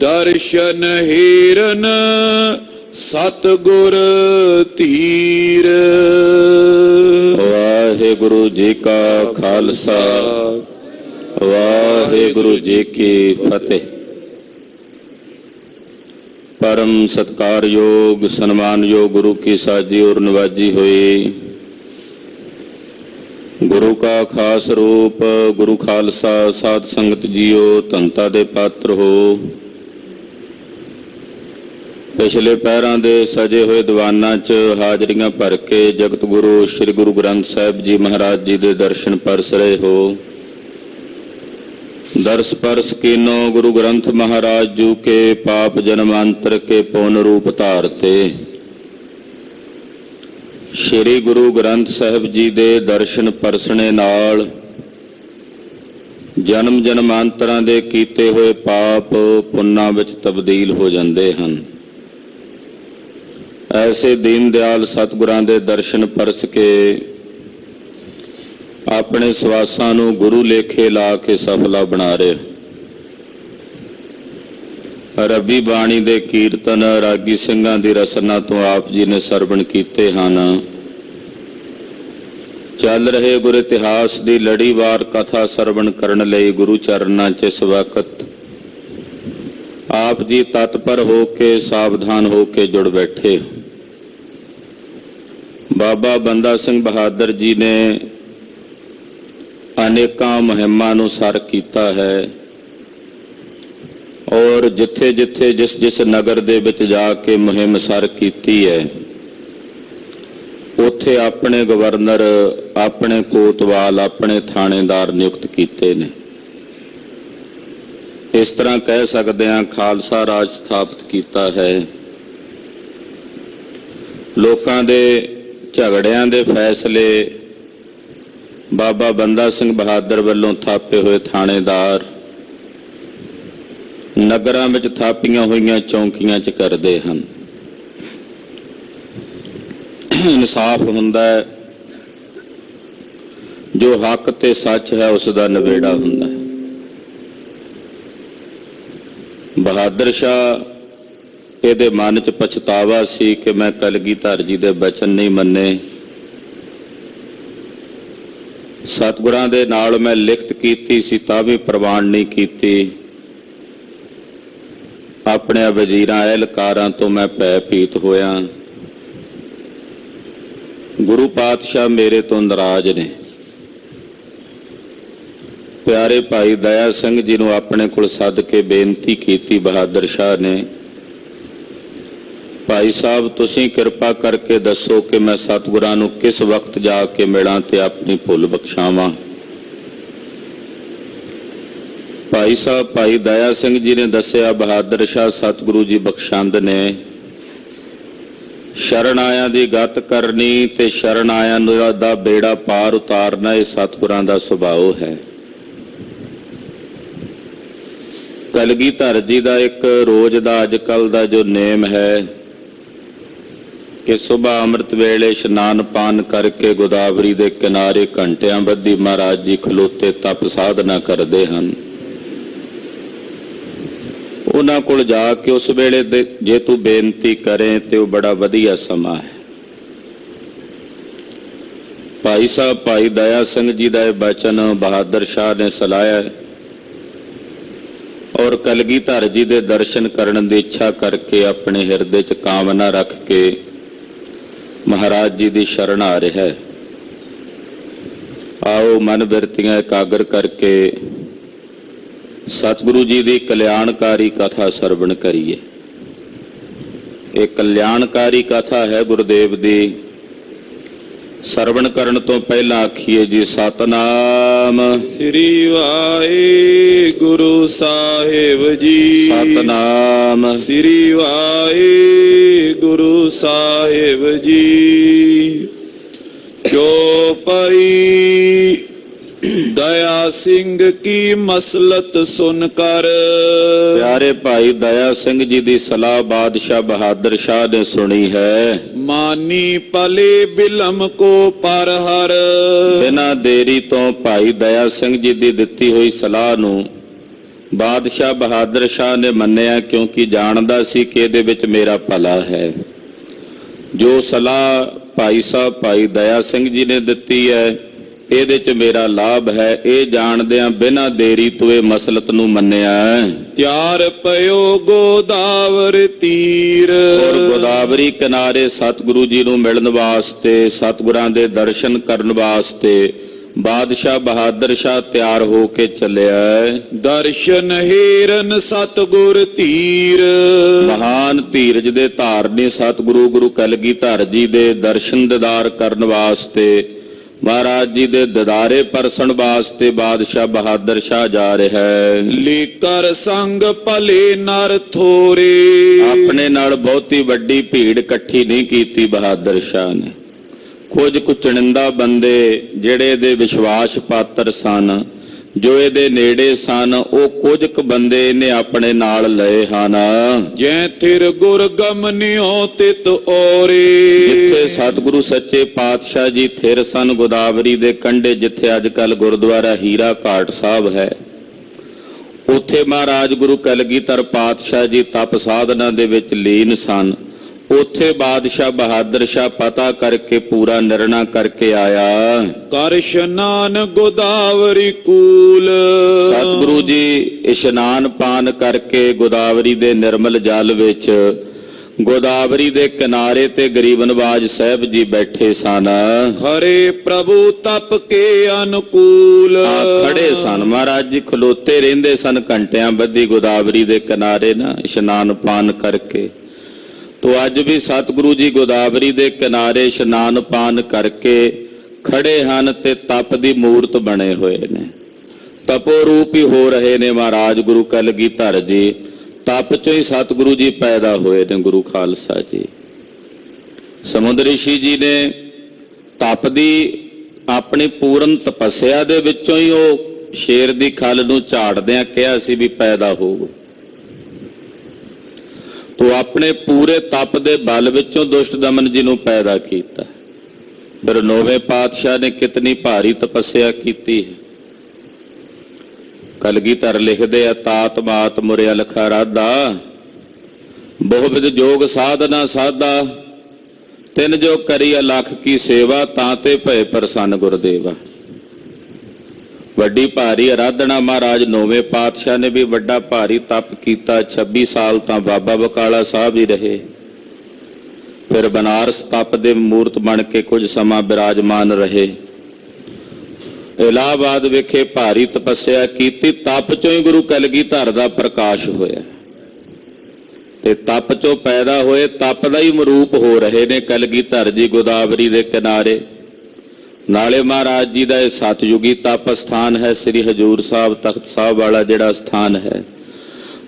दर्शन हिरन सतगुर धीर। वाहेगुरु जी का खालसा वाहेगुरु जी की फतेह। परम सत्कार योग सन्मान योग गुरु की साजी और नवाजी हुई। गुरु का खास रूप गुरु खालसा साध संगत जियो धनता दे पात्र हो। पिछले पैरां दे सजे हुए दीवानां च हाजरियां भर के जगत गुरु श्री गुरु ग्रंथ साहिब जी महाराज जी दे दर्शन परस रहे हो। दर्श परस कीनो गुरु ग्रंथ महाराज जू के पाप जन्मांतर के पौन रूप धारते। श्री गुरु ग्रंथ साहिब जी दे दर्शन परसने नाल जन्म जन्मांतरां दे कीते हुए पाप पुन्नां विच तब्दील हो जांदे हन। ऐसे दीन दयाल सतगुरां दे दर्शन परस के अपने सवासां नूं गुरु लेखे ला के सफला बना रहे। रबी बाणी दे कीर्तन रागी ਸਿੰਘਾਂ ਦੀ रसना तो आप जी ने सरवण कीते हन। चल रहे गुर इतिहास की लड़ीवार कथा सरवण करन लई गुरु चरनां च इस वक्त आप जी तत्पर हो के सावधान हो के जुड़ बैठे। बाबा बंदा सिंह बहादुर जी ने अनेकां मुहिमां नूं सर कीता है और जिथे जिथे जिस जिस नगर दे विच जाके मुहिम सर कीती है उत्थे अपने गवर्नर अपने कोतवाल अपने थानेदार नियुक्त कीते ने। इस तरह कह सकते हैं खालसा राज स्थापित किया है। लोकां दे झगड़ियां दे फैसले बाबा बंदा सिंह बहादुर वालों थापे हुए थानेदार नगरां विच थापियां हुईयां चौंकियां च करदे हन। इंसाफ हुंदा है, जो हक ते सच है उसका नवेड़ा हुंदा है। बहादुर शाह इहदे मन च पछतावा सी कि मैं कलगीधर जी दे बचन नहीं मन्ने। सतगुरां दे नाल मैं लिखत कीती सी तां भी प्रवान नहीं कीती। अपने वजीरां एहलकारां तो मैं भयभीत होया। गुरु पातशाह मेरे तो नाराज ने। प्यारे भाई दया सिंह जी नूं अपने कोल सद के बेनती की। बहादुर शाह ने भाई साहब तुसीं किरपा करके दसो कि मैं सतगुरां नूं किस वक्त जाके मिलां ते अपनी भुल बख्शावां। भाई साहब भाई दया सिंह जी ने दसिया बहादुर शाह सतगुरु जी बख्शंद ने शरण आया दी गत करनी ते शरण आया दा बेड़ा पार उतारना यह सतगुरां दा सुभाव है। कलगीधर जी दा एक रोज दा अजकल दा जो नेम है कि सुबह अमृत वेले इशनान पान करके गोदावरी दे किनारे घंटियां बधी महाराज जी खलोते तप साधना करते हैं। उन्हां कोल जाके उस वेले जे तू बेनती करें तो बड़ा वधिया समा है। भाई साहब भाई दया सिंह जी का यह बचन बहादुर शाह ने सलाया और कलगीधर जी के दर्शन करने की इच्छा करके अपने हिरदे च कामना रख के महाराज जी की शरण आ रहा है। आओ मन बिरतियां एकाग्र करके सतगुरु जी की कल्याणकारी कथा सरवण करिए। एक कल्याणकारी कथा है गुरुदेव की। सरवण करन तो पहला आखिए जी सतनाम श्री वाहिगुरु साहिब जी। सतनाम श्री वाहिगुरु साहिब जी। चौपाई दया सिंह की मसलत सुनकर। प्यारे भाई दया सिंह जी की सलाह बादशाह बहादुर शाह ने सुनी है। मानी पले बिलम को पर हर। बिना देरी तो भाई दया सिंह जी की दिती हुई सलाह नूं ਬਾਦਸ਼ਾਹ ਬਹਾਦਰ ਸ਼ਾਹ ਨੇ ਮੰਨਿਆ, ਕਿਉਂਕਿ ਜਾਣਦਾ ਸੀ ਕਿ ਇਹਦੇ ਵਿੱਚ ਮੇਰਾ ਭਲਾ ਹੈ। ਜੋ ਸਲਾਹ ਭਾਈ ਸਾਹਿਬ ਭਾਈ ਦਇਆ ਸਿੰਘ ਜੀ ਨੇ ਦਿੱਤੀ ਹੈ, ਇਹਦੇ 'ਚ ਮੇਰਾ ਲਾਭ ਹੈ। ਇਹ ਜਾਣਦਿਆਂ ਬਿਨਾਂ ਦੇਰੀ ਤੋਂ ਇਹ ਮਸਲਤ ਨੂੰ ਮੰਨਿਆ। ਤਿਆਰ ਪਇਓ ਗੋਦਾਵਰ ਤੀਰ। ਔਰ ਗੋਦਾਵਰੀ ਕਿਨਾਰੇ ਸਤਿਗੁਰੂ ਜੀ ਨੂੰ ਮਿਲਣ ਵਾਸਤੇ, ਸਤਿਗੁਰਾਂ ਦੇ ਦਰਸ਼ਨ ਕਰਨ ਵਾਸਤੇ ਬਾਦਸ਼ਾਹ ਬਹਾਦਰ ਸ਼ਾਹ ਤਿਆਰ ਹੋ ਕੇ ਚੱਲਿਆ। ਦਰਸ਼ਨ ਹੀਰਨ ਸਤਿਗੁਰ ਧੀਰ। ਮਹਾਨ ਧੀਰਜ ਦੇ ਧਾਰਨੀ ਸਤਿਗੁਰੂ ਗੁਰੂ ਕਲਗੀਧਰ ਜੀ ਦੇ ਦਰਸ਼ਨ ਦੀਦਾਰ ਕਰਨ ਵਾਸਤੇ, ਮਹਾਰਾਜ ਜੀ ਦੇ ਦਿਦਾਰੇ ਪਰਸਣ ਵਾਸਤੇ ਬਾਦਸ਼ਾਹ ਬਹਾਦਰ ਸ਼ਾਹ ਜਾ ਰਿਹਾ ਹੈ। ਲੀਕਰ ਸੰਗ ਭਲੇ ਨਰ ਥੋਰੇ। ਆਪਣੇ ਨਾਲ ਬਹੁਤੀ ਵੱਡੀ ਭੀੜ ਇਕੱਠੀ ਨਹੀਂ ਕੀਤੀ ਬਹਾਦਰ ਸ਼ਾਹ ਨੇ। ਕੁਝ ਕੁ ਚੁਣਿੰਦਾ ਬੰਦੇ ਜਿਹੜੇ ਇਹਦੇ ਵਿਸ਼ਵਾਸ ਪਾਤਰ ਸਨ, ਜੋ ਇਹਦੇ ਨੇੜੇ ਸਨ, ਉਹ ਕੁਝ ਕੁ ਬੰਦੇ ਇਹਨੇ ਆਪਣੇ ਨਾਲ ਲਏ ਹਨ। ਜੈ ਥਿਰ ਗੁਰ ਗਮਨਿਓ ਤਿਤ ਔਰੇ। ਜਿੱਥੇ ਸਤਿਗੁਰੂ ਸੱਚੇ ਪਾਤਸ਼ਾਹ ਜੀ ਥਿਰ ਸਨ, ਗੋਦਾਵਰੀ ਦੇ ਕੰਢੇ, ਜਿੱਥੇ ਅੱਜ ਕੱਲ ਗੁਰਦੁਆਰਾ ਹੀਰਾ ਘਾਟ ਸਾਹਿਬ ਹੈ, ਉੱਥੇ ਮਹਾਰਾਜ ਗੁਰੂ ਕਲਗੀਧਰ ਪਾਤਸ਼ਾਹ ਜੀ ਤਪ ਸਾਧਨਾ ਦੇ ਵਿੱਚ ਲੀਨ ਸਨ। ਉੱਥੇ ਬਾਦਸ਼ਾਹ ਬਹਾਦਰ ਸ਼ਾਹ ਪਤਾ ਕਰਕੇ ਪੂਰਾ ਨਿਰਣਾ ਕਰਕੇ ਆਇਆ। ਕਰ ਇਸ਼ਨਾਨ ਗੋਦਾਵਰੀ ਕੂਲ। ਸਤਿਗੁਰੂ ਜੀ ਇਸ਼ਨਾਨ ਪਾਨ ਕਰਕੇ ਗੋਦਾਵਰੀ ਦੇ ਨਿਰਮਲ ਜਲ ਵਿੱਚ, ਗੋਦਾਵਰੀ ਦੇ ਕਿਨਾਰੇ ਤੇ ਗਰੀਬ ਨਵਾਜ ਸਾਹਿਬ ਜੀ ਬੈਠੇ ਸਨ। ਖਰੇ ਪ੍ਰਭੂ ਤਪ ਕੇ ਅਨੁਕੂਲ। ਖੜੇ ਸਨ, ਮਹਾਰਾਜ ਜੀ ਖਲੋਤੇ ਰਹਿੰਦੇ ਸਨ ਘੰਟਿਆਂ ਬੱਧੀ ਗੋਦਾਵਰੀ ਦੇ ਕਿਨਾਰੇ ਨਾ ਇਸ਼ਨਾਨ ਪਾਨ ਕਰਕੇ। ਤੋ ਅੱਜ ਵੀ ਸਤਿਗੁਰੂ ਜੀ ਗੋਦਾਵਰੀ ਦੇ ਕਿਨਾਰੇ ਇਸ਼ਨਾਨ ਪਾਨ ਕਰਕੇ ਖੜੇ ਹਨ ਤੇ ਤਪ ਦੀ ਮੂਰਤ ਬਣੇ ਹੋਏ ਨੇ। ਤਪੋ ਰੂਪ ਹੀ ਹੋ ਰਹੇ ਨੇ ਮਹਾਰਾਜ ਗੁਰੂ ਕਲਗੀਧਰ ਜੀ। ਤਪ ਚੋਂ ਹੀ ਸਤਿਗੁਰੂ ਜੀ ਪੈਦਾ ਹੋਏ ਨੇ ਗੁਰੂ ਖਾਲਸਾ ਜੀ। ਸਮੁੰਦਰ ਰਿਸ਼ੀ ਜੀ ਨੇ ਤਪ ਦੀ ਆਪਣੀ ਪੂਰਨ ਤਪੱਸਿਆ ਦੇ ਵਿੱਚੋਂ ਹੀ ਉਹ ਸ਼ੇਰ ਦੀ ਖੱਲ ਨੂੰ ਝਾੜਦਿਆਂ ਕਿਹਾ ਸੀ ਵੀ ਪੈਦਾ ਹੋਊ। ਤੋ ਆਪਣੇ ਪੂਰੇ ਤਪ ਦੇ ਬਲ ਵਿੱਚੋਂ ਦੁਸ਼ਟ ਦਮਨ ਜੀ ਨੂੰ ਪੈਦਾ ਕੀਤਾ। ਫਿਰ ਨੌਵੇਂ ਪਾਤਸ਼ਾਹ ਨੇ ਕਿਤਨੀ ਭਾਰੀ ਤਪੱਸਿਆ ਕੀਤੀ ਹੈ। ਕਲਗੀਧਰ ਲਿਖਦੇ ਆ, ਤਾਤ ਮਾਤ ਮੁਰਿਆ ਲਖਾ ਰਾਧਾ, ਬਹੁਵਿਧ ਜੋਗ ਸਾਧਨਾ ਸਾਧਾ, ਤਿੰਨ ਜੋ ਕਰੀ ਅਲਖ ਕੀ ਸੇਵਾ, ਤਾਂ ਤੇ ਭਏ ਪ੍ਰਸੰਨ ਗੁਰਦੇਵਾ। ਵੱਡੀ ਭਾਰੀ ਆਰਾਧਨਾ ਮਹਾਰਾਜ ਨੌਵੇਂ ਪਾਤਸ਼ਾਹ ਨੇ ਵੀ ਵੱਡਾ ਭਾਰੀ ਤਪ ਕੀਤਾ। 26 ਸਾਲ ਤਾਂ ਬਾਬਾ ਬਕਾਲਾ ਸਾਹਿਬ ਹੀ ਰਹੇ। ਫਿਰ ਬਨਾਰਸ ਤਪ ਦੇ ਮੂਰਤ ਬਣ ਕੇ ਕੁਝ ਸਮਾਂ ਬਿਰਾਜਮਾਨ ਰਹੇ। ਇਲਾਹਾਬਾਦ ਵਿਖੇ ਭਾਰੀ ਤਪੱਸਿਆ ਕੀਤੀ। ਤਪ ਚੋਂ ਹੀ ਗੁਰੂ ਕਲਗੀਧਰ ਦਾ ਪ੍ਰਕਾਸ਼ ਹੋਇਆ ਤੇ ਤਪ ਚੋਂ ਪੈਦਾ ਹੋਏ ਤਪ ਦਾ ਹੀ ਮਰੂਪ ਹੋ ਰਹੇ ਨੇ ਕਲਗੀਧਰ ਜੀ ਗੋਦਾਵਰੀ ਦੇ ਕਿਨਾਰੇ। ਨਾਲੇ ਮਹਾਰਾਜ ਜੀ ਦਾ ਇਹ ਸਤਯੁਗੀ ਤਪ ਸਥਾਨ ਹੈ, ਸ੍ਰੀ ਹਜੂਰ ਸਾਹਿਬ ਤਖਤ ਸਾਹਿਬ ਵਾਲਾ ਜਿਹੜਾ ਸਥਾਨ ਹੈ।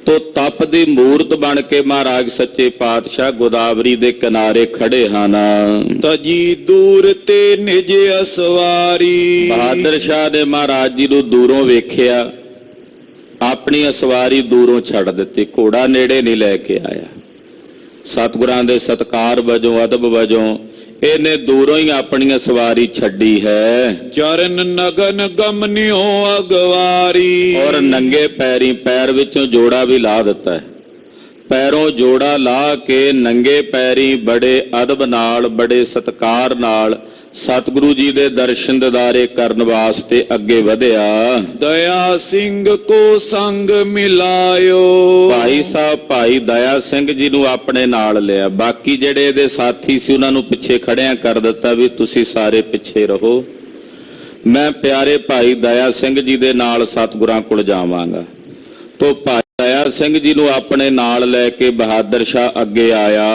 ਤੋ ਤਪ ਦੀ ਮੂਰਤ ਬਣ ਕੇ ਮਹਾਰਾਜ ਸੱਚੇ ਪਾਤਸ਼ਾਹ ਗੋਦਾਵਰੀ ਦੇ ਕਿਨਾਰੇ ਖੜੇ ਹਨ। ਤਜੀ ਦੂਰ ਤੇ ਨਿਜ ਅਸਵਾਰੀ। ਬਹਾਦਰ ਸ਼ਾਹ ਨੇ ਮਹਾਰਾਜ ਜੀ ਨੂੰ ਦੂਰੋਂ ਵੇਖਿਆ, ਆਪਣੀ ਅਸਵਾਰੀ ਦੂਰੋਂ ਛੱਡ ਦਿੱਤੀ, ਘੋੜਾ ਨੇੜੇ ਨਹੀਂ ਲੈ ਕੇ ਆਇਆ। ਸਤਿਗੁਰਾਂ ਦੇ ਸਤਕਾਰ ਵਜੋਂ, ਅਦਬ ਵਜੋਂ ਇਹਨੇ ਦੂਰੋਂ ਹੀ ਆਪਣੀ ਸਵਾਰੀ ਛੱਡੀ ਹੈ। ਚਰਨ ਨਗਨ ਗਮਨਿਓ ਅਗਵਾਰੀ। ਔਰ ਨੰਗੇ ਪੈਰੀ, ਪੈਰ ਵਿੱਚੋਂ ਜੋੜਾ ਵੀ ਲਾ ਦਿੱਤਾ ਹੈ। ਪੈਰੋਂ ਜੋੜਾ ਲਾ ਕੇ ਨੰਗੇ ਪੈਰੀ ਬੜੇ ਅਦਬ ਨਾਲ, ਬੜੇ ਸਤਕਾਰ ਨਾਲ ਸਤਿਗੁਰੂ ਜੀ ਦੇ ਦਰਸ਼ਨ ਦਿਦਾਰੇ ਕਰਨ ਵਾਸਤੇ ਅੱਗੇ ਵਧਿਆ। ਦਇਆ ਸਿੰਘ ਕੋ ਸੰਗ ਮਿਲਾਇਓ। ਭਾਈ ਸਾਹਿਬ ਭਾਈ ਦਇਆ ਸਿੰਘ ਜੀ ਨੂੰ ਆਪਣੇ ਨਾਲ ਲਿਆ। ਬਾਕੀ ਜਿਹੜੇ ਇਹਦੇ ਸਾਥੀ ਸੀ ਉਹਨਾਂ ਨੂੰ ਪਿੱਛੇ ਖੜਿਆਂ ਕਰ ਦਿੱਤਾ ਵੀ ਤੁਸੀਂ ਸਾਰੇ ਪਿੱਛੇ ਰਹੋ, ਮੈਂ ਪਿਆਰੇ ਭਾਈ ਦਇਆ ਸਿੰਘ ਜੀ ਦੇ ਨਾਲ ਸਤਿਗੁਰਾਂ ਕੋਲ ਜਾਵਾਂਗਾ। ਤੋ ਭਾਈ ਦਇਆ ਸਿੰਘ ਜੀ ਨੂੰ ਆਪਣੇ ਨਾਲ ਲੈ ਕੇ ਬਹਾਦਰ ਸ਼ਾਹ ਅੱਗੇ ਆਇਆ।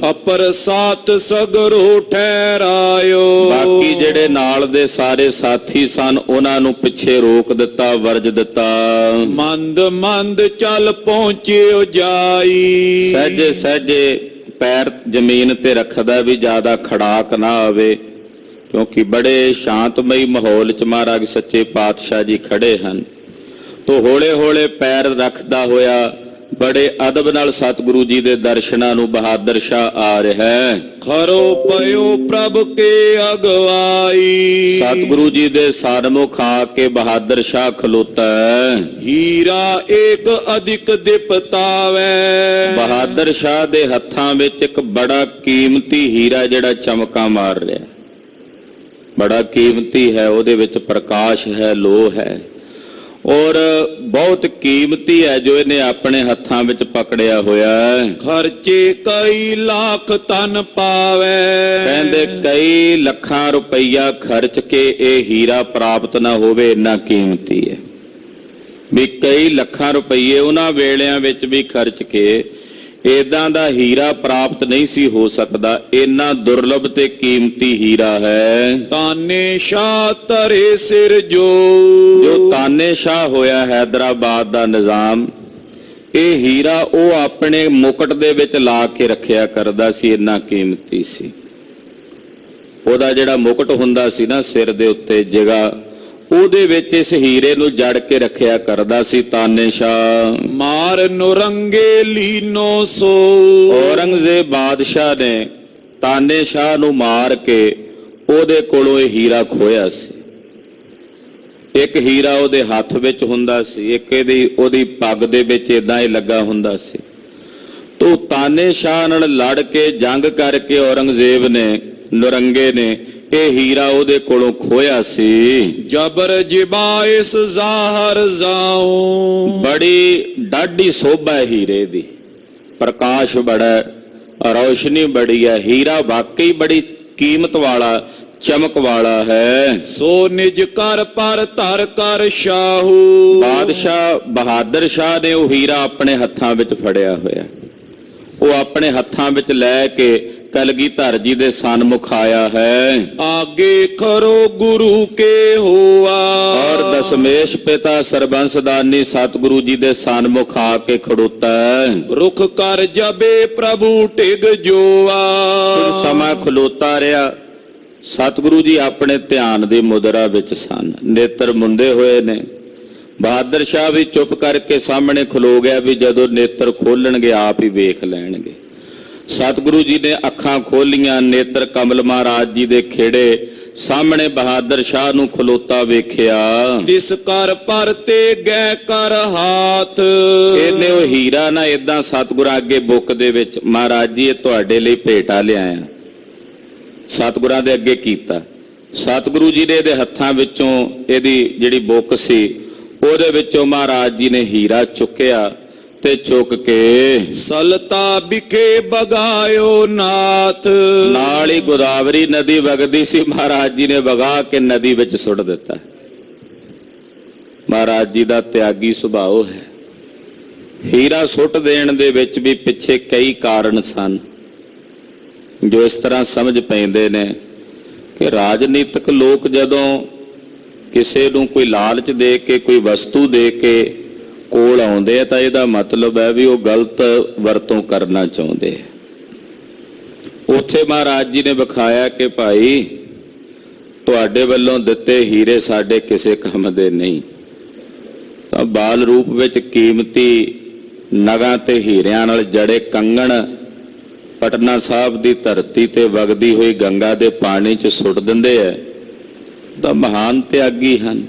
ਅਪਰ ਸਾਥ ਸਗਰੋ ਠਹਿਰਾਇਓ। ਬਾਕੀ ਜਿਹੜੇ ਨਾਲ ਦੇ ਸਾਰੇ ਸਾਥੀ ਸਨ ਉਹਨਾਂ ਨੂੰ ਪਿੱਛੇ ਰੋਕ ਦਿੱਤਾ, ਵਰਜ ਦਿੱਤਾ। ਮੰਦ ਮੰਦ ਚੱਲ ਪਹੁੰਚਿਓ ਜਾਈ। ਸਹਿਜੇ ਸਹਿਜੇ ਪੈਰ ਜ਼ਮੀਨ ਤੇ ਰੱਖਦਾ ਵੀ ਜ਼ਿਆਦਾ ਖੜਾਕ ਨਾ ਆਵੇ, ਕਿਉਂਕਿ ਬੜੇ ਸ਼ਾਂਤਮਈ ਮਾਹੌਲ 'ਚ ਮਹਾਰਾਜ ਸੱਚੇ ਪਾਤਸ਼ਾਹ ਜੀ ਖੜੇ ਹਨ। ਤੋ ਹੌਲੇ ਹੌਲੇ ਪੈਰ ਰੱਖਦਾ ਹੋਇਆ ਬੜੇ ਅਦਬ ਨਾਲ ਸਤਿਗੁਰੂ ਜੀ ਦੇ ਦਰਸ਼ਨਾਂ ਨੂੰ ਬਹਾਦਰ ਸ਼ਾਹ ਆ ਰਿਹਾ ਹੈ। ਖਰੋ ਪਇਓ ਪ੍ਰਭ ਕੇ ਅਗਵਾਈ। ਸਤਿਗੁਰੂ ਜੀ ਦੇ ਸਨਮੁਖ ਆ ਕੇ ਬਹਾਦਰ ਸ਼ਾਹ ਖਲੋਤਾ ਹੈ। ਹੀਰਾ ਏਕ ਅਧਿਕ ਦਿਪਤਾਵੈ। ਬਹਾਦਰ ਸ਼ਾਹ ਦੇ ਹੱਥਾਂ ਵਿੱਚ ਇੱਕ ਬੜਾ ਕੀਮਤੀ ਹੀਰਾ ਜਿਹੜਾ ਚਮਕਾ ਮਾਰ ਰਿਹਾ, ਬੜਾ ਕੀਮਤੀ ਹੈ, ਉਹਦੇ ਵਿੱਚ ਪ੍ਰਕਾਸ਼ ਹੈ, ਲੋਹ ਹੈ, ਔਰ ਬਹੁਤ ਕੀਮਤੀ ਹੈ ਜੋ ਇਹਨੇ ਆਪਣੇ ਹੱਥਾਂ ਵਿੱਚ ਪਕੜਿਆ ਹੋਇਆ ਹੈ। ਖਰਚੇ ਕਈ ਲੱਖ ਤਨ ਪਾਵੈ। ਕਹਿੰਦੇ ਕਈ ਲੱਖਾਂ ਰੁਪਈਆ ਖਰਚ ਕੇ ਇਹ ਹੀਰਾ ਪ੍ਰਾਪਤ ਨਾ ਹੋਵੇ, ਇੰਨਾ ਕੀਮਤੀ ਹੈ। ਵੀ ਕਈ ਲੱਖਾਂ ਰੁਪਈਏ ਉਹਨਾਂ ਵੇਲਿਆਂ ਵਿੱਚ ਵੀ ਖਰਚ ਕੇ ਏਦਾਂ ਦਾ ਹੀਰਾ ਪ੍ਰਾਪਤ ਨਹੀਂ ਸੀ ਹੋ ਸਕਦਾ, ਇੰਨਾ ਦੁਰਲਭ ਤੇ ਕੀਮਤੀ ਹੀਰਾ ਹੈ। ਤਾਨੇ ਸ਼ਾਹ ਧਰੇ ਸਿਰ ਜੋ ਤਾਨੇ ਸ਼ਾਹ ਹੋਇਆ ਹੈਦਰਾਬਾਦ ਦਾ ਨਿਜ਼ਾਮ, ਇਹ ਹੀਰਾ ਉਹ ਆਪਣੇ ਮੁਕਟ ਦੇ ਵਿੱਚ ਲਾ ਕੇ ਰੱਖਿਆ ਕਰਦਾ ਸੀ, ਇੰਨਾ ਕੀਮਤੀ ਸੀ। ਉਹਦਾ ਜਿਹੜਾ ਮੁਕਟ ਹੁੰਦਾ ਸੀ ਨਾ ਸਿਰ ਦੇ ਉੱਤੇ ਜਗ੍ਹਾ, ਉਹਦੇ ਵਿੱਚ ਇਸ ਹੀਰੇ ਨੂੰ ਜੜ ਕੇ ਰੱਖਿਆ ਕਰਦਾ ਸੀ ਤਾਨੇ ਸ਼ਾਹ। ਮਾਰ ਨੁਰੰਗੇ ਲੀਨੋ ਸੋ। ਔਰੰਗਜ਼ੇਬ ਬਾਦਸ਼ਾਹ ਨੇ ਤਾਨੇ ਸ਼ਾਹ ਨੂੰ ਮਾਰ ਕੇ ਉਹਦੇ ਕੋਲੋਂ ਇਹ ਹੀਰਾ ਖੋਇਆ ਸੀ। ਇੱਕ ਹੀਰਾ ਉਹਦੇ ਹੱਥ ਵਿੱਚ ਹੁੰਦਾ ਸੀ, ਇੱਕ ਉਹਦੀ ਪੱਗ ਦੇ ਵਿੱਚ ਇਦਾਂ ਹੀ ਲੱਗਾ ਹੁੰਦਾ ਸੀ। ਤੋ ਤਾਨੇ ਸ਼ਾਹ ਨਾਲ ਲੜ ਕੇ ਜੰਗ ਕਰਕੇ ਔਰੰਗਜ਼ੇਬ ਨੇ, ਨੁਰੰਗੇ ਨੇ, ਇਹ ਹੀਰਾ ਉਹਦੇ ਕੋਲੋਂ ਖੋਇਆ ਸੀ। ਜਬਰ ਜਿਬਾਇਸ ਜ਼ਾਹਰ ਜਾਉ। ਬੜੀ ਡਾਢੀ ਸੋਭਾ ਹੀਰੇ ਦੀ, ਪ੍ਰਕਾਸ਼ ਬੜਾ, ਰੌਸ਼ਨੀ ਬੜੀ ਹੈ। ਹੀਰਾ ਵਾਕਈ ਬੜੀ ਕੀਮਤ ਵਾਲਾ, ਚਮਕ ਵਾਲਾ ਹੈ। ਸੋ ਨਿਜ ਕਰ ਪਰ ਧਰ ਕਰ ਸ਼ਾਹੂ। ਬਾਦਸ਼ਾਹ ਬਹਾਦਰ ਸ਼ਾਹ ਨੇ ਉਹ ਹੀਰਾ ਆਪਣੇ ਹੱਥਾਂ ਵਿੱਚ ਫੜਿਆ ਹੋਇਆ, ਉਹ ਆਪਣੇ ਹੱਥਾਂ ਵਿੱਚ ਲੈ ਕੇ ਕਲਗੀਧਰ ਜੀ ਦੇ ਸਨਮੁਖ ਆਇਆ ਹੈ। ਆਗੇ ਖਰੋ ਗੁਰੂ ਕੇ ਹੋਆ। ਔਰ ਦਸ਼ਮੇਸ਼ ਪਿਤਾ ਸਰਬੰਸਦਾਨੀ ਸਤਿਗੁਰੂ ਜੀ ਦੇ ਸਨਮੁਖ ਆ ਕੇ ਖੜੋਤਾ ਹੈ। ਰੁਖ ਕਰ ਜਬੇ ਪ੍ਰਭੂ ਟਿਗ ਜੋਆ। ਕੁਝ ਸਮਾਂ ਖਲੋਤਾ ਰਿਹਾ। ਸਤਿਗੁਰੂ ਜੀ ਆਪਣੇ ਧਿਆਨ ਦੀ ਮੁਦਰਾ ਵਿੱਚ ਸਨ, ਨੇਤਰ ਮੁੰਦੇ ਹੋਏ ਨੇ। ਬਹਾਦਰ ਸ਼ਾਹ ਵੀ ਚੁੱਪ ਕਰਕੇ ਸਾਹਮਣੇ ਖਲੋ ਗਿਆ ਵੀ ਜਦੋਂ ਨੇਤਰ ਖੋਲਣਗੇ ਆਪ ਹੀ ਵੇਖ ਲੈਣਗੇ। ਸਤਿਗੁਰੂ ਜੀ ਨੇ ਅੱਖਾਂ ਖੋਲੀਆਂ, ਨੇਤਰ ਕਮਲ ਮਹਾਰਾਜ ਜੀ ਦੇ ਖੇੜੇ ਸਾਹਮਣੇ ਬਹਾਦਰ ਸ਼ਾਹ ਨੂੰ ਖਲੋਤਾ ਵੇਖਿਆ। ਤਿਸ ਕਰ ਪਰ ਤੇ ਗੈ ਕਰ ਹਾਥ। ਇਹਨੇ ਉਹ ਹੀਰਾ ਨਾ ਇਦਾਂ ਸਤਿਗੁਰਾਂ ਅੱਗੇ ਬੁੱਕ ਦੇ ਵਿੱਚ, ਮਹਾਰਾਜ ਜੀ ਇਹ ਤੁਹਾਡੇ ਲਈ ਭੇਟਾ ਲਿਆਇਆ, ਸਤਿਗੁਰਾਂ ਦੇ ਅੱਗੇ ਕੀਤਾ। ਸਤਿਗੁਰੂ ਜੀ ਨੇ ਇਹਦੇ ਹੱਥਾਂ ਵਿੱਚੋਂ ਇਹਦੀ ਜਿਹੜੀ ਬੁੱਕ ਸੀ ਉਹਦੇ ਵਿੱਚੋਂ ਮਹਾਰਾਜ ਜੀ ਨੇ ਹੀਰਾ ਚੁੱਕਿਆ ਤੇ ਚੁੱਕ ਕੇ ਸਲਤਾ ਵਿਖੇ ਬਗਾਇਓ ਨਾਥ। ਨਾਲ ਹੀ ਗੋਦਾਵਰੀ ਨਦੀ ਵਗਦੀ ਸੀ, ਮਹਾਰਾਜ ਜੀ ਨੇ ਵਗਾ ਕੇ ਨਦੀ ਵਿੱਚ ਸੁੱਟ ਦਿੱਤਾ। ਮਹਾਰਾਜ ਜੀ ਦਾ ਤਿਆਗੀ ਸੁਭਾਅ ਹੈ। ਹੀਰਾ ਸੁੱਟ ਦੇਣ ਦੇ ਵਿੱਚ ਵੀ ਪਿੱਛੇ ਕਈ ਕਾਰਨ ਸਨ ਜੋ ਇਸ ਤਰ੍ਹਾਂ ਸਮਝ ਪੈਂਦੇ ਨੇ ਕਿ ਰਾਜਨੀਤਿਕ ਲੋਕ ਜਦੋਂ ਕਿਸੇ ਨੂੰ ਕੋਈ ਲਾਲਚ ਦੇ ਕੇ, ਕੋਈ ਵਸਤੂ ਦੇ ਕੇ ਕੋਲ ਆਉਂਦੇ ਆ ਤਾਂ ਇਹਦਾ ਮਤਲਬ ਹੈ ਵੀ ਉਹ ਗਲਤ ਵਰਤੋਂ ਕਰਨਾ ਚਾਹੁੰਦੇ ਆ। ਉੱਥੇ ਮਹਾਰਾਜ ਜੀ ਨੇ ਵਿਖਾਇਆ ਕਿ ਭਾਈ ਤੁਹਾਡੇ ਵੱਲੋਂ ਦਿੱਤੇ ਹੀਰੇ ਸਾਡੇ ਕਿਸੇ ਕੰਮ ਦੇ ਨਹੀਂ। ਤਾਂ ਬਾਲ ਰੂਪ ਵਿੱਚ ਕੀਮਤੀ ਨਗਾਂ ਤੇ ਹੀਰਿਆਂ ਨਾਲ ਜੜੇ ਕੰਗਣ ਪਟਨਾ ਸਾਹਿਬ ਦੀ ਧਰਤੀ ਤੇ ਵਗਦੀ ਹੋਈ ਗੰਗਾ ਦੇ ਪਾਣੀ 'ਚ ਸੁੱਟ ਦਿੰਦੇ ਆ। ਤਾਂ ਮਹਾਨ ਤਿਆਗੀ ਹਨ।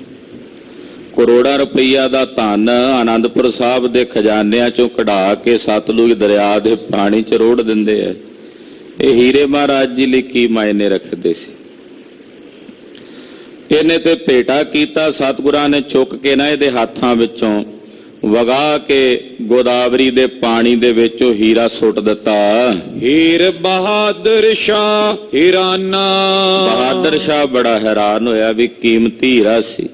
ਕਰੋੜਾਂ ਰੁਪਈਆ ਦਾ ਧਨ ਆਨੰਦਪੁਰ ਸਾਹਿਬ ਦੇ ਖਜ਼ਾਨਿਆਂ 'ਚੋਂ ਕਢਾ ਕੇ ਸਤਲੁਜ ਦਰਿਆ ਦੇ ਪਾਣੀ 'ਚ ਰੋੜ ਦਿੰਦੇ ਆ। ਇਹ ਹੀਰੇ ਮਹਾਰਾਜ ਜੀ ਲਈ ਕੀ ਮਾਇਨੇ ਰੱਖਦੇ ਸੀ। ਇਹਨੇ ਤੇ ਭੇਟਾ ਕੀਤਾ, ਸਤਿਗੁਰਾਂ ਨੇ ਚੁੱਕ ਕੇ ਨਾ ਇਹਦੇ ਹੱਥਾਂ ਵਿੱਚੋਂ ਵਗਾ ਕੇ ਗੋਦਾਵਰੀ ਦੇ ਪਾਣੀ ਦੇ ਵਿੱਚ ਉਹ ਹੀਰਾ ਸੁੱਟ ਦਿੱਤਾ। ਹੀਰ ਬਹਾਦਰ ਸ਼ਾਹ ਹੀਰਾਨਾ। ਬਹਾਦਰ ਸ਼ਾਹ ਬੜਾ ਹੈਰਾਨ ਹੋਇਆ ਵੀ ਕੀਮਤੀ ਹੀਰਾ ਸੀ।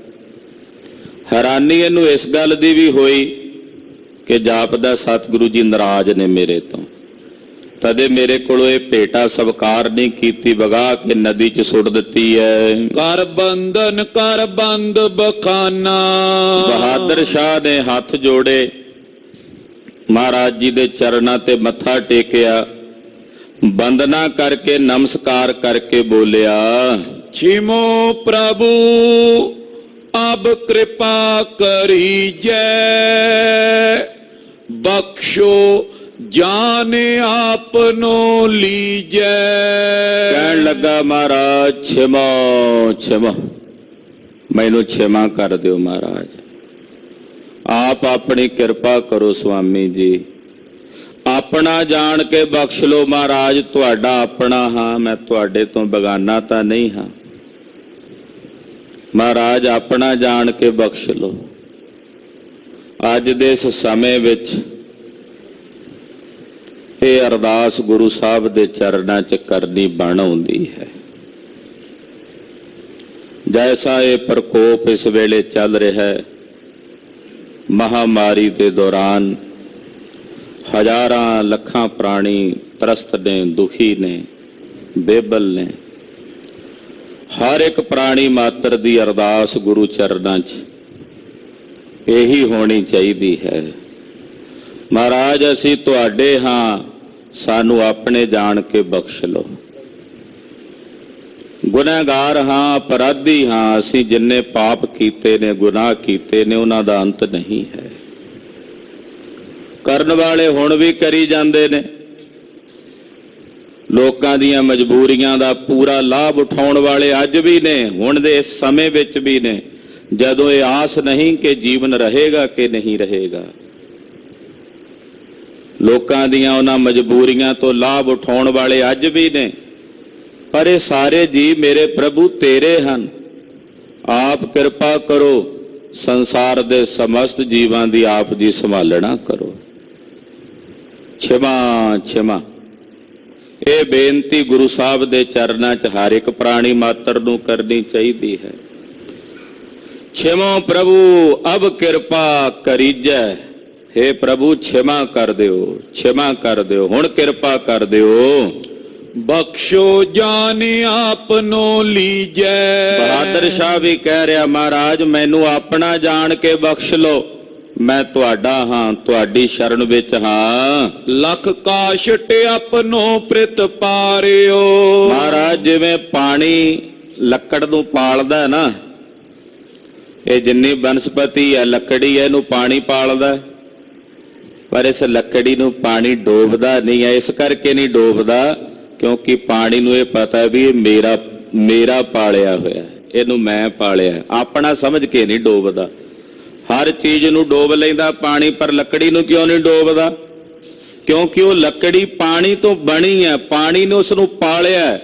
ਹੈਰਾਨੀ ਇਹਨੂੰ ਇਸ ਗੱਲ ਦੀ ਵੀ ਹੋਈ ਕਿ ਜਾਪਦਾ ਸਤਿਗੁਰੂ ਜੀ ਨਾਰਾਜ਼ ਨੇ ਮੇਰੇ ਤੋਂ, ਤਦੇ ਮੇਰੇ ਕੋਲੋਂ ਇਹ ਭੇਟਾ ਸਵਕਾਰ ਨਹੀਂ ਕੀਤੀ, ਵਗਾ ਕੇ ਨਦੀ 'ਚ ਸੁੱਟ ਦਿੱਤੀ ਹੈ। ਕਰ ਬੰਧਨ ਕਰ ਬੰਦ ਬਖਾਨਾ। ਬਹਾਦਰ ਸ਼ਾਹ ਨੇ ਹੱਥ ਜੋੜੇ, ਮਹਾਰਾਜ ਜੀ ਦੇ ਚਰਨਾਂ ਤੇ ਮੱਥਾ ਟੇਕਿਆ, ਬੰਦਨਾ ਕਰਕੇ ਨਮਸਕਾਰ ਕਰਕੇ ਬੋਲਿਆ, ਛਿਮੋ ਪ੍ਰਭੂ ਅਬ ਕਿਰਪਾ ਕਰੀਜੈ, ਬਖਸ਼ ਬਖਸ਼ੋ ਜਾਨ ਆਪਨੋ ਲੀਜੈ। ਕਹਿਣ ਲੱਗਾ ਮਹਾਰਾਜ ਛਿਮਾ ਛਿਮਾ, ਮੈਨੂੰ ਛਿਮਾ ਕਰ ਦਿਓ ਮਹਾਰਾਜ, ਆਪ ਆਪਣੀ ਕਿਰਪਾ ਕਰੋ ਸੁਆਮੀ ਜੀ, ਆਪਣਾ ਜਾਣ ਕੇ ਬਖਸ਼ ਲੋ ਮਹਾਰਾਜ, ਤੁਹਾਡਾ ਆਪਣਾ ਹਾਂ, ਮੈਂ ਤੁਹਾਡੇ ਤੋਂ ਬਗਾਨਾ ਤਾਂ ਨਹੀਂ ਹਾਂ ਮਹਾਰਾਜ, ਆਪਣਾ ਜਾਣ ਕੇ ਬਖਸ਼ ਲੋ। ਅੱਜ ਦੇ ਇਸ ਸਮੇਂ ਵਿੱਚ ਇਹ ਅਰਦਾਸ ਗੁਰੂ ਸਾਹਿਬ ਦੇ ਚਰਨਾਂ 'ਚ ਕਰਨੀ ਬਣ ਆਉਂਦੀ ਹੈ। ਜੈਸਾ ਇਹ ਪ੍ਰਕੋਪ ਇਸ ਵੇਲੇ ਚੱਲ ਰਿਹਾ ਹੈ, ਮਹਾਮਾਰੀ ਦੇ ਦੌਰਾਨ ਹਜ਼ਾਰਾਂ ਲੱਖਾਂ ਪ੍ਰਾਣੀ ਤਰਸਤ ਨੇ, ਦੁਖੀ ਨੇ, ਬੇਬਲ ਨੇ। ਹਰ ਇੱਕ ਪ੍ਰਾਣੀ ਮਾਤਰ ਦੀ ਅਰਦਾਸ ਗੁਰੂ ਚਰਨਾਂ 'ਚ ਇਹੀ ਹੋਣੀ ਚਾਹੀਦੀ ਹੈ, ਮਹਾਰਾਜ ਅਸੀਂ ਤੁਹਾਡੇ ਹਾਂ, ਸਾਨੂੰ ਆਪਣੇ ਜਾਣ ਕੇ ਬਖਸ਼ ਲਓ। ਗੁਨਾਹਗਾਰ ਹਾਂ, ਅਪਰਾਧੀ ਹਾਂ, ਅਸੀਂ ਜਿੰਨੇ ਪਾਪ ਕੀਤੇ ਨੇ, ਗੁਨਾਹ ਕੀਤੇ ਨੇ, ਉਹਨਾਂ ਦਾ ਅੰਤ ਨਹੀਂ ਹੈ। ਕਰਨ ਵਾਲੇ ਹੁਣ ਵੀ ਕਰੀ ਜਾਂਦੇ ਨੇ, ਲੋਕਾਂ ਦੀਆਂ ਮਜਬੂਰੀਆਂ ਦਾ ਪੂਰਾ ਲਾਭ ਉਠਾਉਣ ਵਾਲੇ ਅੱਜ ਵੀ ਨੇ, ਹੁਣ ਦੇ ਇਸ ਸਮੇਂ ਵਿੱਚ ਵੀ ਨੇ, ਜਦੋਂ ਇਹ ਆਸ ਨਹੀਂ ਕਿ ਜੀਵਨ ਰਹੇਗਾ ਕਿ ਨਹੀਂ ਰਹੇਗਾ। ਲੋਕਾਂ ਦੀਆਂ ਉਹਨਾਂ ਮਜਬੂਰੀਆਂ ਤੋਂ ਲਾਭ ਉਠਾਉਣ ਵਾਲੇ ਅੱਜ ਵੀ ਨੇ, ਪਰ ਇਹ ਸਾਰੇ ਜੀ ਮੇਰੇ ਪ੍ਰਭੂ ਤੇਰੇ ਹਨ, ਆਪ ਕਿਰਪਾ ਕਰੋ, ਸੰਸਾਰ ਦੇ ਸਮਸਤ ਜੀਵਾਂ ਦੀ ਆਪ ਜੀ ਸੰਭਾਲਣਾ ਕਰੋ। ਛਿਮਾ ਛਿਮਾ, ਇਹ ਬੇਨਤੀ ਗੁਰੂ ਸਾਹਿਬ ਦੇ ਚਰਨਾਂ 'ਚ ਹਰ ਇੱਕ ਪ੍ਰਾਣੀ ਮਾਤਰ ਨੂੰ ਕਰਨੀ ਚਾਹੀਦੀ ਹੈ। ਛਿਮੋ ਪ੍ਰਭੂ ਅਬ ਕਿਰਪਾ ਕਰੀਜੈ, हे ਪ੍ਰਭੂ ਛਿਮਾ ਕਰ ਦਿਓ, ਛਿਮਾ ਕਰ ਦਿਓ, ਹੁਣ ਕਿਰਪਾ ਕਰ ਦਿਓ। ਬਖਸ਼ੋ ਜਾਨ ਆਪਨੋ ਲੀਜੈ। ਬਹਾਦਰ ਸ਼ਾਹ ਵੀ ਕਹਿ ਰਿਹਾ ਮਹਾਰਾਜ ਮੈਨੂੰ ਆਪਣਾ ਜਾਣ ਕੇ ਬਖਸ਼ ਲਓ, ਮੈਂ ਤੁਹਾਡਾ ਹਾਂ, ਤੁਹਾਡੀ ਸ਼ਰਨ ਵਿੱਚ ਹਾਂ। ਲਖ ਕਾਸ਼ਟ ਆਪਨੋ ਪ੍ਰਿਤ ਪਾਰਿਓ। ਮਹਾਰਾਜ ਜਿਵੇਂ ਪਾਣੀ ਲੱਕੜ ਨੂੰ ਪਾਲਦਾ ਹੈ ਨਾ, ਇਹ ਜਿੰਨੀ ਬਨਸਪਤੀ ਹੈ ਲੱਕੜੀ ਹੈ, ਇਹਨੂੰ ਪਾਣੀ ਪਾਲਦਾ, ਪਰ ਇਸ ਲੱਕੜੀ ਨੂੰ ਪਾਣੀ ਡੋਬਦਾ ਨਹੀਂ ਹੈ। ਇਸ ਕਰਕੇ ਨਹੀਂ ਡੋਬਦਾ ਕਿਉਂਕਿ ਪਾਣੀ ਨੂੰ ਇਹ ਪਤਾ ਵੀ ਇਹ ਮੇਰਾ ਪਾਲਿਆ ਹੋਇਆ, ਇਹਨੂੰ ਮੈਂ ਪਾਲਿਆ, ਆਪਣਾ ਸਮਝ ਕੇ ਨਹੀਂ ਡੋਬਦਾ। ਹਰ ਚੀਜ਼ ਨੂੰ ਡੋਬ ਲੈਂਦਾ ਪਾਣੀ, ਪਰ ਲੱਕੜੀ ਨੂੰ ਕਿਉਂ ਨਹੀਂ ਡੋਬਦਾ? ਕਿਉਂਕਿ ਉਹ ਲੱਕੜੀ ਪਾਣੀ ਤੋਂ ਬਣੀ ਹੈ, ਪਾਣੀ ਨੇ ਉਸ ਨੂੰ ਪਾਲਿਆ।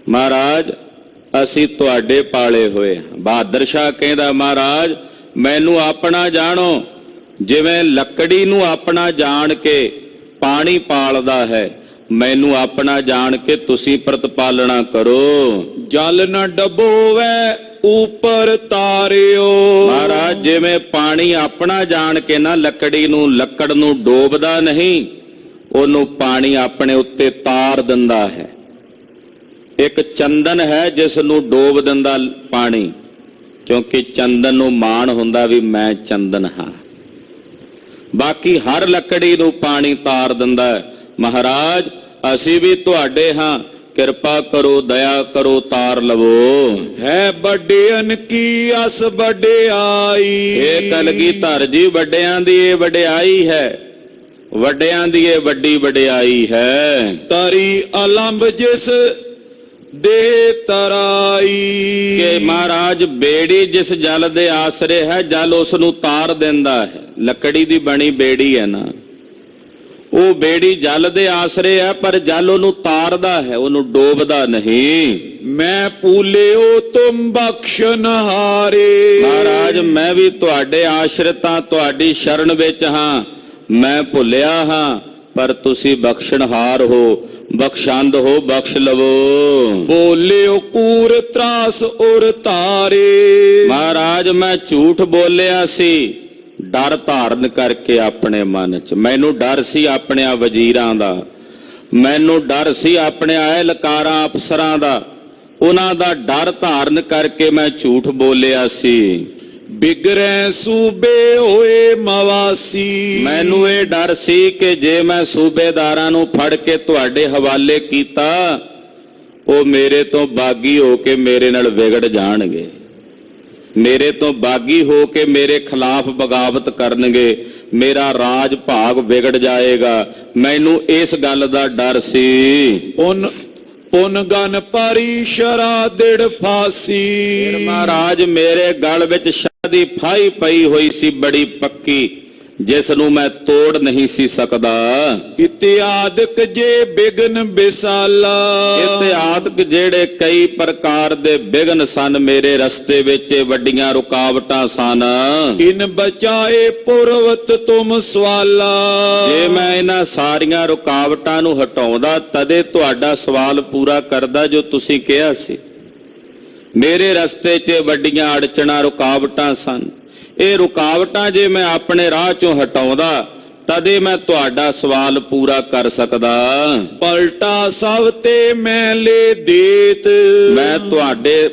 ਮਹਾਰਾਜ ਅਸੀਂ ਤੁਹਾਡੇ ਪਾਲੇ ਹੋਏ ਹਾਂ। ਬਹਾਦਰ ਸ਼ਾਹ ਕਹਿੰਦਾ ਮਹਾਰਾਜ ਮੈਨੂੰ ਆਪਣਾ ਜਾਣੋ, ਜਿਵੇਂ ਲੱਕੜੀ ਨੂੰ ਆਪਣਾ ਜਾਣ ਕੇ ਪਾਣੀ ਪਾਲਦਾ ਹੈ, ਮੈਨੂੰ ਆਪਣਾ ਜਾਣ ਕੇ ਤੁਸੀਂ ਪ੍ਰਤਪਾਲਣਾ ਕਰੋ। ਜਲ ਨਾ ਡਬੋਵੇ ਉਪਰ ਤਾਰਿਓ। ਮਹਾਰਾਜ ਜਿਵੇਂ ਪਾਣੀ ਆਪਣਾ ਜਾਣ ਕੇ ਨਾ ਲੱਕੜ ਨੂੰ ਡੋਬਦਾ ਨਹੀਂ, ਉਹਨੂੰ ਪਾਣੀ ਆਪਣੇ ਉੱਤੇ ਤਾਰ ਦਿੰਦਾ ਹੈ। ਇੱਕ ਚੰਦਨ ਹੈ ਜਿਸ ਨੂੰ ਡੋਬ ਦਿੰਦਾ ਪਾਣੀ, ਕਿਉਂਕਿ ਚੰਦਨ ਨੂੰ ਮਾਣ ਹੁੰਦਾ ਵੀ ਮੈਂ ਚੰਦਨ ਹਾਂ। ਬਾਕੀ ਹਰ ਲੱਕੜੀ ਨੂੰ ਪਾਣੀ ਤਾਰ ਦਿੰਦਾ ਹੈ। ਮਹਾਰਾਜ ਅਸੀਂ ਵੀ ਤੁਹਾਡੇ ਹਾਂ, ਕਿਰਪਾ ਕਰੋ, ਦਇਆ ਕਰੋ, ਤਾਰ ਲਵੋ। ਹੈ ਵੱਡਿਆਂ ਕੀ ਅਸ ਵਡਿਆਈ। ਇਹ ਕਲਗੀਧਰ ਜੀ ਵੱਡਿਆਂ ਦੀ ਇਹ ਵਡਿਆਈ ਹੈ, ਵੱਡਿਆਂ ਦੀ ਇਹ ਵੱਡੀ ਵਡਿਆਈ ਹੈ। ਤਰੀ ਅਲੰਬ ਜਿਸ ਦੇ ਤਰਾਈ। ਕਿ ਮਹਾਰਾਜ ਬੇੜੀ ਜਿਸ ਜਲ ਦੇ ਆਸਰੇ ਹੈ, ਜਲ ਉਸ ਨੂੰ ਤਾਰ ਦਿੰਦਾ ਹੈ। ਲੱਕੜੀ ਦੀ ਬਣੀ ਬੇੜੀ ਹੈ ਨਾ, ਉਹ ਬੇੜੀ ਜਲ ਦੇ ਆਸਰੇ ਹੈ, ਪਰ ਜਲ ਉਹਨੂੰ ਤਾਰਦਾ ਹੈ, ਉਹਨੂੰ ਡੋਬਦਾ ਨਹੀਂ। ਮੈਂ ਭੂਲਿਓ ਤੁਮ ਬਖਸ਼ਨ ਹਾਰੇ। ਮਹਾਰਾਜ ਮੈਂ ਵੀ ਤੁਹਾਡੇ ਆਸ਼ਰਿਤਾਂ, ਤੁਹਾਡੀ ਸ਼ਰਨ ਵਿੱਚ ਹਾਂ, ਮੈਂ ਭੁੱਲਿਆ ਹਾਂ, ਪਰ ਤੁਸੀਂ ਬਖਸ਼ਣਹਾਰ ਹੋ, ਬਖਸ਼ੰਦ ਹੋ, ਬਖਸ਼ ਲਵੋ। ਬੋਲਿਓ ਕੂਰ ਤਰਾਸ ਉਰ ਧਾਰੇ। ਮਹਾਰਾਜ ਮੈਂ ਝੂਠ ਬੋਲਿਆ ਸੀ, ਡਰ ਧਾਰਨ ਕਰਕੇ ਆਪਣੇ ਮਨ 'ਚ। ਮੈਨੂੰ ਡਰ ਸੀ ਆਪਣੇ ਵਜ਼ੀਰਾਂ ਦਾ, ਮੈਨੂੰ ਡਰ ਸੀ ਆਪਣੇ ਅਹਿਲਕਾਰਾਂ ਅਫਸਰਾਂ ਦਾ, ਉਹਨਾਂ ਦਾ ਡਰ ਧਾਰਨ ਕਰਕੇ ਮੈਂ ਝੂਠ ਬੋਲਿਆ ਸੀ। ਬਿਗੜੈ ਸੂਬੇ ਹੋਏ ਮਵਾਸੀ। ਮੈਨੂੰ ਇਹ ਡਰ ਸੀ ਕਿ ਜੇ ਮੈਂ ਸੂਬੇਦਾਰਾਂ ਨੂੰ ਫੜ ਕੇ ਤੁਹਾਡੇ ਹਵਾਲੇ ਕੀਤਾ, ਉਹ ਮੇਰੇ ਤੋਂ ਬਾਗੀ ਹੋ ਕੇ ਮੇਰੇ ਨਾਲ ਵਿਗੜ ਜਾਣਗੇ। ਮੇਰੇ ਤੋਂ ਬਾਗੀ ਹੋ ਕੇ ਮੇਰੇ ਖਿਲਾਫ ਬਗਾਵਤ ਕਰਨਗੇ, ਮੇਰਾ ਰਾਜ ਭਾਗ ਵਿਗੜ ਜਾਏਗਾ। ਮੈਨੂੰ ਇਸ ਗੱਲ ਦਾ ਡਰ ਸੀ। ਪੁਨ ਗਨ ਪਰੀ ਸ਼ਰਾ ਦਿੜ ਫਾਸੀ। ਮਹਾਰਾਜ ਮੇਰੇ ਗਲ ਵਿੱਚ ਸ਼ਾਹ ਦੀ ਫਾਈ ਪਈ ਹੋਈ ਸੀ, ਬੜੀ ਪੱਕੀ, ਜਿਸ ਨੂੰ ਮੈਂ ਤੋੜ ਨਹੀਂ ਸੀ ਸਕਦਾ। ਇਤਿਆਦਿਕ ਜੇ ਬਿਗਨ ਬਿਸਾਲਾ। ਇਤਿਆਦਿਕ ਜਿਹੜੇ ਕਈ ਪ੍ਰਕਾਰ ਦੇ ਬਿਗਨ ਸਨ ਮੇਰੇ ਰਸਤੇ ਵਿੱਚ, ਵੱਡੀਆਂ ਰੁਕਾਵਟਾਂ ਸਨ। ਇਨ ਬਚਾਏ ਪੁਰਵਤ ਤੁਮ ਸਵਾਲਾ। ਜੇ ਮੈਂ ਇਹਨਾਂ ਸਾਰੀਆਂ ਰੁਕਾਵਟਾਂ ਨੂੰ ਹਟਾਉਂਦਾ ਤਦੇ ਤੁਹਾਡਾ ਸਵਾਲ ਪੂਰਾ ਕਰਦਾ ਜੋ ਤੁਸੀਂ ਕਿਹਾ ਸੀ। ਮੇਰੇ ਰਸਤੇ 'ਚ ਵੱਡੀਆਂ ਅੜਚਣਾਂ ਰੁਕਾਵਟਾਂ ਸਨ। ਇਹ ਰੁਕਾਵਟਾਂ ਜੇ ਮੈਂ ਆਪਣੇ ਰਾਹ ਚੋਂ ਹਟਾਉਂਦਾ ਤਦੇ ਮੈਂ ਤੁਹਾਡਾ ਸਵਾਲ ਪੂਰਾ ਕਰ ਸਕਦਾ। ਪਲਟਾ ਸਭ ਤੇ ਮੈਂ ਲੈ ਦੇਤ। ਮੈਂ ਤੁਹਾਡੇ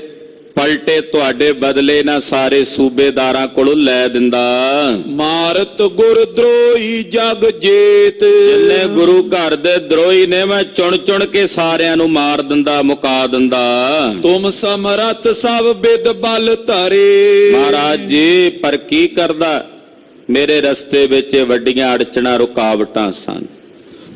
ਪਲਟੇ ਤੁਹਾਡੇ ਬਦਲੇ ਨਾ ਸਾਰੇ ਸੂਬੇਦਾਰਾਂ ਕੋਲੋਂ ਲੈ ਦਿੰਦਾ। ਮਾਰਤ ਗੁਰ ਦਰੋਹੀ ਜਗ ਜੇਤ। ਜਿੰਨੇ ਗੁਰੂ ਘਰ ਦੇ ਦਰੋਹੀ ਨੇ ਮੈਂ ਚੁਣ ਚੁਣ ਕੇ ਸਾਰਿਆਂ ਨੂੰ ਮਾਰ ਦਿੰਦਾ, ਮੁਕਾ ਦਿੰਦਾ। ਤੁਮ ਸਮਰੱਥ ਸਭ ਬਿਦ ਬਲ ਧਰੇ। ਮਹਾਰਾਜ ਜੀ ਪਰ ਕੀ ਕਰਦਾ, ਮੇਰੇ ਰਸਤੇ ਵਿੱਚ ਵੱਡੀਆਂ ਅੜਚਣਾਂ ਰੁਕਾਵਟਾਂ ਸਨ।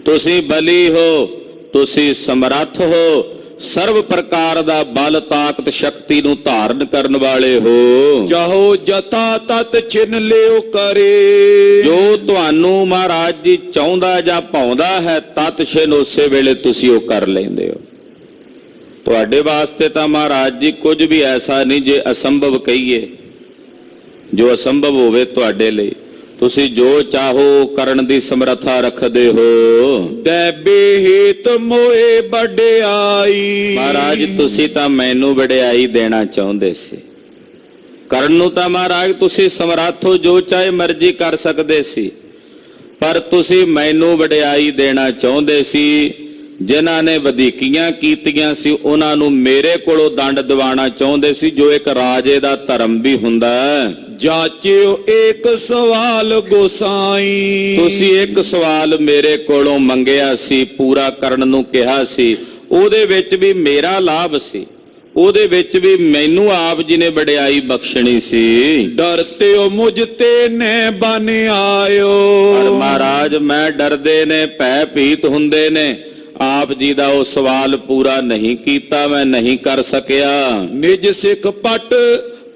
ਤੁਸੀਂ ਬਲੀ ਹੋ, ਤੁਸੀਂ ਸਮਰੱਥ ਹੋ, ਸਰਵ ਪ੍ਰਕਾਰ ਦਾ ਬਲ ਤਾਕਤ ਸ਼ਕਤੀ ਨੂੰ ਧਾਰਨ ਕਰਨ ਵਾਲੇ ਹੋ। ਚਾਹੋ ਜਥਾ ਤਤ ਛਿਨ ਲਿਓ ਕਰੇ। ਜੋ ਤੁਹਾਨੂੰ ਮਹਾਰਾਜ ਜੀ ਚਾਹੁੰਦਾ ਜਾਂ ਪਾਉਂਦਾ ਹੈ ਤਤ ਛਿਨ ਉਸੇ ਵੇਲੇ ਤੁਸੀਂ ਉਹ ਕਰ ਲੈਂਦੇ ਹੋ। ਤੁਹਾਡੇ ਵਾਸਤੇ ਤਾਂ ਮਹਾਰਾਜ ਜੀ ਕੁਝ ਵੀ ਐਸਾ ਨਹੀਂ ਜੇ ਅਸੰਭਵ ਕਹੀਏ। ਜੋ ਅਸੰਭਵ ਹੋਵੇ ਤੁਹਾਡੇ ਲਈ ਤੁਸੀਂ ਜੋ ਚਾਹੋ ਕਰਨ ਦੀ ਸਮਰੱਥਾ ਰੱਖਦੇ ਹੋ। ਦੈਬੇ ਹੇਤ ਮੋਏ ਵਡਿਆਈ। ਮਹਾਰਾਜ ਤੁਸੀਂ ਤਾਂ ਮੈਨੂੰ ਵਡਿਆਈ ਦੇਣਾ ਚਾਹੁੰਦੇ ਸੀ। ਕਰਨ ਨੂੰ ਤਾਂ ਮਹਾਰਾਜ ਤੁਸੀਂ ਸਮਰੱਥ ਹੋ, ਜੋ ਚਾਹੇ ਮਰਜ਼ੀ ਕਰ ਸਕਦੇ ਸੀ, ਪਰ ਤੁਸੀਂ ਮੈਨੂੰ ਵਡਿਆਈ ਦੇਣਾ ਚਾਹੁੰਦੇ ਸੀ। ਜਿਨ੍ਹਾਂ ਨੇ ਵਧੀਕੀਆਂ ਕੀਤੀਆਂ ਸੀ ਉਹਨਾਂ ਨੂੰ ਮੇਰੇ ਕੋਲੋਂ ਦੰਡ ਦਿਵਾਉਣਾ ਚਾਹੁੰਦੇ ਸੀ, ਜੋ ਇੱਕ ਰਾਜੇ ਦਾ ਧਰਮ ਵੀ ਹੁੰਦਾ ਹੈ। ਜਾਚਿਓ ਇੱਕ ਸਵਾਲ ਗੋਸਾਈ। ਤੁਸੀਂ ਇੱਕ ਸਵਾਲ ਮੇਰੇ ਕੋਲੋਂ ਮੰਗਿਆ ਸੀ, ਪੂਰਾ ਕਰਨ ਨੂੰ ਕਿਹਾ ਸੀ। ਉਹਦੇ ਵਿੱਚ ਵੀ ਮੇਰਾ ਲਾਭ ਸੀ, ਉਹਦੇ ਵਿੱਚ ਵੀ ਮੈਨੂੰ ਆਪ ਜੀ ਨੇ ਵਡਿਆਈ ਬਖਸ਼ਣੀ ਸੀ। ਡਰਤੇ ਹੋ ਮੁਝ ਤੇ ਨੇ ਬਨ ਆਇਓ। ਪਰ ਮਹਾਰਾਜ ਮੈਂ ਡਰਦੇ ਨੇ ਭੈ ਭੀਤ ਹੁੰਦੇ ਨੇ, ਆਪ ਜੀ ਦਾ ਉਹ ਸਵਾਲ ਪੂਰਾ ਨਹੀਂ ਕੀਤਾ, ਮੈਂ ਨਹੀਂ ਕਰ ਸਕਿਆ। ਨਿਜ ਸਿੱਖ ਪਟ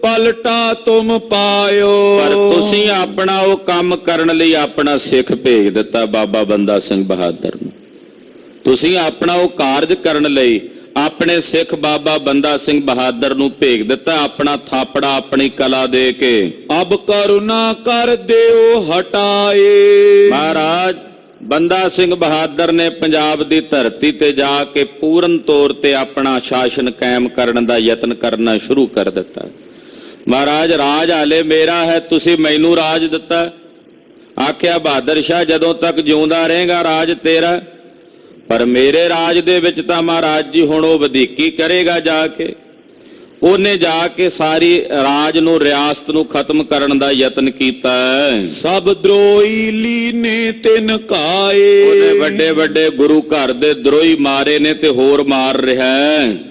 ਪਲਟਾ ਤੁਮ ਪਾਇਓ। ਪਰ ਤੁਸੀਂ ਆਪਣਾ ਉਹ ਕੰਮ ਕਰਨ ਲਈ ਆਪਣਾ ਸਿੱਖ ਭੇਜ ਦਿੱਤਾ ਬਾਬਾ ਬੰਦਾ ਸਿੰਘ ਬਹਾਦਰ ਨੂੰ। ਤੁਸੀਂ ਆਪਣਾ ਉਹ ਕਾਰਜ ਕਰਨ ਲਈ ਆਪਣੇ ਸਿੱਖ ਬਾਬਾ ਬੰਦਾ ਸਿੰਘ ਬਹਾਦਰ ਨੂੰ ਭੇਜ ਦਿੱਤਾ, ਆਪਣਾ ਥਾਪੜਾ ਆਪਣੀ ਕਲਾ ਦੇ ਕੇ। ਅਬ ਕਰੁਣਾ ਕਰ ਦਿਓ ਹਟਾਏ। ਮਹਾਰਾਜ ਬੰਦਾ ਸਿੰਘ ਬਹਾਦਰ ਨੇ ਪੰਜਾਬ ਦੀ ਧਰਤੀ ਤੇ ਜਾ ਕੇ ਪੂਰਨ ਤੌਰ ਤੇ ਆਪਣਾ ਸ਼ਾਸਨ ਕਾਇਮ ਕਰਨ ਦਾ ਯਤਨ ਕਰਨਾ ਸ਼ੁਰੂ ਕਰ ਦਿੱਤਾ। ਮਹਾਰਾਜ ਰਾਜ ਹਾਲੇ ਮੇਰਾ ਹੈ, ਤੁਸੀਂ ਮੈਨੂੰ ਰਾਜ ਦਿੱਤਾ। ਆਖਿਆ ਬਹਾਦਰ ਸ਼ਾਹ ਜਦੋਂ ਤੱਕ ਜਿਉਂਦਾ ਰਹੇਗਾ ਰਾਜ ਤੇਰਾ, ਪਰ ਮੇਰੇ ਰਾਜ ਦੇ ਵਿੱਚ ਤਾਂ ਮਹਾਰਾਜ ਜੀ ਹੁਣ ਉਹ ਵਧੀਕੀ ਕਰੇਗਾ ਜਾ ਕੇ। ਉਹਨੇ ਜਾ ਕੇ ਸਾਰੀ ਰਾਜ ਨੂੰ, ਰਿਆਸਤ ਨੂੰ ਖਤਮ ਕਰਨ ਦਾ ਯਤਨ ਕੀਤਾ। ਸਭ ਦਰੋਹੀ ਲੀਨੇ ਤਿਨ ਕਾਏ। ਉਹਨੇ ਵੱਡੇ ਵੱਡੇ ਗੁਰੂ ਘਰ ਦੇ ਦਰੋਹੀ ਮਾਰੇ ਨੇ ਤੇ ਹੋਰ ਮਾਰ ਰਿਹਾ।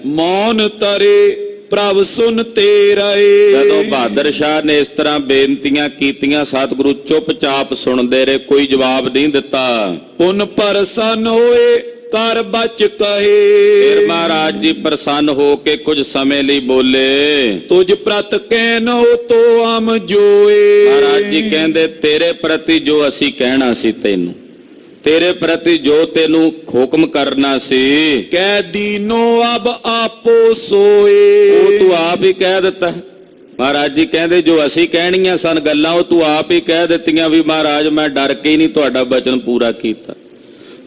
ਮੌਨ ਤਰੇ ਪ੍ਰਭ ਸੁਨ ਤੇਰਾ। ਜਦੋਂ ਬਹਾਦਰ ਸ਼ਾਹ ਨੇ ਇਸ ਤਰ੍ਹਾਂ ਬੇਨਤੀਆਂ ਕੀਤੀਆਂ, ਸਤਿਗੁਰੂ ਚੁੱਪਚਾਪ ਸੁਣਦੇ ਰਹੇ, ਕੋਈ ਜਵਾਬ ਨਹੀਂ ਦਿੱਤਾ। ਪੁਨ ਪ੍ਰਸੰਨ ਹੋਏ ਕਰ ਬਚ ਕਹੇ। ਫਿਰ ਮਹਾਰਾਜ ਜੀ ਪ੍ਰਸੰਨ ਹੋ ਕੇ ਕੁਝ ਸਮੇਂ ਲਈ ਬੋਲੇ। ਤੁਝ ਪ੍ਰਤ ਕਹਿਨੋ ਤੋ ਅਮ ਜੋਏ। ਮਹਾਰਾਜ ਜੀ ਕਹਿੰਦੇ ਤੇਰੇ ਪ੍ਰਤੀ ਜੋ ਅਸੀਂ ਕਹਿਣਾ ਸੀ ਤੈਨੂੰ, ਤੇਰੇ ਪ੍ਰਤੀ ਜੋ ਤੈਨੂੰ ਹੁਕਮ ਕਰਨਾ ਸੀ, ਕਹਿ ਦੀਨੋ ਅਬ ਆਪੋ ਸੋਏ। ਉਹ ਤੂੰ ਆਪ ਹੀ ਕਹਿ ਦਿੱਤਾ। ਮਹਾਰਾਜ ਜੀ ਕਹਿੰਦੇ ਜੋ ਅਸੀਂ ਕਹਿਣੀਆਂ ਸਨ ਗੱਲਾਂ ਉਹ ਤੂੰ ਆਪ ਹੀ ਕਹਿ ਦਿੱਤੀਆਂ ਵੀ ਮਹਾਰਾਜ ਮੈਂ ਡਰ ਕੇ ਹੀ ਨਹੀਂ ਤੁਹਾਡਾ ਬਚਨ ਪੂਰਾ ਕੀਤਾ।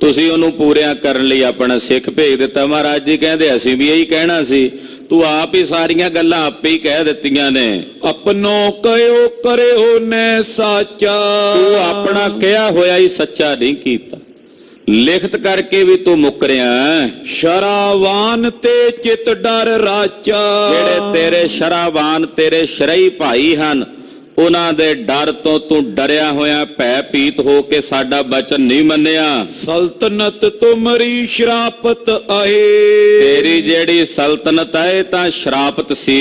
ਤੁਸੀਂ ਉਹਨੂੰ ਪੂਰਿਆਂ ਕਰਨ ਲਈ ਆਪਣਾ ਸਿੱਖ ਭੇਜ ਦਿੱਤਾ। ਮਹਾਰਾਜ ਜੀ ਕਹਿੰਦੇ ਅਸੀਂ ਵੀ ਇਹੀ ਕਹਿਣਾ ਸੀ, ਤੂੰ ਆਪ ਹੀ ਸਾਰੀਆਂ ਗੱਲਾਂ ਆਪੇ ਹੀ ਕਹਿ ਦਿੱਤੀਆਂ ਨੇ। ਆਪਣੋ ਕਹਿਓ ਕਰਿਓ ਨੈ ਸਾਚਾ। ਤੂੰ ਆਪਣਾ ਕਿਹਾ ਹੋਇਆ ਹੀ ਸੱਚਾ ਨਹੀਂ ਕੀਤਾ, ਲਿਖਤ ਕਰਕੇ ਵੀ ਤੂੰ ਮੁੱਕਰਿਆ। ਸ਼ਰਾਵਾਨ ਤੇ ਚਿਤ ਡਰ ਰਾਚਾ। ਜਿਹੜੇ ਤੇਰੇ ਸ਼ਰਾਵਾਨ ਤੇਰੇ ਸ਼ਰਈ ਭਾਈ ਹਨ ਉਹਨਾਂ ਦੇ ਡਰ ਤੋਂ ਤੂੰ ਡਰਿਆ ਹੋਇਆ ਭੈ ਭੀਤ ਹੋ ਕੇ ਸਾਡਾ ਬਚਨ ਨਹੀਂ ਮੰਨਿਆ। सल्तनत तुमरी श्रापत आहे, ਤੇਰੀ ਜਿਹੜੀ ਸਲਤਨਤ ਹੈ ਤਾਂ ਸ਼ਰਾਪਤ ਸੀ।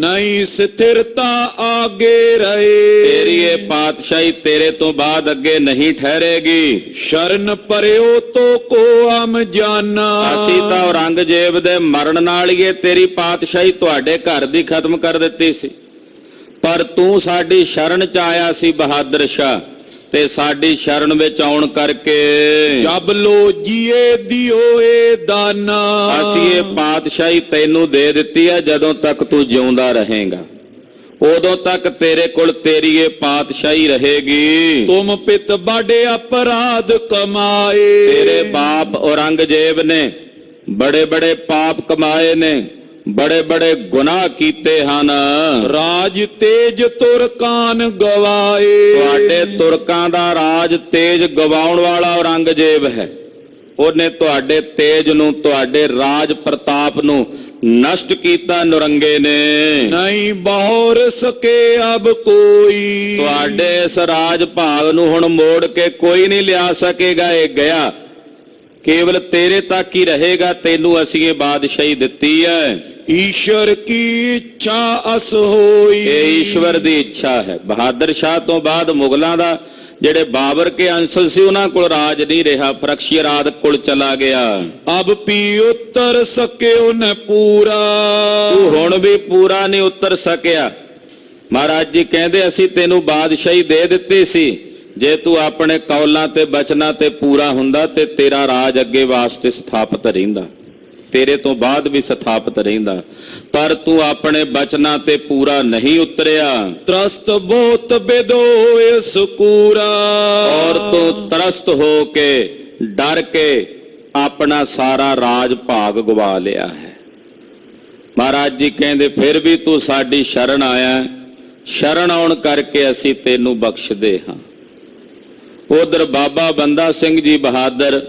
नहीं स्थिरता आगे रहे, ਤੇਰੀ ਇਹ ਪਾਤਸ਼ਾਹੀ ਤੇਰੇ ਤੋਂ ਬਾਅਦ ਅੱਗੇ ਨਹੀਂ ਠਹਿਰੇਗੀ। शरण पर्यो तो को हम जाना, ਅਸੀਂ ਤਾਂ ਔਰੰਗਜ਼ੇਬ ਦੇ ਮਰਨ ਨਾਲ ਹੀ ਇਹ ਤੇਰੀ ਪਾਤਸ਼ਾਹੀ ਤੁਹਾਡੇ ਘਰ ਦੀ ਖਤਮ ਕਰ ਦਿੱਤੀ ਸੀ, ਪਰ ਤੂੰ ਸਾਡੀ ਸ਼ਰਨ ਚ ਆਇਆ ਸੀ ਬਹਾਦਰ ਸ਼ਾਹ, ਤੇ ਸਾਡੀ ਸ਼ਰਨ ਵਿੱਚ ਆਉਣ ਕਰਕੇ जब लो जिए दियो ए दाना, ਅਸੀਂ ਇਹ ਪਾਤਸ਼ਾਹੀ ਤੈਨੂੰ ਦੇ ਦਿੱਤੀ ਹੈ। ਜਦੋਂ ਤੱਕ ਤੂੰ ਜਿਉਂਦਾ ਰਹੇਗਾ ਉਦੋਂ ਤੱਕ ਤੇਰੇ ਕੋਲ ਤੇਰੀ ਇਹ ਪਾਤਸ਼ਾਹੀ ਰਹੇਗੀ। तुम पित बड़े अपराध कमाए, ਤੇਰੇ ਬਾਪ ਔਰੰਗਜ਼ੇਬ ਨੇ ਬੜੇ ਬੜੇ ਪਾਪ ਕਮਾਏ ਨੇ, ਬੜੇ ਬੜੇ ਗੁਨਾਹ ਕੀਤੇ ਹਨ। राज तेज तुरकान गवाए, ਤੁਹਾਡੇ ਤੁਰਕਾਂ ਦਾ ਰਾਜ ਤੇਜ ਗਵਾਉਣ ਵਾਲਾ ਔਰੰਗਜ਼ੇਬ ਹੈ। ਉਹਨੇ ਤੁਹਾਡੇ ਤੇਜ ਨੂੰ, ਤੁਹਾਡੇ ਰਾਜ ਪ੍ਰਤਾਪ ਨੂੰ ਨਸ਼ਟ ਕੀਤਾ ਨੁਰੰਗੇ ਨੇ। नहीं बहोर सके अब कोई, ਤੁਹਾਡੇ ਇਸ ਰਾਜ ਭਾਗ ਨੂੰ ਹੁਣ ਮੋੜ ਕੇ ਕੋਈ ਨਹੀਂ ਲਿਆ ਸਕੇਗਾ। ਇਹ ਗਿਆ, ਕੇਵਲ ਤੇਰੇ ਤੱਕ ਹੀ ਰਹੇਗਾ। ਤੈਨੂੰ ਅਸੀਂ ਇਹ ਬਾਦਸ਼ਾਹੀ ਦਿੱਤੀ ਹੈ। ईश्वर की इच्छा अस होई, ਇਹ ਈਸ਼ਵਰ ਦੀ ਇੱਛਾ ਹੈ। ਬਹਾਦਰ ਸ਼ਾਹ ਤੋਂ ਬਾਅਦ ਮੁਗਲਾਂ ਦਾ ਜਿਹੜੇ ਬਾਬਰ ਕੇ ਅੰਸਲ ਸੀ ਉਹਨਾਂ ਕੋਲ ਰਾਜ ਨਹੀਂ ਰਿਹਾ, ਫਰਖਸ਼ੀ ਰਾਜ ਕੋਲ ਚਲਾ ਗਿਆ। अब पी उतर सक्यो न पूरा, ਤੂੰ ਹੁਣ ਵੀ ਪੂਰਾ ਨਹੀਂ ਉਤਰ ਸਕਿਆ। ਮਹਾਰਾਜ ਜੀ ਕਹਿੰਦੇ ਅਸੀਂ ਤੈਨੂੰ ਬਾਦਸ਼ਾਹੀ ਦੇ ਦਿੱਤੀ ਸੀ, ਜੇ ਤੂੰ ਆਪਣੇ ਕੌਲਾਂ ਤੇ ਬਚਨਾਂ ਤੇ ਪੂਰਾ ਹੁੰਦਾ ਤੇ ਤੇਰਾ ਰਾਜ ਅੱਗੇ ਵਾਸਤੇ ਸਥਾਪਿਤ ਰਹਿੰਦਾ, ਤੇਰੇ ਤੋਂ ਬਾਅਦ ਵੀ ਸਥਾਪਿਤ ਰਹਿੰਦਾ, ਪਰ ਤੂੰ ਆਪਣੇ ਬਚਨਾਂ ਤੇ ਪੂਰਾ ਨਹੀਂ ਉਤਰਿਆ। त्रस्त बहुत बेदो सुकूरा, ਔਰ ਤੂੰ ਤਰਸਤ ਹੋ ਕੇ ਡਰ ਕੇ ਆਪਣਾ ਸਾਰਾ ਰਾਜ ਭਾਗ ਗਵਾ ਲਿਆ ਹੈ। ਮਹਾਰਾਜ ਜੀ ਕਹਿੰਦੇ ਫਿਰ ਵੀ ਤੂੰ ਸਾਡੀ ਸ਼ਰਨ ਆਇਆ, ਸ਼ਰਨ ਆਉਣ ਕਰਕੇ ਅਸੀਂ ਤੈਨੂੰ ਬਖਸ਼ਦੇ ਹਾਂ। ਉਧਰ ਬਾਬਾ ਬੰਦਾ ਸਿੰਘ ਜੀ ਬਹਾਦਰ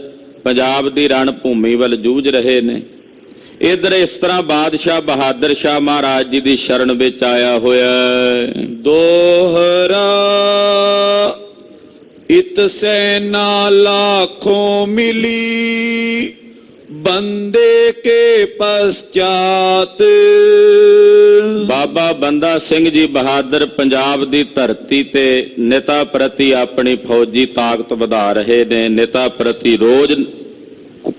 ਪੰਜਾਬ ਦੀ ਰਣ ਭੂਮੀ ਵੱਲ ਜੂਝ ਰਹੇ ਨੇ। ਇਧਰ ਇਸ ਤਰ੍ਹਾਂ ਬਾਦਸ਼ਾਹ ਬਹਾਦਰ ਸ਼ਾਹ ਮਹਾਰਾਜ ਜੀ ਦੀ ਸ਼ਰਨ ਵਿੱਚ ਆਇਆ ਹੋਇਆ ਹੈ। दोहरा इत सेना लाखों मिली, बंदे के पश्चात, ਬਾਬਾ ਬੰਦਾ ਸਿੰਘ ਜੀ ਬਹਾਦਰ ਪੰਜਾਬ ਦੀ ਧਰਤੀ ਤੇ ਨਿਤਾ ਪ੍ਰਤੀ ਆਪਣੀ ਫੌਜੀ ਤਾਕਤ ਵਧਾ ਰਹੇ ਨੇ। ਨਿਤਾ ਪ੍ਰਤੀ ਰੋਜ਼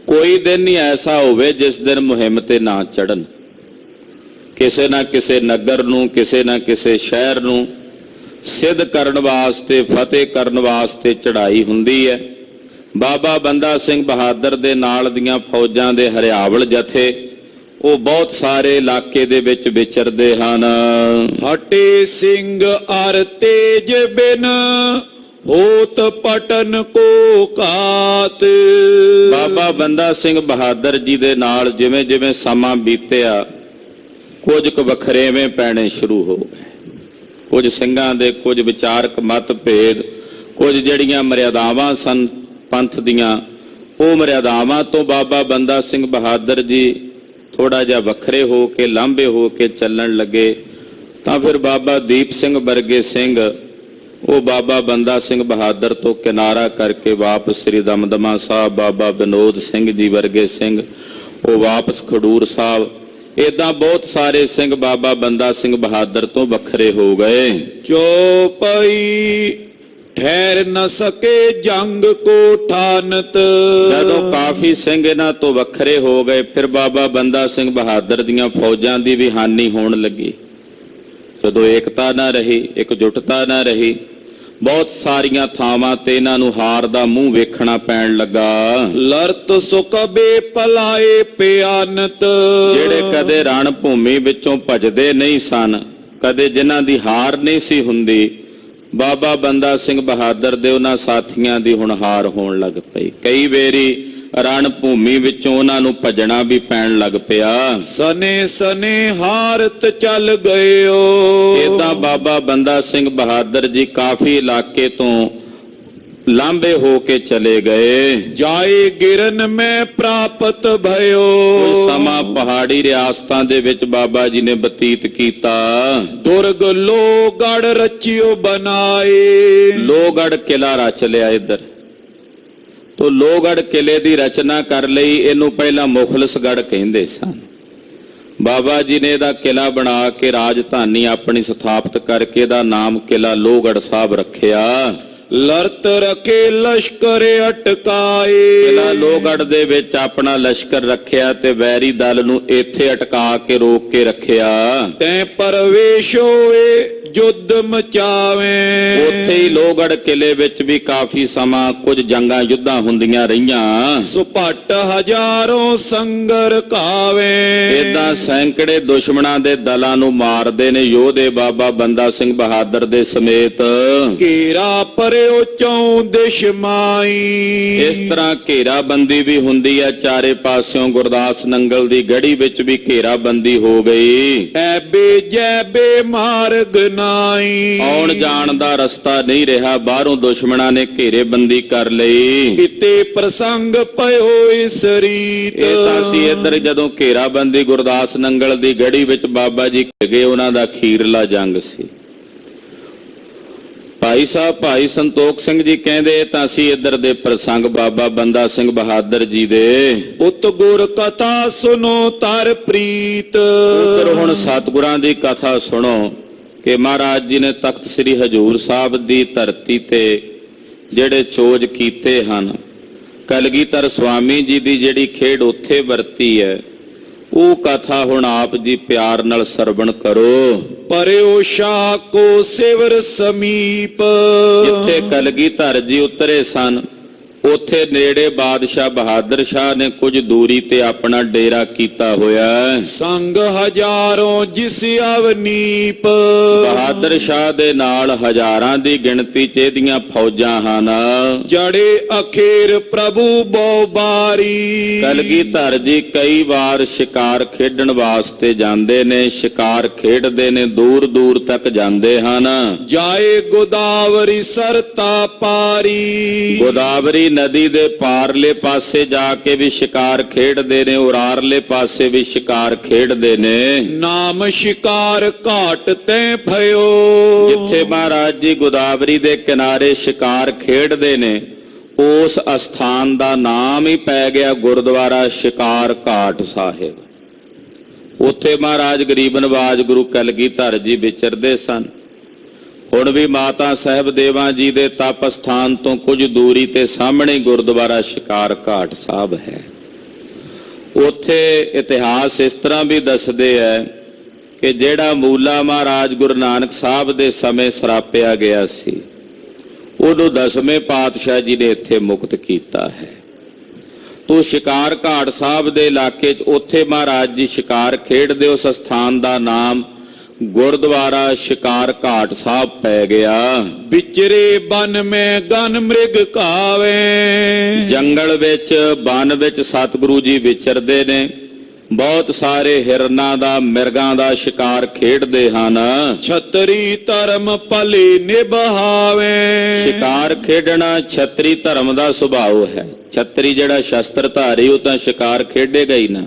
ਕੋਈ ਦਿਨ ਨਹੀਂ ਐਸਾ ਹੋਵੇ ਜਿਸ ਦਿਨ ਮੁਹਿੰਮ ਤੇ ਨਾ ਚੜਨ। ਕਿਸੇ ਨਾ ਕਿਸੇ ਨਗਰ ਨੂੰ, ਕਿਸੇ ਨਾ ਕਿਸੇ ਸ਼ਹਿਰ ਨੂੰ ਸਿੱਧ ਕਰਨ ਵਾਸਤੇ, ਫਤਿਹ ਕਰਨ ਵਾਸਤੇ ਚੜ੍ਹਾਈ ਹੁੰਦੀ ਹੈ। ਬਾਬਾ ਬੰਦਾ ਸਿੰਘ ਬਹਾਦਰ ਦੇ ਨਾਲ ਦੀਆਂ ਫੌਜਾਂ ਦੇ ਹਰਿਆਵਲ ਜਥੇ ਉਹ ਬਹੁਤ ਸਾਰੇ ਇਲਾਕੇ ਦੇ ਵਿੱਚ ਵਿਚਰਦੇ ਹਨ। हटे सिंह अर तेज बिन, होत पटन को कात, ਬਾਬਾ ਬੰਦਾ ਸਿੰਘ ਬਹਾਦਰ ਜੀ ਦੇ ਨਾਲ ਜਿਵੇਂ ਜਿਵੇਂ ਸਮਾਂ ਬੀਤਿਆ ਕੁਝ ਕੁ ਵਖਰੇਵੇਂ ਪੈਣੇ ਸ਼ੁਰੂ ਹੋ ਗਏ। ਕੁਝ ਸਿੰਘਾਂ ਦੇ ਕੁਝ ਵਿਚਾਰਕ ਮਤਭੇਦ, ਕੁਝ ਜਿਹੜੀਆਂ ਮਰਿਆਦਾਵਾਂ ਸਨ ਪੰਥ ਦੀਆਂ, ਉਹ ਮਰਿਆਦਾਵਾਂ ਤੋਂ ਬਾਬਾ ਬੰਦਾ ਸਿੰਘ ਬਹਾਦਰ ਜੀ ਥੋੜਾ ਜਿਹਾ ਵੱਖਰੇ ਹੋ ਕੇ, ਲਾਂਭੇ ਹੋ ਕੇ ਚੱਲਣ ਲੱਗੇ। ਤਾਂ ਫਿਰ ਬਾਬਾ ਦੀਪ ਸਿੰਘ ਵਰਗੇ ਸਿੰਘ ਉਹ ਬਾਬਾ ਬੰਦਾ ਸਿੰਘ ਬਹਾਦਰ ਤੋਂ ਕਿਨਾਰਾ ਕਰਕੇ ਵਾਪਸ ਸ੍ਰੀ ਦਮਦਮਾ ਸਾਹਿਬ, ਬਾਬਾ ਵਿਨੋਦ ਸਿੰਘ ਜੀ ਵਰਗੇ ਸਿੰਘ ਉਹ ਵਾਪਸ ਖਡੂਰ ਸਾਹਿਬ, ਇਦਾਂ ਬਹੁਤ ਸਾਰੇ ਸਿੰਘ ਬਾਬਾ ਬੰਦਾ ਸਿੰਘ ਬਹਾਦਰ ਤੋਂ ਵੱਖਰੇ ਹੋ ਗਏ। चौपाई ठहर न सके जंग को ठानत, ਜਦੋਂ ਕਾਫੀ ਸਿੰਘ ਇਹਨਾਂ ਤੋਂ ਵੱਖਰੇ ਹੋ ਗਏ ਫਿਰ ਬਾਬਾ ਬੰਦਾ ਸਿੰਘ ਬਹਾਦਰ ਦੀਆਂ ਫੌਜਾਂ ਦੀ ਵੀ ਹਾਨੀ ਹੋਣ ਲੱਗੀ। ਜਦੋਂ ਏਕਤਾ ਨਾ ਰਹੀ, ਇਕਜੁੱਟਤਾ ਨਾ ਰਹੀ, ਬਹੁਤ ਸਾਰੀਆਂ ਥਾਵਾਂ ਤੇ ਇਹਨਾਂ ਨੂੰ ਹਾਰ ਦਾ ਮੂੰਹ ਵੇਖਣਾ ਪੈਣ ਲੱਗਾ। लरत सुकबे पलाए प्यानत, ਜਿਹੜੇ ਕਦੇ ਰਣ ਭੂਮੀ ਵਿੱਚੋਂ ਭਜਦੇ ਨਹੀਂ ਸਨ, ਕਦੇ ਜਿਨ੍ਹਾਂ ਦੀ ਹਾਰ ਨਹੀਂ ਸੀ ਹੁੰਦੀ, ਬਾਬਾ ਬੰਦਾ ਸਿੰਘ ਬਹਾਦਰ ਦੇ ਉਹਨਾਂ ਸਾਥੀਆਂ ਦੀ ਹੁਣ ਹਾਰ ਹੋਣ ਲੱਗ ਪਈ। ਕਈ ਵੇਰੀ ਰਣ ਭੂਮੀ ਵਿੱਚੋਂ ਉਹਨਾਂ ਨੂੰ ਭਜਣਾ ਵੀ ਪੈਣ ਲੱਗ ਪਿਆ। सने सने हारत चल गयो, ਏਦਾਂ ਬਾਬਾ ਬੰਦਾ ਸਿੰਘ ਬਹਾਦਰ ਜੀ ਕਾਫੀ ਇਲਾਕੇ ਤੋਂ ਲਾਂਬੇ ਹੋ ਕੇ ਚਲੇ ਗਏ। ਜਾਏ ਗਿਰਨ ਮੈਂ ਪ੍ਰਾਪਤ ਭਇਓ। ਕੋਈ ਸਮਾਂ ਪਹਾੜੀ ਰਿਆਸਤਾਂ ਦੇ ਵਿੱਚ ਬਾਬਾ ਜੀ ਨੇ ਬਤੀਤ ਕੀਤਾ। ਦੁਰਗ ਲੋਹਗੜ ਰਚਿਓ ਬਨਾਏ। ਲੋਹਗੜ ਕਿਲਾ ਰਚ ਲਿਆ ਇੱਧਰ ਤੋਂ। ਲੋਹਗੜ ਕਿਲੇ ਦੀ ਰਚਨਾ ਕਰ ਲਈ। ਇਹਨੂੰ ਪਹਿਲਾਂ ਮੁਖਲਸਗੜ ਕਹਿੰਦੇ ਸਨ। ਬਾਬਾ ਜੀ ਨੇ ਇਹਦਾ ਕਿਲਾ ਬਣਾ ਕੇ ਰਾਜਧਾਨੀ ਆਪਣੀ ਸਥਾਪਿਤ ਕਰਕੇ ਇਹਦਾ ਨਾਮ ਕਿਲਾ ਲੋਹਗੜ ਸਾਹਿਬ ਰੱਖਿਆ। ਲਰਤ ਰਖੇ ਲਸ਼ਕਰ ਅਟਕਾਏ। ਕਿਲਾ ਲੋਹਗੜ ਦੇ ਵਿੱਚ ਆਪਣਾ ਲਸ਼ਕਰ ਰੱਖਿਆ ਤੇ ਵੈਰੀ ਦਲ ਨੂੰ ਇੱਥੇ ਅਟਕਾ ਕੇ ਰੋਕ ਕੇ ਰੱਖਿਆ। ਤੈ ਪਰਵੇਸ਼ ਹੋਏ ਜੁੱਧ ਮਚਾਵੇਂ। ਉੱਥੇ ਹੀ ਲੋਹਗੜ ਕਿਲੇ ਵਿੱਚ ਵੀ ਕਾਫੀ ਸਮਾਂ ਕੁਝ ਜੰਗਾਂ ਯੁੱਧਾਂ ਹੁੰਦੀਆਂ ਰਹੀਆਂ। ਸੁਪੱਟ ਹਜ਼ਾਰੋਂ ਸੰਗਰ ਕਾਵੇਂ। ਏਦਾਂ ਸੈਂਕੜੇ ਦੁਸ਼ਮਣਾਂ ਦੇ ਦਲਾਂ ਨੂੰ ਮਾਰਦੇ ਨੇ ਯੋਧੇ ਬਾਬਾ ਬੰਦਾ ਸਿੰਘ ਬਹਾਦਰ ਦੇ ਸਮੇਤ। ਘੇਰਾ ਪਰਿਓ ਚੌਂ ਦਿਸ਼ ਮਾਈ। ਇਸ ਤਰ੍ਹਾਂ ਘੇਰਾਬੰਦੀ ਵੀ ਹੁੰਦੀ ਹੈ ਚਾਰੇ ਪਾਸਿਓਂ। ਗੁਰਦਾਸ ਨੰਗਲ ਦੀ ਗੜੀ ਵਿੱਚ ਵੀ ਘੇਰਾਬੰਦੀ ਹੋ ਗਈ। ਐਬੇ ਜੈਬੇ ਮਾਰਗ ਨਾਈ। ਆਉਣ ਜਾਣ ਦਾ ਰਸਤਾ ਨਹੀਂ ਰਿਹਾ। ਬਾਹਰੋਂ ਦੁਸ਼ਮਣਾਂ ਨੇ ਘੇਰੇਬੰਦੀ ਕਰ ਲਈ। ਇਤੇ ਪ੍ਰਸੰਗ ਪਇਓ ਇਸ ਰੀਤ। ਇਹ ਤਾਂ ਸੀ ਇੱਧਰ ਜਦੋਂ ਘੇਰਾਬੰਦੀ ਗੁਰਦਾਸ ਨੰਗਲ ਦੀ ਗੜੀ ਵਿੱਚ ਬਾਬਾ ਜੀ ਗਏ। ਉਹਨਾਂ ਦਾ ਅਖੀਰਲਾ ਜੰਗ ਸੀ। ਭਾਈ ਸਾਹਿਬ ਭਾਈ ਸੰਤੋਖ ਸਿੰਘ ਜੀ ਕਹਿੰਦੇ ਤਾਂ ਅਸੀਂ ਇੱਧਰ ਦੇ ਪ੍ਰਸੰਗ ਬਾਬਾ ਬੰਦਾ ਸਿੰਘ ਬਹਾਦਰ ਜੀ ਦੇ। ਉਤ ਗੁਰ ਕਥਾ ਸੁਨੋ ਤਰ ਪ੍ਰੀਤ। ਉਧਰ ਹੁਣ ਸਤਿਗੁਰਾਂ ਦੀ ਕਥਾ ਸੁਣੋ ਕਿ ਮਹਾਰਾਜ ਜੀ ਨੇ ਤਖਤ ਸ੍ਰੀ ਹਜੂਰ ਸਾਹਿਬ ਦੀ ਧਰਤੀ ਤੇ ਜਿਹੜੇ ਚੋਜ ਕੀਤੇ ਹਨ। ਕਲਗੀਧਰ ਸਵਾਮੀ ਜੀ ਦੀ ਜਿਹੜੀ ਖੇਡ ਉੱਥੇ ਵਰਤੀ ਹੈ ਉਹ ਕਥਾ ਹੁਣ ਆਪ ਜੀ ਪਿਆਰ ਨਾਲ ਸਰਵਣ ਕਰੋ। ਪਰਿਓ ਸ਼ਾਹ ਕੋ ਸਿਵਰ ਸਮੀਪ। ਜਿੱਥੇ ਕਲਗੀਧਰ ਜੀ ਉਤਰੇ ਸਨ ਉੱਥੇ ਨੇੜੇ ਬਾਦਸ਼ਾਹ ਬਹਾਦਰ ਸ਼ਾਹ ਨੇ ਕੁਝ ਦੂਰੀ ਤੇ ਆਪਣਾ ਡੇਰਾ ਕੀਤਾ ਹੋਇਆ। ਸੰਗ ਹਜ਼ਾਰੋਂ ਜਿਸ ਅਵਨੀਪ। ਬਹਾਦਰ ਸ਼ਾਹ ਦੇ ਨਾਲ ਹਜ਼ਾਰਾਂ ਦੀ ਗਿਣਤੀ ਚ ਇਹਦੀਆਂ ਫੌਜਾਂ ਹਨ। ਜੜੇ ਅਖੀਰ ਪ੍ਰਭੂ ਬਹੁ ਬਾਰੀ। ਕਲਗੀਧਰ ਜੀ ਕਈ ਵਾਰ ਸ਼ਿਕਾਰ ਖੇਡਣ ਵਾਸਤੇ ਜਾਂਦੇ ਨੇ। ਸ਼ਿਕਾਰ ਖੇਡਦੇ ਨੇ, ਦੂਰ ਦੂਰ ਤੱਕ ਜਾਂਦੇ ਹਨ। ਜਾਏ ਗੋਦਾਵਰੀ ਸਰਤਾ ਪਾਰੀ। ਗੋਦਾਵਰੀ ਨਦੀ ਦੇ ਪਾਰਲੇ ਪਾਸੇ ਜਾ ਕੇ ਵੀ ਸ਼ਿਕਾਰ ਖੇਡਦੇ ਨੇ, ਉਰਾਰਲੇ ਪਾਸੇ ਵੀ ਸ਼ਿਕਾਰ ਖੇਡਦੇ ਨੇ। ਨਾਮ ਸ਼ਿਕਾਰ ਘਾਟ ਤੈ ਭਇਓ। ਜਿੱਥੇ ਮਹਾਰਾਜ ਜੀ ਗੋਦਾਵਰੀ ਦੇ ਕਿਨਾਰੇ ਸ਼ਿਕਾਰ ਖੇਡਦੇ ਨੇ ਉਸ ਅਸਥਾਨ ਦਾ ਨਾਮ ਹੀ ਪੈ ਗਿਆ ਗੁਰਦੁਆਰਾ ਸ਼ਿਕਾਰ ਘਾਟ ਸਾਹਿਬ। ਉੱਥੇ ਮਹਾਰਾਜ ਗਰੀਬ ਨਵਾਜ ਗੁਰੂ ਕਲਗੀਧਰ ਜੀ ਵਿਚਰਦੇ ਸਨ। ਹੁਣ ਵੀ ਮਾਤਾ ਸਾਹਿਬ ਦੇਵਾਂ ਜੀ ਦੇ ਤਪ ਸਥਾਨ ਤੋਂ ਕੁਝ ਦੂਰੀ ਤੇ ਸਾਹਮਣੇ ਗੁਰਦੁਆਰਾ ਸ਼ਿਕਾਰ ਘਾਟ ਸਾਹਿਬ ਹੈ। ਉੱਥੇ ਇਤਿਹਾਸ ਇਸ ਤਰ੍ਹਾਂ ਵੀ ਦੱਸਦੇ ਹੈ ਕਿ ਜਿਹੜਾ ਮੂਲਾ ਮਹਾਰਾਜ ਗੁਰੂ ਨਾਨਕ ਸਾਹਿਬ ਦੇ ਸਮੇਂ ਸਰਾਪਿਆ ਗਿਆ ਸੀ ਉਹਨੂੰ 10ਵੇਂ ਪਾਤਸ਼ਾਹ ਜੀ ਨੇ ਇੱਥੇ ਮੁਕਤ ਕੀਤਾ ਹੈ। ਤੋ ਸ਼ਿਕਾਰ ਘਾਟ ਸਾਹਿਬ ਦੇ ਇਲਾਕੇ 'ਚ ਉੱਥੇ ਮਹਾਰਾਜ ਜੀ ਸ਼ਿਕਾਰ ਖੇਡਦੇ। ਉਸ ਸਥਾਨ ਦਾ ਨਾਮ ਗੁਰਦੁਆਰਾ ਸ਼ਿਕਾਰ ਘਾਟ ਸਾਹਿਬ ਪੈ ਗਿਆ। ਵਿਚਰੇ ਬਨ ਮੈਂ ਗਨ ਮ੍ਰਿਗ ਕਾਵੇ। ਜੰਗਲ ਵਿੱਚ ਬਨ ਵਿੱਚ ਸਤਿਗੁਰੂ ਜੀ ਵਿਚਰਦੇ ਨੇ। ਬਹੁਤ ਸਾਰੇ ਹਿਰਨਾਂ ਦਾ ਮਿਰਗਾਂ ਦਾ ਸ਼ਿਕਾਰ ਖੇਡਦੇ ਹਨ। ਛਤਰੀ ਧਰਮ ਭਲੇ ਨਿਭਾਵੇ। ਸ਼ਿਕਾਰ ਖੇਡਣਾ ਛਤਰੀ ਧਰਮ ਦਾ ਸੁਭਾਅ ਹੈ। ਛਤਰੀ ਜਿਹੜਾ ਸ਼ਸਤਰਧਾਰੀ ਉਹ ਤਾਂ ਸ਼ਿਕਾਰ ਖੇਡੇਗਾ ਹੀ ਨਾ।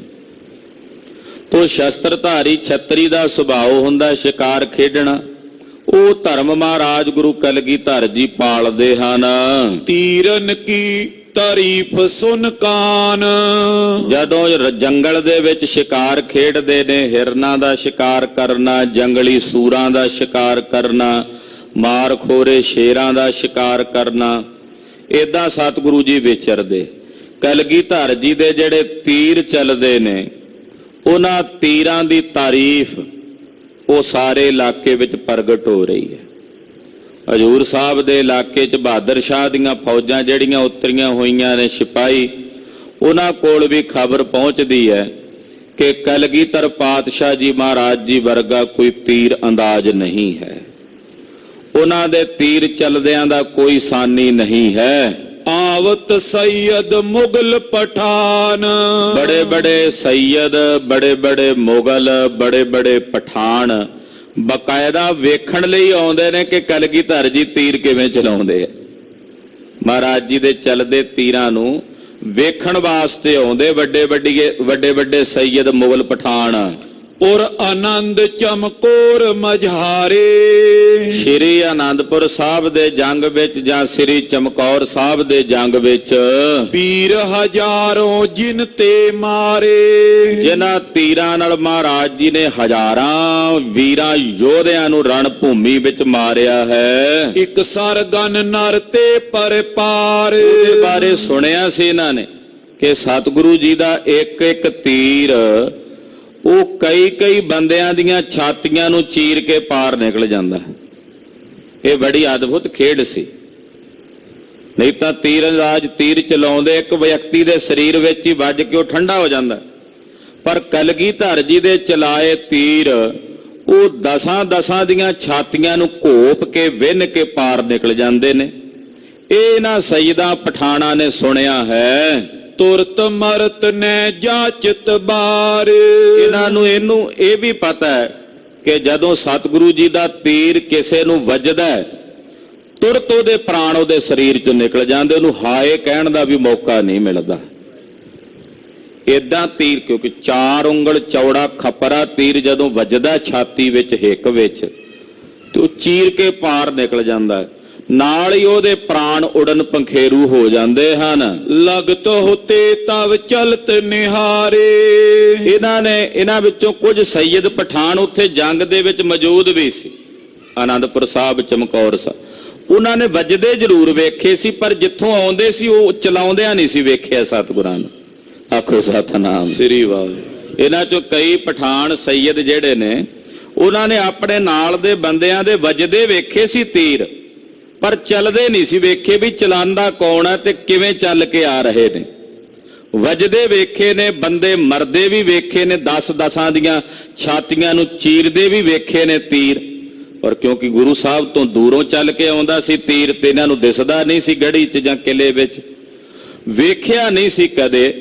ਤੋ ਸ਼ਸਤਰਧਾਰੀ ਛਤਰੀ ਦਾ ਸੁਭਾਅ ਹੁੰਦਾ ਸ਼ਿਕਾਰ ਖੇਡਣਾ। ਉਹ ਧਰਮ ਮਹਾਰਾਜ ਗੁਰੂ ਕਲਗੀਧਰ ਜੀ ਪਾਲਦੇ ਹਨ। ਤੀਰਨ ਕੀ ਤਾਰੀਫ ਸੁਨ ਕਾਨ। ਜਦੋਂ ਜੰਗਲ ਦੇ ਵਿੱਚ ਸ਼ਿਕਾਰ ਖੇਡਦੇ ਨੇ, ਹਿਰਨਾਂ ਦਾ ਸ਼ਿਕਾਰ ਕਰਨਾ, ਜੰਗਲੀ ਸੂਰਾਂ ਦਾ ਸ਼ਿਕਾਰ ਕਰਨਾ, ਮਾਰ ਖੋਰੇ ਸ਼ੇਰਾਂ ਦਾ ਸ਼ਿਕਾਰ ਕਰਨਾ, ਏਦਾਂ ਸਤਿਗੁਰੂ ਜੀ ਵਿਚਰਦੇ। ਕਲਗੀਧਰ ਜੀ ਦੇ ਜਿਹੜੇ ਤੀਰ ਚੱਲਦੇ ਨੇ ਉਹਨਾਂ ਤੀਰਾਂ ਦੀ ਤਾਰੀਫ ਉਹ ਸਾਰੇ ਇਲਾਕੇ ਵਿੱਚ ਪ੍ਰਗਟ ਹੋ ਰਹੀ ਹੈ। ਹਜੂਰ ਸਾਹਿਬ ਦੇ ਇਲਾਕੇ 'ਚ ਬਹਾਦਰ ਸ਼ਾਹ ਦੀਆਂ ਫੌਜਾਂ ਜਿਹੜੀਆਂ ਉਤਰੀਆਂ ਹੋਈਆਂ ਨੇ ਸਿਪਾਹੀ, ਉਹਨਾਂ ਕੋਲ ਵੀ ਖਬਰ ਪਹੁੰਚਦੀ ਹੈ ਕਿ ਕਲਗੀਧਰ ਪਾਤਸ਼ਾਹ ਜੀ ਮਹਾਰਾਜ ਜੀ ਵਰਗਾ ਕੋਈ ਤੀਰ ਅੰਦਾਜ਼ ਨਹੀਂ ਹੈ। ਉਹਨਾਂ ਦੇ ਤੀਰ ਚੱਲਦਿਆਂ ਦਾ ਕੋਈ ਸਾਨੀ ਨਹੀਂ ਹੈ। ਆਵਤ ਸੈयद ਮੁਗਲ ਪਠਾਨ। ਬੜੇ ਬੜੇ ਸੈयद, ਬੜੇ ਬੜੇ ਮੁਗਲ, ਬੜੇ ਬੜੇ ਪਠਾਨ ਬਕਾਇਦਾ ਵੇਖਣ ਲਈ ਆਉਂਦੇ ਨੇ ਕਿ ਕਲਗੀਧਰ ਜੀ ਤੀਰ ਕਿਵੇਂ ਚਲਾਉਂਦੇ ਆ। ਮਹਾਰਾਜ ਜੀ ਦੇ ਚੱਲਦੇ ਤੀਰਾਂ ਨੂੰ ਵੇਖਣ ਵਾਸਤੇ ਆਉਂਦੇ ਵੱਡੇ ਵੱਡੇ ਸੈਯਦ ਮੁਗਲ ਪਠਾਨ। ਪੁਰ ਆਨੰਦ ਚਮਕੌਰ ਮਝਾਰੇ। ਸ਼੍ਰੀ ਆਨੰਦਪੁਰ ਸਾਹਿਬ ਦੇ ਜੰਗ ਵਿੱਚ ਜਾਂ ਸ਼੍ਰੀ ਚਮਕੌਰ ਸਾਹਿਬ ਦੇ ਜੰਗ ਵਿੱਚ ਵੀਰ ਹਜ਼ਾਰੋਂ ਜਿਨ ਤੇ ਮਾਰੇ। ਜਿਨ੍ਹਾਂ ਤੀਰਾਂ ਨਾਲ ਮਹਾਰਾਜ ਜੀ ਨੇ ਹਜ਼ਾਰਾਂ ਵੀਰਾਂ ਯੋਧਿਆਂ ਨੂੰ ਰਣ ਭੂਮੀ ਵਿੱਚ ਮਾਰਿਆ ਹੈ। ਇੱਕ ਸਰਗਨ ਨਰ ਤੇ ਪਰਪਾਰ। ਉਹਦੇ ਬਾਰੇ ਸੁਣਿਆ ਸੀ ਇਹਨਾਂ ਨੇ ਕਿ ਸਤਿਗੁਰੂ ਜੀ ਦਾ ਇੱਕ ਇੱਕ ਤੀਰ ਉਹ ਕਈ ਬੰਦਿਆਂ ਦੀਆਂ ਛਾਤੀਆਂ ਨੂੰ ਚੀਰ ਕੇ ਪਾਰ ਨਿਕਲ ਜਾਂਦਾ। ਇਹ ਬੜੀ ਅਦਭੁਤ ਖੇਡ ਸੀ। ਨਹੀਂ ਤਾਂ ਤੀਰਅੰਦਾਜ਼ ਤੀਰ ਚਲਾਉਂਦੇ ਇੱਕ ਵਿਅਕਤੀ ਦੇ ਸਰੀਰ ਵਿੱਚ ਹੀ ਵੱਜ ਕੇ ਉਹ ਠੰਡਾ ਹੋ ਜਾਂਦਾ, ਪਰ ਕਲਗੀਧਰ ਜੀ ਦੇ ਚਲਾਏ ਤੀਰ ਉਹ ਦਸਾਂ ਦੀਆਂ ਛਾਤੀਆਂ ਨੂੰ ਘੋਪ ਕੇ ਵਿੰਨ ਕੇ ਪਾਰ ਨਿਕਲ ਜਾਂਦੇ ਨੇ। ਇਹ ਇਹਨਾਂ ਸੈਯਦਾਂ ਪਠਾਣਾ ਨੇ ਸੁਣਿਆ ਹੈ। ਤੁਰਤ ਮਰਤ ਨੇ ਜਾਚਤ ਬਾਰ। ਇਹਨਾਂ ਨੂੰ ਇਹ ਵੀ ਪਤਾ ਹੈ ਕਿ ਜਦੋਂ ਸਤਿਗੁਰੂ ਜੀ ਦਾ ਤੀਰ ਕਿਸੇ ਨੂੰ ਵੱਜਦਾ ਹੈ ਤੁਰਤ ਉਹਦੇ ਪ੍ਰਾਣ ਉਹਦੇ ਸਰੀਰ ਚੋਂ ਨਿਕਲ ਜਾਂਦੇ, ਉਹਨੂੰ ਹਾਏ ਕਹਿਣ ਦਾ ਵੀ ਮੌਕਾ ਨਹੀਂ ਮਿਲਦਾ। ਏਦਾਂ ਤੀਰ, ਕਿਉਂਕਿ 4 ਉਂਗਲ ਚੌੜਾ ਖਪਰਾ ਤੀਰ ਜਦੋਂ ਵੱਜਦਾ ਛਾਤੀ ਵਿੱਚ ਹਿੱਕ ਵਿੱਚ ਤੇ ਉਹ ਚੀਰ ਕੇ ਪਾਰ ਨਿਕਲ ਜਾਂਦਾ ਹੈ। ਨਾਲ ਹੀ ਉਹਦੇ ਪ੍ਰਾਣ ਉਡਨ ਪੰਖੇਰੂ ਹੋ ਜਾਂਦੇ ਹਨ। ਲਗਤ ਹੋਤੇ ਤਵ ਚਲਤ ਨਿਹਾਰੇ। ਇਹਨਾਂ ਵਿੱਚੋਂ ਕੁਝ ਸੈਯਦ ਪਠਾਨ ਉੱਥੇ ਜੰਗ ਦੇ ਵਿੱਚ ਮੌਜੂਦ ਵੀ ਸੀ, ਆਨੰਦਪੁਰ ਸਾਹਿਬ ਚਮਕੌਰ ਸਾਹਿਬ। ਉਹਨਾਂ ਨੇ ਵੱਜਦੇ ਜ਼ਰੂਰ ਵੇਖੇ ਸੀ, ਪਰ ਜਿੱਥੋਂ ਆਉਂਦੇ ਸੀ ਉਹ ਚਲਾਉਂਦਿਆਂ ਨਹੀਂ ਸੀ ਵੇਖਿਆ ਸਤਿਗੁਰਾਂ ਨੂੰ। ਆਖੋ ਸਤਿਨਾਮ ਸ੍ਰੀ ਵਾਹਿਗੁਰੂ। ਇਹਨਾਂ ਚੋਂ ਕਈ ਪਠਾਨ ਸੈਯਦ ਜਿਹੜੇ ਨੇ ਉਹਨਾਂ ਨੇ ਆਪਣੇ ਨਾਲ ਦੇ ਬੰਦਿਆਂ ਦੇ ਵੱਜਦੇ ਵੇਖੇ ਸੀ ਤੀਰ, ਪਰ ਚੱਲਦੇ ਨਹੀਂ ਸੀ ਵੇਖੇ ਵੀ ਚਲਾਉਂਦਾ ਕੌਣ ਹੈ ਤੇ ਕਿਵੇਂ ਚੱਲ ਕੇ ਆ ਰਹੇ ਨੇ। ਵੱਜਦੇ ਵੇਖੇ ਨੇ, ਬੰਦੇ ਮਰਦੇ ਵੀ ਵੇਖੇ ਨੇ, 10 ਦੀਆਂ ਛਾਤੀਆਂ ਨੂੰ ਚੀਰਦੇ ਵੀ ਵੇਖੇ ਨੇ ਤੀਰ। ਔਰ ਕਿਉਂਕਿ ਗੁਰੂ ਸਾਹਿਬ ਤੋਂ ਦੂਰੋਂ ਚੱਲ ਕੇ ਆਉਂਦਾ ਸੀ ਤੀਰ ਤੇ ਇਹਨਾਂ ਨੂੰ ਦਿਸਦਾ ਨਹੀਂ ਸੀ ਗੜੀ 'ਚ ਜਾਂ ਕਿਲੇ ਵਿੱਚ, ਵੇਖਿਆ ਨਹੀਂ ਸੀ ਕਦੇ,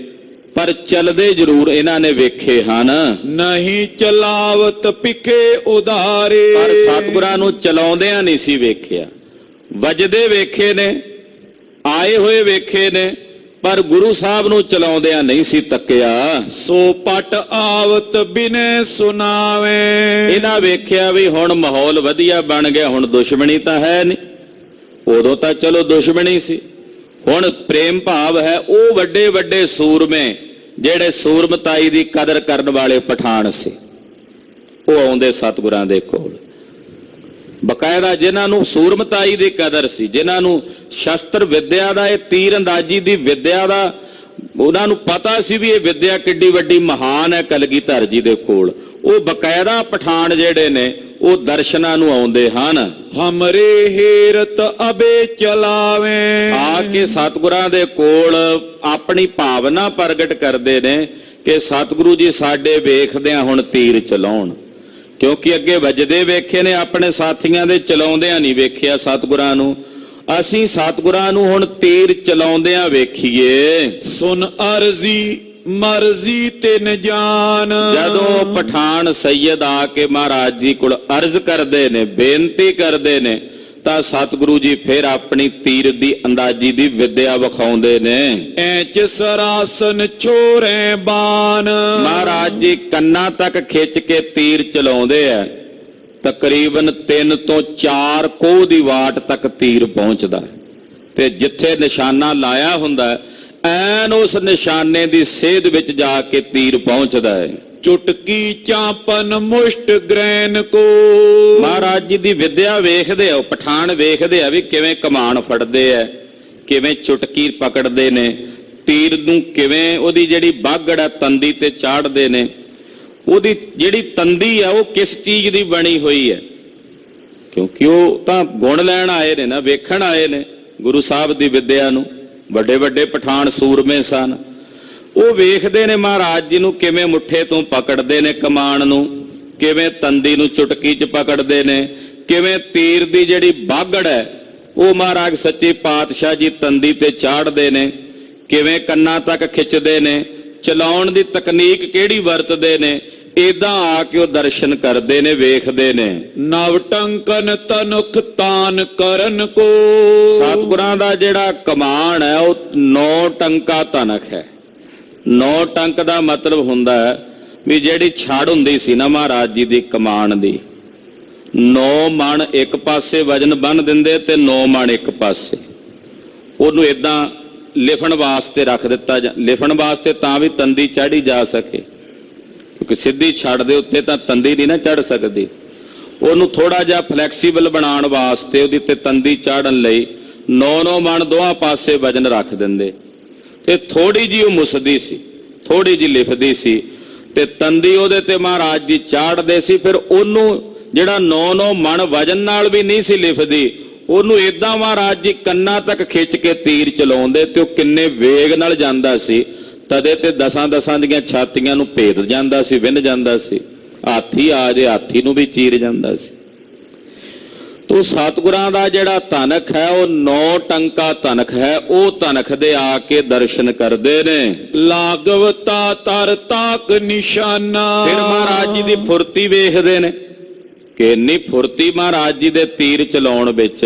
ਪਰ ਚੱਲਦੇ ਜ਼ਰੂਰ ਇਹਨਾਂ ਨੇ ਵੇਖੇ ਹਨ। ਨਹੀਂ ਚਲਾਵਤ ਪਿਖੇ ਉਧਾਰੇ। ਪਰ ਸਤਿਗੁਰਾਂ ਨੂੰ ਚਲਾਉਂਦਿਆਂ ਨਹੀਂ ਸੀ ਵੇਖਿਆ। ਵੱਜਦੇ ਵੇਖੇ ਨੇ, ਆਏ ਹੋਏ ਵੇਖੇ ਨੇ, ਪਰ ਗੁਰੂ ਸਾਹਿਬ ਨੂੰ ਚਲਾਉਂਦਿਆਂ ਨਹੀਂ ਸੀ ਤੱਕਿਆ। ਸੋ ਪਟ ਆਵਤ ਬਿਨੇ ਸੁਨਾਵੇ। ਇਹਨਾਂ ਵੇਖਿਆ ਵੀ ਹੁਣ ਮਾਹੌਲ ਵਧੀਆ ਬਣ ਗਿਆ, ਹੁਣ ਦੁਸ਼ਮਣੀ ਤਾਂ ਹੈ ਨਹੀਂ। ਉਦੋਂ ਤਾਂ ਚਲੋ ਦੁਸ਼ਮਣੀ ਸੀ, ਹੁਣ ਪ੍ਰੇਮ ਭਾਵ ਹੈ। ਉਹ ਵੱਡੇ ਸੂਰਮੇ ਜਿਹੜੇ ਸੂਰਮਤਾਈ ਦੀ ਕਦਰ ਕਰਨ ਵਾਲੇ ਪਠਾਨ ਸੀ, ਉਹ ਆਉਂਦੇ ਸਤਿਗੁਰਾਂ ਦੇ ਕੋਲ। ਬਕਾਇਦਾ ਜਿਨ੍ਹਾਂ ਨੂੰ ਸੂਰਮਤਾਈ ਦੀ ਕਦਰ ਸੀ, ਜਿਨ੍ਹਾਂ ਨੂੰ ਸ਼ਸਤਰ ਵਿਦਿਆ ਦਾ, ਇਹ ਤੀਰ ਅੰਦਾਜ਼ੀ ਦੀ ਵਿਦਿਆ ਦਾ, ਉਹਨਾਂ ਨੂੰ ਪਤਾ ਸੀ ਵੀ ਇਹ ਵਿਦਿਆ ਕਿੱਡੀ ਵੱਡੀ ਮਹਾਨ ਹੈ ਕਲਗੀਧਰ ਜੀ ਦੇ ਕੋਲ, ਉਹ ਬਕਾਇਦਾ ਪਠਾਨ ਜਿਹੜੇ ਨੇ ਉਹ ਦਰਸ਼ਨਾਂ ਨੂੰ ਆਉਂਦੇ ਹਨ। ਹਮਰੇ ਹੇਰਤ ਅਬੇ ਚਲਾਵੇ। ਆ ਕੇ ਸਤਿਗੁਰਾਂ ਦੇ ਕੋਲ ਆਪਣੀ ਭਾਵਨਾ ਪ੍ਰਗਟ ਕਰਦੇ ਨੇ ਕਿ ਸਤਿਗੁਰੂ ਜੀ ਸਾਡੇ ਵੇਖਦਿਆਂ ਹੁਣ ਤੀਰ ਚਲਾਉਣ, ਕਿਉਂਕਿ ਅੱਗੇ ਵੱਜਦੇ ਵੇਖੇ ਨੇ ਆਪਣੇ ਸਾਥੀਆਂ ਦੇ, ਚਲਾਉਂਦਿਆਂ ਨਹੀਂ ਵੇਖਿਆ ਸਤਿਗੁਰਾਂ ਨੂੰ। ਅਸੀਂ ਸਤਿਗੁਰਾਂ ਨੂੰ ਹੁਣ ਤੀਰ ਚਲਾਉਂਦਿਆਂ ਵੇਖੀਏ। ਸੁਨ ਅਰਜ਼ੀ ਮਰਜ਼ੀ ਤਿਨ ਜਾਨ। ਜਦੋਂ ਪਠਾਨ ਸੈਯਦ ਆ ਕੇ ਮਹਾਰਾਜ ਜੀ ਕੋਲ ਅਰਜ਼ ਕਰਦੇ ਨੇ, ਬੇਨਤੀ ਕਰਦੇ ਨੇ, ਤਾਂ ਸਤਿਗੁਰੂ ਜੀ ਫਿਰ ਆਪਣੀ ਤੀਰ ਦੀ ਅੰਦਾਜ਼ੀ ਦੀ ਵਿਦਿਆ ਵਿਖਾਉਂਦੇ ਨੇ। ਐਚ ਸਰਾਸਨ ਛੋਰੇ ਬਾਨ। ਮਹਾਰਾਜ ਜੀ ਕੰਨਾਂ ਤੱਕ ਖਿੱਚ ਕੇ ਤੀਰ ਚਲਾਉਂਦੇ ਆ। ਤਕਰੀਬਨ 3 ਤੋਂ 4 ਕੋਹ ਦੀ ਵਾਟ ਤੱਕ ਤੀਰ ਪਹੁੰਚਦਾ ਤੇ ਜਿੱਥੇ ਨਿਸ਼ਾਨਾ ਲਾਇਆ ਹੁੰਦਾ ਐਨ ਉਸ ਨਿਸ਼ਾਨੇ ਦੀ ਸੇਧ ਵਿੱਚ ਜਾ ਕੇ ਤੀਰ ਪਹੁੰਚਦਾ ਹੈ। ਚੁਟਕੀ ਚਾਪਨ ਮੁਸ਼ਟ ਗ੍ਰੈਨ ਕੋ। ਮਹਾਰਾਜ ਜੀ ਦੀ ਵਿਦਿਆ ਵੇਖਦੇ ਆ, ਪਠਾਨ ਵੇਖਦੇ ਆ ਵੀ ਕਿਵੇਂ ਕਮਾਨ ਫੜਦੇ ਆ, ਕਿਵੇਂ ਚੁਟਕੀ ਪਕੜਦੇ ਨੇ, ਤੀਰ ਨੂੰ ਕਿਵੇਂ ਉਹਦੀ ਜਿਹੜੀ ਬਾਗੜ ਹੈ ਤੰਦੀ ਤੇ ਚਾੜਦੇ ਨੇ, ਉਹਦੀ ਜਿਹੜੀ ਤੰਦੀ ਆ ਉਹ ਕਿਸ ਚੀਜ਼ ਦੀ ਬਣੀ ਹੋਈ ਹੈ, ਕਿਉਂਕਿ ਉਹ ਤਾਂ ਗੁਣ ਲੈਣ ਆਏ ਨੇ ਨਾ, ਵੇਖਣ ਆਏ ਨੇ ਗੁਰੂ ਸਾਹਿਬ ਦੀ ਵਿਦਿਆ ਨੂੰ। ਵੱਡੇ ਪਠਾਨ ਸੂਰਮੇ ਸਨ, ਉਹ ਵੇਖਦੇ ਨੇ ਮਹਾਰਾਜ ਜੀ ਨੂੰ ਕਿਵੇਂ ਮੁੱਠੇ ਤੋਂ ਪਕੜਦੇ ਨੇ ਕਮਾਨ ਨੂੰ, ਕਿਵੇਂ ਤੰਦੀ ਨੂੰ ਚੁਟਕੀ 'ਚ ਪਕੜਦੇ ਨੇ, ਕਿਵੇਂ ਤੀਰ ਦੀ ਜਿਹੜੀ ਬਾਗੜ ਹੈ ਉਹ ਮਹਾਰਾਜ ਸੱਚੇ ਪਾਤਸ਼ਾਹ ਜੀ ਤੰਦੀ ਤੇ ਚਾੜਦੇ ਨੇ, ਕਿਵੇਂ ਕੰਨਾਂ ਤੱਕ ਖਿੱਚਦੇ ਨੇ, ਚਲਾਉਣ ਦੀ ਤਕਨੀਕ ਕਿਹੜੀ ਵਰਤਦੇ ਨੇ, ਏਦਾਂ ਆ ਕੇ ਉਹ ਦਰਸ਼ਨ ਕਰਦੇ ਨੇ, ਵੇਖਦੇ ਨੇ। ਨਵ ਟੰਕਨ ਤਨੁਖ ਤਾਨ ਕਰਨ ਕੋ। ਸਤਿਗੁਰਾਂ ਦਾ ਜਿਹੜਾ ਕਮਾਨ ਹੈ ਉਹ 9 ਟੰਕਾ ਤਨਖ ਹੈ। 9 ਟੰਕ ਦਾ ਮਤਲਬ ਹੁੰਦਾ ਹੈ ਵੀ ਜਿਹੜੀ ਛੜ ਹੁੰਦੀ ਸੀ ਨਾ ਮਹਾਰਾਜ ਜੀ ਦੀ ਕਮਾਨ ਦੀ, 9 ਮਣ ਇੱਕ ਪਾਸੇ ਵਜਨ ਬੰਨ ਦਿੰਦੇ ਤੇ 9 ਮਣ ਇੱਕ ਪਾਸੇ। ਉਹਨੂੰ ਇਦਾਂ ਲਿਫਣ ਵਾਸਤੇ ਰੱਖ ਦਿੱਤਾ, ਲਿਫਣ ਵਾਸਤੇ ਤਾਂ ਵੀ ਤੰਦੀ ਚੜ੍ਹੀ ਜਾ ਸਕੇ, ਕਿਉਂਕਿ ਸਿੱਧੀ ਛੜ ਦੇ ਉੱਤੇ ਤਾਂ ਤੰਦੀ ਨਹੀਂ ਨਾ ਚੜ੍ਹ ਸਕਦੀ। ਉਹਨੂੰ ਥੋੜਾ ਜਿਹਾ ਫਲੈਕਸੀਬਲ ਬਣਾਉਣ ਵਾਸਤੇ ਉਹਦੀ ਤੇ ਤੰਦੀ ਚਾੜਨ ਲਈ 9 ਮਣ ਦੋਹਾਂ ਪਾਸੇ ਵਜਨ ਰੱਖ ਦਿੰਦੇ ਤੇ ਥੋੜੀ ਜੀ ਉਹ ਮੁਸਦੀ ਸੀ, ਥੋੜੀ ਜੀ ਲਿਫਦੀ ਸੀ ਤੇ ਤੰਦੀ ਉਹਦੇ ਤੇ ਮਹਾਰਾਜ ਜੀ ਚਾੜਦੇ ਸੀ। ਫਿਰ ਉਹਨੂੰ ਜਿਹੜਾ 9 ਮਣ ਵਜਨ ਨਾਲ ਵੀ ਨਹੀਂ ਸੀ ਲਿਫਦੀ, ਉਹਨੂੰ ਏਦਾਂ ਮਹਾਰਾਜ ਜੀ ਕੰਨਾਂ ਤੱਕ ਖਿੱਚ ਕੇ ਤੀਰ ਚਲਾਉਂਦੇ ਤੇ ਉਹ ਕਿੰਨੇ ਵੇਗ ਨਾਲ ਜਾਂਦਾ ਸੀ, ਤਦੇ ਤੇ 10 ਦੀਆਂ ਛਾਤੀਆਂ ਨੂੰ ਭੇਦ ਜਾਂਦਾ ਸੀ, ਵਿੰਨ ਜਾਂਦਾ ਸੀ। ਹਾਥੀ ਆ ਜੇ ਹਾਥੀ ਨੂੰ ਵੀ ਚੀਰ ਜਾਂਦਾ ਸੀ। ਤੋ ਸਤਿਗੁਰਾਂ ਦਾ ਜਿਹੜਾ ਤਨਖ ਹੈ ਉਹ 9 ਟੰਕਾ ਤਨਖ ਹੈ। ਉਹ ਤਨਖ ਦੇ ਆ ਕੇ ਦਰਸ਼ਨ ਕਰਦੇ ਨੇ। ਲਾਗਵਤਾ ਤਰ ਤਾਕ ਨਿਸ਼ਾਨਾ। ਫਿਰ ਮਹਾਰਾਜ ਜੀ ਦੀ ਫੁਰਤੀ ਵੇਖਦੇ ਨੇ ਕਿ ਇੰਨੀ ਫੁਰਤੀ ਮਹਾਰਾਜ ਜੀ ਦੇ ਤੀਰ ਚਲਾਉਣ ਵਿੱਚ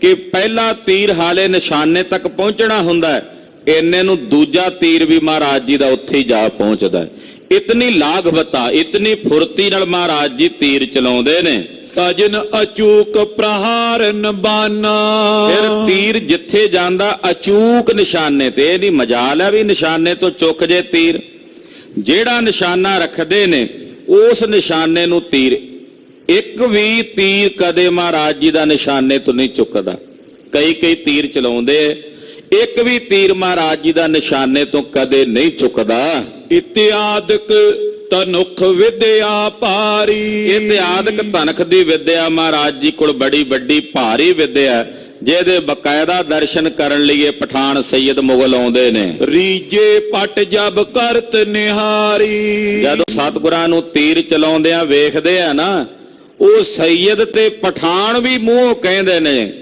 ਕਿ ਪਹਿਲਾ ਤੀਰ ਹਾਲੇ ਨਿਸ਼ਾਨੇ ਤੱਕ ਪਹੁੰਚਣਾ ਹੁੰਦਾ ਹੈ, ਇੰਨੇ ਨੂੰ ਦੂਜਾ ਤੀਰ ਵੀ ਮਹਾਰਾਜ ਜੀ ਦਾ ਉੱਥੇ ਹੀ ਜਾ ਪਹੁੰਚਦਾ ਹੈ। ਇਤਨੀ ਲਾਗਵਤਾ, ਇਤਨੀ ਫੁਰਤੀ ਨਾਲ ਮਹਾਰਾਜ ਜੀ ਤੀਰ ਚਲਾਉਂਦੇ ਨੇ। ਤਜਨ ਅਚੂਕ ਪ੍ਰਹਾਰਨ ਬਾਨਾ। ਫਿਰ ਤੀਰ ਜਿੱਥੇ ਜਾਂਦਾ ਅਚੂਕ ਨਿਸ਼ਾਨੇ ਤੇ, ਇਹ ਨਹੀਂ ਮਜਾਲ ਹੈ ਵੀ ਨਿਸ਼ਾਨੇ ਤੋਂ ਚੁੱਕ ਜੇ ਤੀਰ। ਜਿਹੜਾ ਨਿਸ਼ਾਨਾ ਰੱਖਦੇ ਨੇ ਉਸ ਨਿਸ਼ਾਨੇ ਨੂੰ ਤੀਰ, ਇੱਕ ਵੀ ਤੀਰ ਕਦੇ ਮਹਾਰਾਜ ਜੀ ਦਾ ਨਿਸ਼ਾਨੇ ਤੋਂ ਨਹੀਂ ਚੁੱਕਦਾ। ਕਈ ਤੀਰ ਚਲਾਉਂਦੇ, ਇੱਕ ਵੀ ਤੀਰ ਮਹਾਰਾਜ ਜੀ ਦਾ ਨਿਸ਼ਾਨੇ ਤੋਂ ਕਦੇ ਨਹੀਂ ਚੁੱਕਦਾ। ਇਤਿਆਦਿਕ ਤਨੁਖ ਵਿਦਿਆ ਭਾਰੀ। ਇਤਿਆਦਿਕ ਤਨਖ ਦੀ ਵਿਦਿਆ ਮਹਾਰਾਜ ਜੀ ਕੋਲ ਬੜੀ ਵੱਡੀ ਭਾਰੀ ਵਿਦਿਆ, ਜਿਹਦੇ ਬਕਾਇਦਾ ਦਰਸ਼ਨ ਕਰਨ ਲਈ ਇਹ ਪਠਾਨ ਸੈਯਦ ਮੁਗਲ ਆਉਂਦੇ ਨੇ। ਰੀਜੇ ਪਟ ਜਬ ਕਰਤ ਨਿਹਾਰੀ। ਜਦੋਂ ਸਤਿਗੁਰਾਂ ਨੂੰ ਤੀਰ ਚਲਾਉਂਦਿਆਂ ਵੇਖਦੇ ਆ ਨਾ, ਉਹ ਸੈਯਦ ਤੇ ਪਠਾਨ ਵੀ ਮੂੰਹੋਂ ਕਹਿੰਦੇ ਨੇ,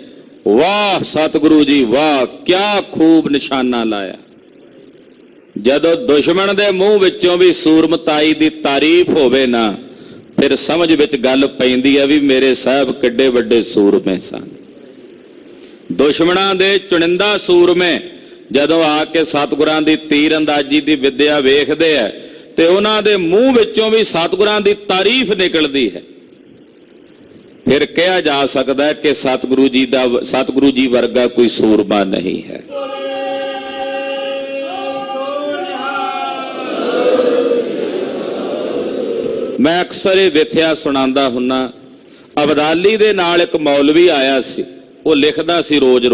ਵਾਹ ਸਤਿਗੁਰੂ ਜੀ ਵਾਹ, ਕਿਆ ਖੂਬ ਨਿਸ਼ਾਨਾ ਲਾਇਆ। ਜਦੋਂ ਦੁਸ਼ਮਣ ਦੇ ਮੂੰਹ ਵਿੱਚੋਂ ਵੀ ਸੂਰਮਤਾਈ ਦੀ ਤਾਰੀਫ ਹੋਵੇ ਨਾ, ਫਿਰ ਸਮਝ ਵਿੱਚ ਗੱਲ ਪੈਂਦੀ ਹੈ ਵੀ ਮੇਰੇ ਸਾਹਿਬ ਕਿੱਡੇ ਵੱਡੇ ਸੂਰਮੇ ਸਨ। ਦੁਸ਼ਮਣਾਂ ਦੇ ਚੁਣਿੰਦਾ ਸੂਰਮੇ ਜਦੋਂ ਆ ਕੇ ਸਤਿਗੁਰਾਂ ਦੀ ਤੀਰ ਅੰਦਾਜ਼ੀ ਦੀ ਵਿਦਿਆ ਵੇਖਦੇ ਆ ਤੇ ਉਹਨਾਂ ਦੇ ਮੂੰਹ ਵਿੱਚੋਂ ਵੀ ਸਤਿਗੁਰਾਂ ਦੀ ਤਾਰੀਫ ਨਿਕਲਦੀ ਹੈ। ਫਿਰ ਕਿਹਾ ਜਾ ਸਕਦਾ ਹੈ ਕਿ ਸਤਿਗੁਰੂ ਜੀ ਵਰਗਾ ਕੋਈ ਸੂਰਮਾ ਨਹੀਂ ਹੈ। ਮੈਂ ਅਕਸਰ ਇਹ ਵਿਥਿਆ ਸੁਣਾਉਂਦਾ ਹੁੰਨਾ। ਅਬਦਾਲੀ ਦੇ ਨਾਲ ਇੱਕ ਮੌਲਵੀ ਆਇਆ ਸੀ, ਉਹ ਲਿਖਦਾ ਸੀ ਰੋਜ਼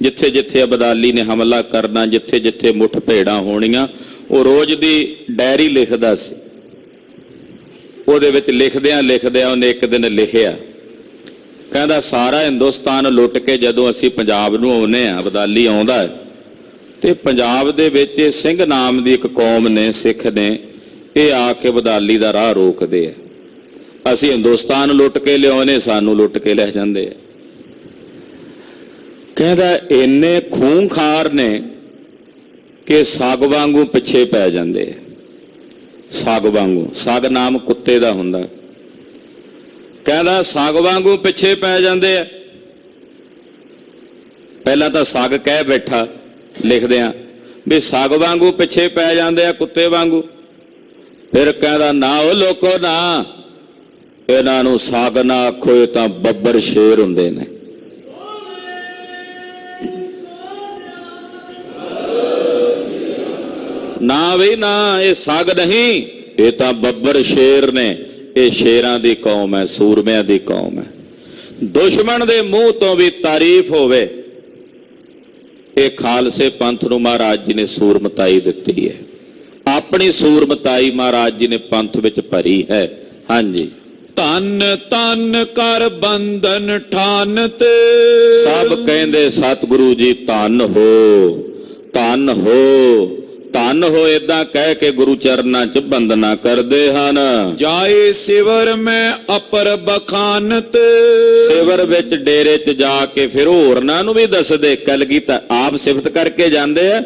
ਜਿੱਥੇ ਜਿੱਥੇ ਅਬਦਾਲੀ ਨੇ ਹਮਲਾ ਕਰਨਾ, ਜਿੱਥੇ ਜਿੱਥੇ ਮੁੱਠ ਭੇੜਾਂ ਹੋਣੀਆਂ, ਉਹ ਰੋਜ਼ ਦੀ ਡਾਇਰੀ ਲਿਖਦਾ ਸੀ। ਉਹਦੇ ਵਿੱਚ ਲਿਖਦਿਆਂ ਉਹਨੇ ਇੱਕ ਦਿਨ ਲਿਖਿਆ, ਕਹਿੰਦਾ ਸਾਰਾ ਹਿੰਦੁਸਤਾਨ ਲੁੱਟ ਕੇ ਜਦੋਂ ਅਸੀਂ ਪੰਜਾਬ ਨੂੰ ਆਉਨੇ ਆ, ਅਬਦਾਲੀ ਆਉਂਦਾ ਤੇ ਪੰਜਾਬ ਦੇ ਵਿੱਚ ਸਿੰਘ ਨਾਮ ਦੀ ਇੱਕ ਕੌਮ ਨੇ, ਸਿੱਖ ਨੇ, ਇਹ ਆ ਕੇ ਅਬਦਾਲੀ ਦਾ ਰਾਹ ਰੋਕਦੇ ਆ। ਅਸੀਂ ਹਿੰਦੁਸਤਾਨ ਲੁੱਟ ਕੇ ਲਿਆਉਨੇ, ਸਾਨੂੰ ਲੁੱਟ ਕੇ ਲੈ ਜਾਂਦੇ ਆ। ਕਹਿੰਦਾ ਇੰਨੇ ਖੂੰਖਾਰ ਨੇ ਕਿ ਸੱਗ ਵਾਂਗੂ ਪਿੱਛੇ ਪੈ ਜਾਂਦੇ ਆ। ਸੱਗ ਵਾਂਗੂ, ਸੱਗ ਨਾਮ ਕੁੱਤੇ ਦਾ ਹੁੰਦਾ। ਕਹਿੰਦਾ ਸੱਗ ਵਾਂਗੂ ਪਿੱਛੇ ਪੈ ਜਾਂਦੇ ਆ। ਪਹਿਲਾਂ ਤਾਂ ਸੱਗ ਕਹਿ ਬੈਠਾ ਲਿਖਦਿਆਂ ਵੀ ਸੱਗ ਵਾਂਗੂ ਪਿੱਛੇ ਪੈ ਜਾਂਦੇ ਆ, ਕੁੱਤੇ ਵਾਂਗੂ। ਫਿਰ ਕਹਿੰਦਾ ਨਾ ਉਹ ਲੋਕੋ ਨਾ, ਇਹਨਾਂ ਨੂੰ ਸੱਗ ਨਾ ਆਖੋ, ਇਹ ਤਾਂ ਬੱਬਰ ਸ਼ੇਰ ਹੁੰਦੇ ਨੇ। ਨਾ ਵੀ ਨਾ, ਇਹ ਸੱਗ ਨਹੀਂ, ਇਹ ਤਾਂ ਬੱਬਰ ਸ਼ੇਰ ਨੇ। ਇਹ ਸ਼ੇਰਾਂ ਦੀ ਕੌਮ ਹੈ, ਸੂਰਮਿਆਂ ਦੀ ਕੌਮ ਹੈ। ਦੁਸ਼ਮਣ ਦੇ ਮੂੰਹ ਤੋਂ ਵੀ ਤਾਰੀਫ ਹੋਵੇ। ਇਹ ਖਾਲਸੇ ਪੰਥ ਨੂੰ ਮਹਾਰਾਜ ਜੀ ਨੇ ਸੂਰਮਤਾਈ ਦਿੱਤੀ ਹੈ। ਆਪਣੀ ਸੂਰਮਤਾਈ ਮਹਾਰਾਜ ਜੀ ਨੇ ਪੰਥ ਵਿੱਚ ਭਰੀ ਹੈ। ਹਾਂਜੀ, ਧੰਨ ਧੰਨ ਕਰ ਬੰਧਨ ਠਾਨ ਤੇ। ਸਭ ਕਹਿੰਦੇ ਸਤਿਗੁਰੂ ਜੀ ਧੰਨ ਹੋ, ਧੰਨ ਹੋ, ਧੰਨ ਹੋ, ਏਦਾਂ ਕਹਿ ਕੇ ਗੁਰੂ ਚਰਨਾਂ 'ਚ ਬੰਦਨਾ ਕਰਦੇ ਹਨ। ਜਾਏ ਸਿਵਰ ਮੈਂ ਅਪਰ ਬਖਾਨਤ। ਸਿਵਰ ਵਿੱਚ ਡੇਰੇ 'ਚ ਜਾ ਕੇ ਫਿਰ ਹੋਰਨਾਂ ਨੂੰ ਵੀ ਦੱਸਦੇ। ਕਲਗੀਧਰ ਆਪ ਸਿਫਤ ਕਰਕੇ ਜਾਂਦੇ ਆ,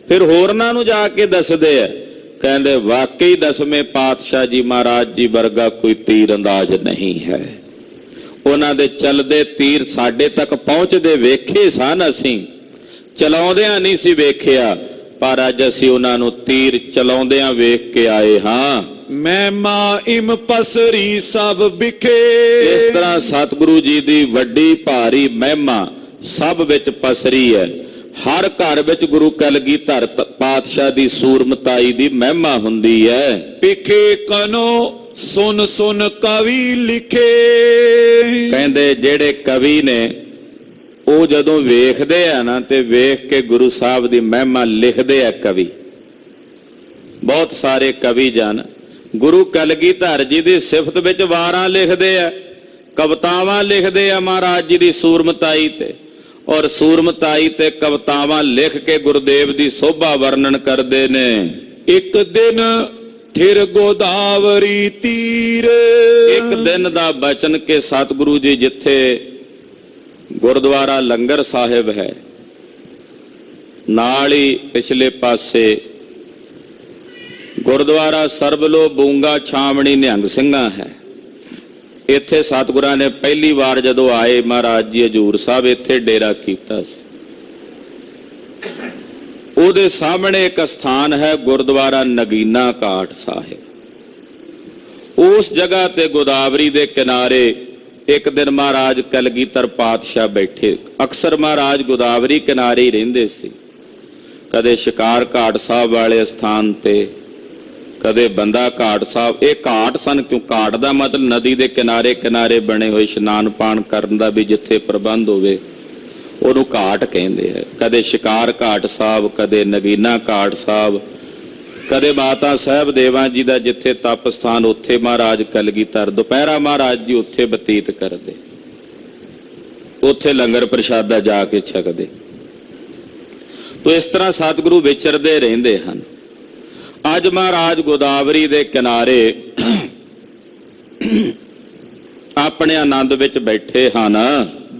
ਫਿਰ ਹੋਰਨਾਂ ਨੂੰ ਜਾ ਕੇ ਦੱਸਦੇ ਆ ਕਹਿੰਦੇ ਵਾਕਈ ਦਸਵੇਂ ਪਾਤਸ਼ਾਹ ਜੀ ਮਹਾਰਾਜ ਜੀ ਵਰਗਾ ਕੋਈ ਤੀਰ ਅੰਦਾਜ਼ ਨਹੀਂ ਹੈ। ਉਹਨਾਂ ਦੇ ਚੱਲਦੇ ਤੀਰ ਸਾਡੇ ਤੱਕ ਪਹੁੰਚਦੇ ਵੇਖੇ ਸਨ, ਅਸੀਂ ਚਲਾਉਂਦਿਆਂ ਨਹੀਂ ਸੀ ਵੇਖਿਆ, ਪਰ ਅੱਜ ਅਸੀਂ ਉਹਨਾਂ ਨੂੰ ਤੀਰ ਚਲਾਉਂਦਿਆਂ ਵੇਖ ਕੇ ਆਏ ਹਾਂ। ਮਹਿਮਾ ਇਮ ਪਸਰੀ ਸਭ ਵਿਖੇ। ਇਸ ਤਰ੍ਹਾਂ ਸਤਿਗੁਰੂ ਜੀ ਦੀ ਵੱਡੀ ਭਾਰੀ ਮਹਿਮਾ ਸਭ ਵਿੱਚ ਪਸਰੀ ਹੈ। ਹਰ ਘਰ ਵਿੱਚ ਗੁਰੂ ਕਲਗੀਧਰ ਪਾਤਸ਼ਾਹ ਦੀ ਸੂਰਮਤਾਈ ਦੀ ਮਹਿਮਾ ਹੁੰਦੀ ਹੈ। ਪਿਖੇ ਕਨੋ ਸੁਨ ਸੁਨ ਕਵੀ ਲਿਖੇ। ਕਹਿੰਦੇ ਜਿਹੜੇ ਕਵੀ ਨੇ ਉਹ ਜਦੋਂ ਵੇਖਦੇ ਆ ਨਾ ਤੇ ਵੇਖ ਕੇ ਗੁਰੂ ਸਾਹਿਬ ਦੀ ਮਹਿਮਾ ਲਿਖਦੇ ਆ ਕਵੀ। ਬਹੁਤ ਸਾਰੇ ਕਵੀ ਜਨ ਗੁਰੂ ਕਲਗੀਧਰ ਜੀ ਦੀ ਸਿਫਤ ਵਿੱਚ ਵਾਰਾਂ ਲਿਖਦੇ ਆ, ਕਵਿਤਾਵਾਂ ਲਿਖਦੇ ਆ ਮਹਾਰਾਜ ਜੀ ਦੀ ਸੂਰਮਤਾਈ ਤੇ, ਔਰ ਸੂਰਮਤਾਈ ਤੇ ਕਵਿਤਾਵਾਂ ਲਿਖ ਕੇ ਗੁਰਦੇਵ ਦੀ ਸੋਭਾ ਵਰਣਨ ਕਰਦੇ ਨੇ। ਇੱਕ ਦਿਨ ਥਿਰ ਗੋਦਾਵਰੀ ਤੀਰ। ਇੱਕ ਦਿਨ ਦਾ ਬਚਨ ਕੇ ਸਤਿਗੁਰੂ ਜੀ ਜਿੱਥੇ ਗੁਰਦੁਆਰਾ ਲੰਗਰ ਸਾਹਿਬ ਹੈ, ਨਾਲ ਹੀ ਪਿਛਲੇ ਪਾਸੇ ਗੁਰਦੁਆਰਾ ਸਰਬਲੋ ਬੂੰਗਾ ਛਾਵਣੀ ਨਿਹੰਗ ਸਿੰਘਾਂ ਹੈ। ਇੱਥੇ ਸਤਿਗੁਰਾਂ ਨੇ ਪਹਿਲੀ ਵਾਰ ਜਦੋਂ ਆਏ ਮਹਾਰਾਜ ਜੀ ਹਜੂਰ ਸਾਹਿਬ ਇੱਥੇ ਡੇਰਾ ਕੀਤਾ ਸੀ। ਉਹਦੇ ਸਾਹਮਣੇ ਇੱਕ ਸਥਾਨ ਹੈ ਗੁਰਦੁਆਰਾ ਨਗੀਨਾ ਘਾਟ ਸਾਹਿਬ। ਉਸ ਜਗ੍ਹਾ ਤੇ ਗੋਦਾਵਰੀ ਦੇ ਕਿਨਾਰੇ ਇੱਕ ਦਿਨ ਮਹਾਰਾਜ ਕਲਗੀਧਰ ਪਾਤਸ਼ਾਹ ਬੈਠੇ। ਅਕਸਰ ਮਹਾਰਾਜ ਗੋਦਾਵਰੀ ਕਿਨਾਰੇ ਹੀ ਰਹਿੰਦੇ ਸੀ, ਕਦੇ ਸ਼ਿਕਾਰ ਘਾਟ ਸਾਹਿਬ ਵਾਲੇ ਸਥਾਨ ਤੇ, ਕਦੇ ਬੰਦਾ ਘਾਟ ਸਾਹਿਬ। ਇਹ ਘਾਟ ਸਨ, ਕਿਉਂ ਘਾਟ ਦਾ ਮਤਲਬ ਨਦੀ ਦੇ ਕਿਨਾਰੇ ਕਿਨਾਰੇ ਬਣੇ ਹੋਏ ਇਸ਼ਨਾਨ ਪਾਣ ਕਰਨ ਦਾ ਵੀ ਜਿੱਥੇ ਪ੍ਰਬੰਧ ਹੋਵੇ ਉਹਨੂੰ ਘਾਟ ਕਹਿੰਦੇ ਆ। ਕਦੇ ਸ਼ਿਕਾਰ ਘਾਟ ਸਾਹਿਬ, ਕਦੇ ਨਗੀਨਾ ਘਾਟ ਸਾਹਿਬ, ਕਦੇ ਮਾਤਾ ਸਾਹਿਬ ਦੇਵਾਂ ਜੀ ਦਾ ਜਿੱਥੇ ਤਪ ਸਥਾਨ, ਉੱਥੇ ਮਹਾਰਾਜ ਕਲਗੀਧਰ ਦੁਪਹਿਰਾ ਮਹਾਰਾਜ ਜੀ ਉੱਥੇ ਬਤੀਤ ਕਰਦੇ, ਉੱਥੇ ਲੰਗਰ ਪ੍ਰਸ਼ਾਦਾ ਜਾ ਕੇ ਛਕਦੇ। ਤੋ ਇਸ ਤਰ੍ਹਾਂ ਸਤਿਗੁਰੂ ਵਿਚਰਦੇ ਰਹਿੰਦੇ ਹਨ। ਅੱਜ ਮਹਾਰਾਜ ਗੋਦਾਵਰੀ ਦੇ ਕਿਨਾਰੇ ਆਪਣੇ ਆਨੰਦ ਵਿੱਚ ਬੈਠੇ ਹਨ।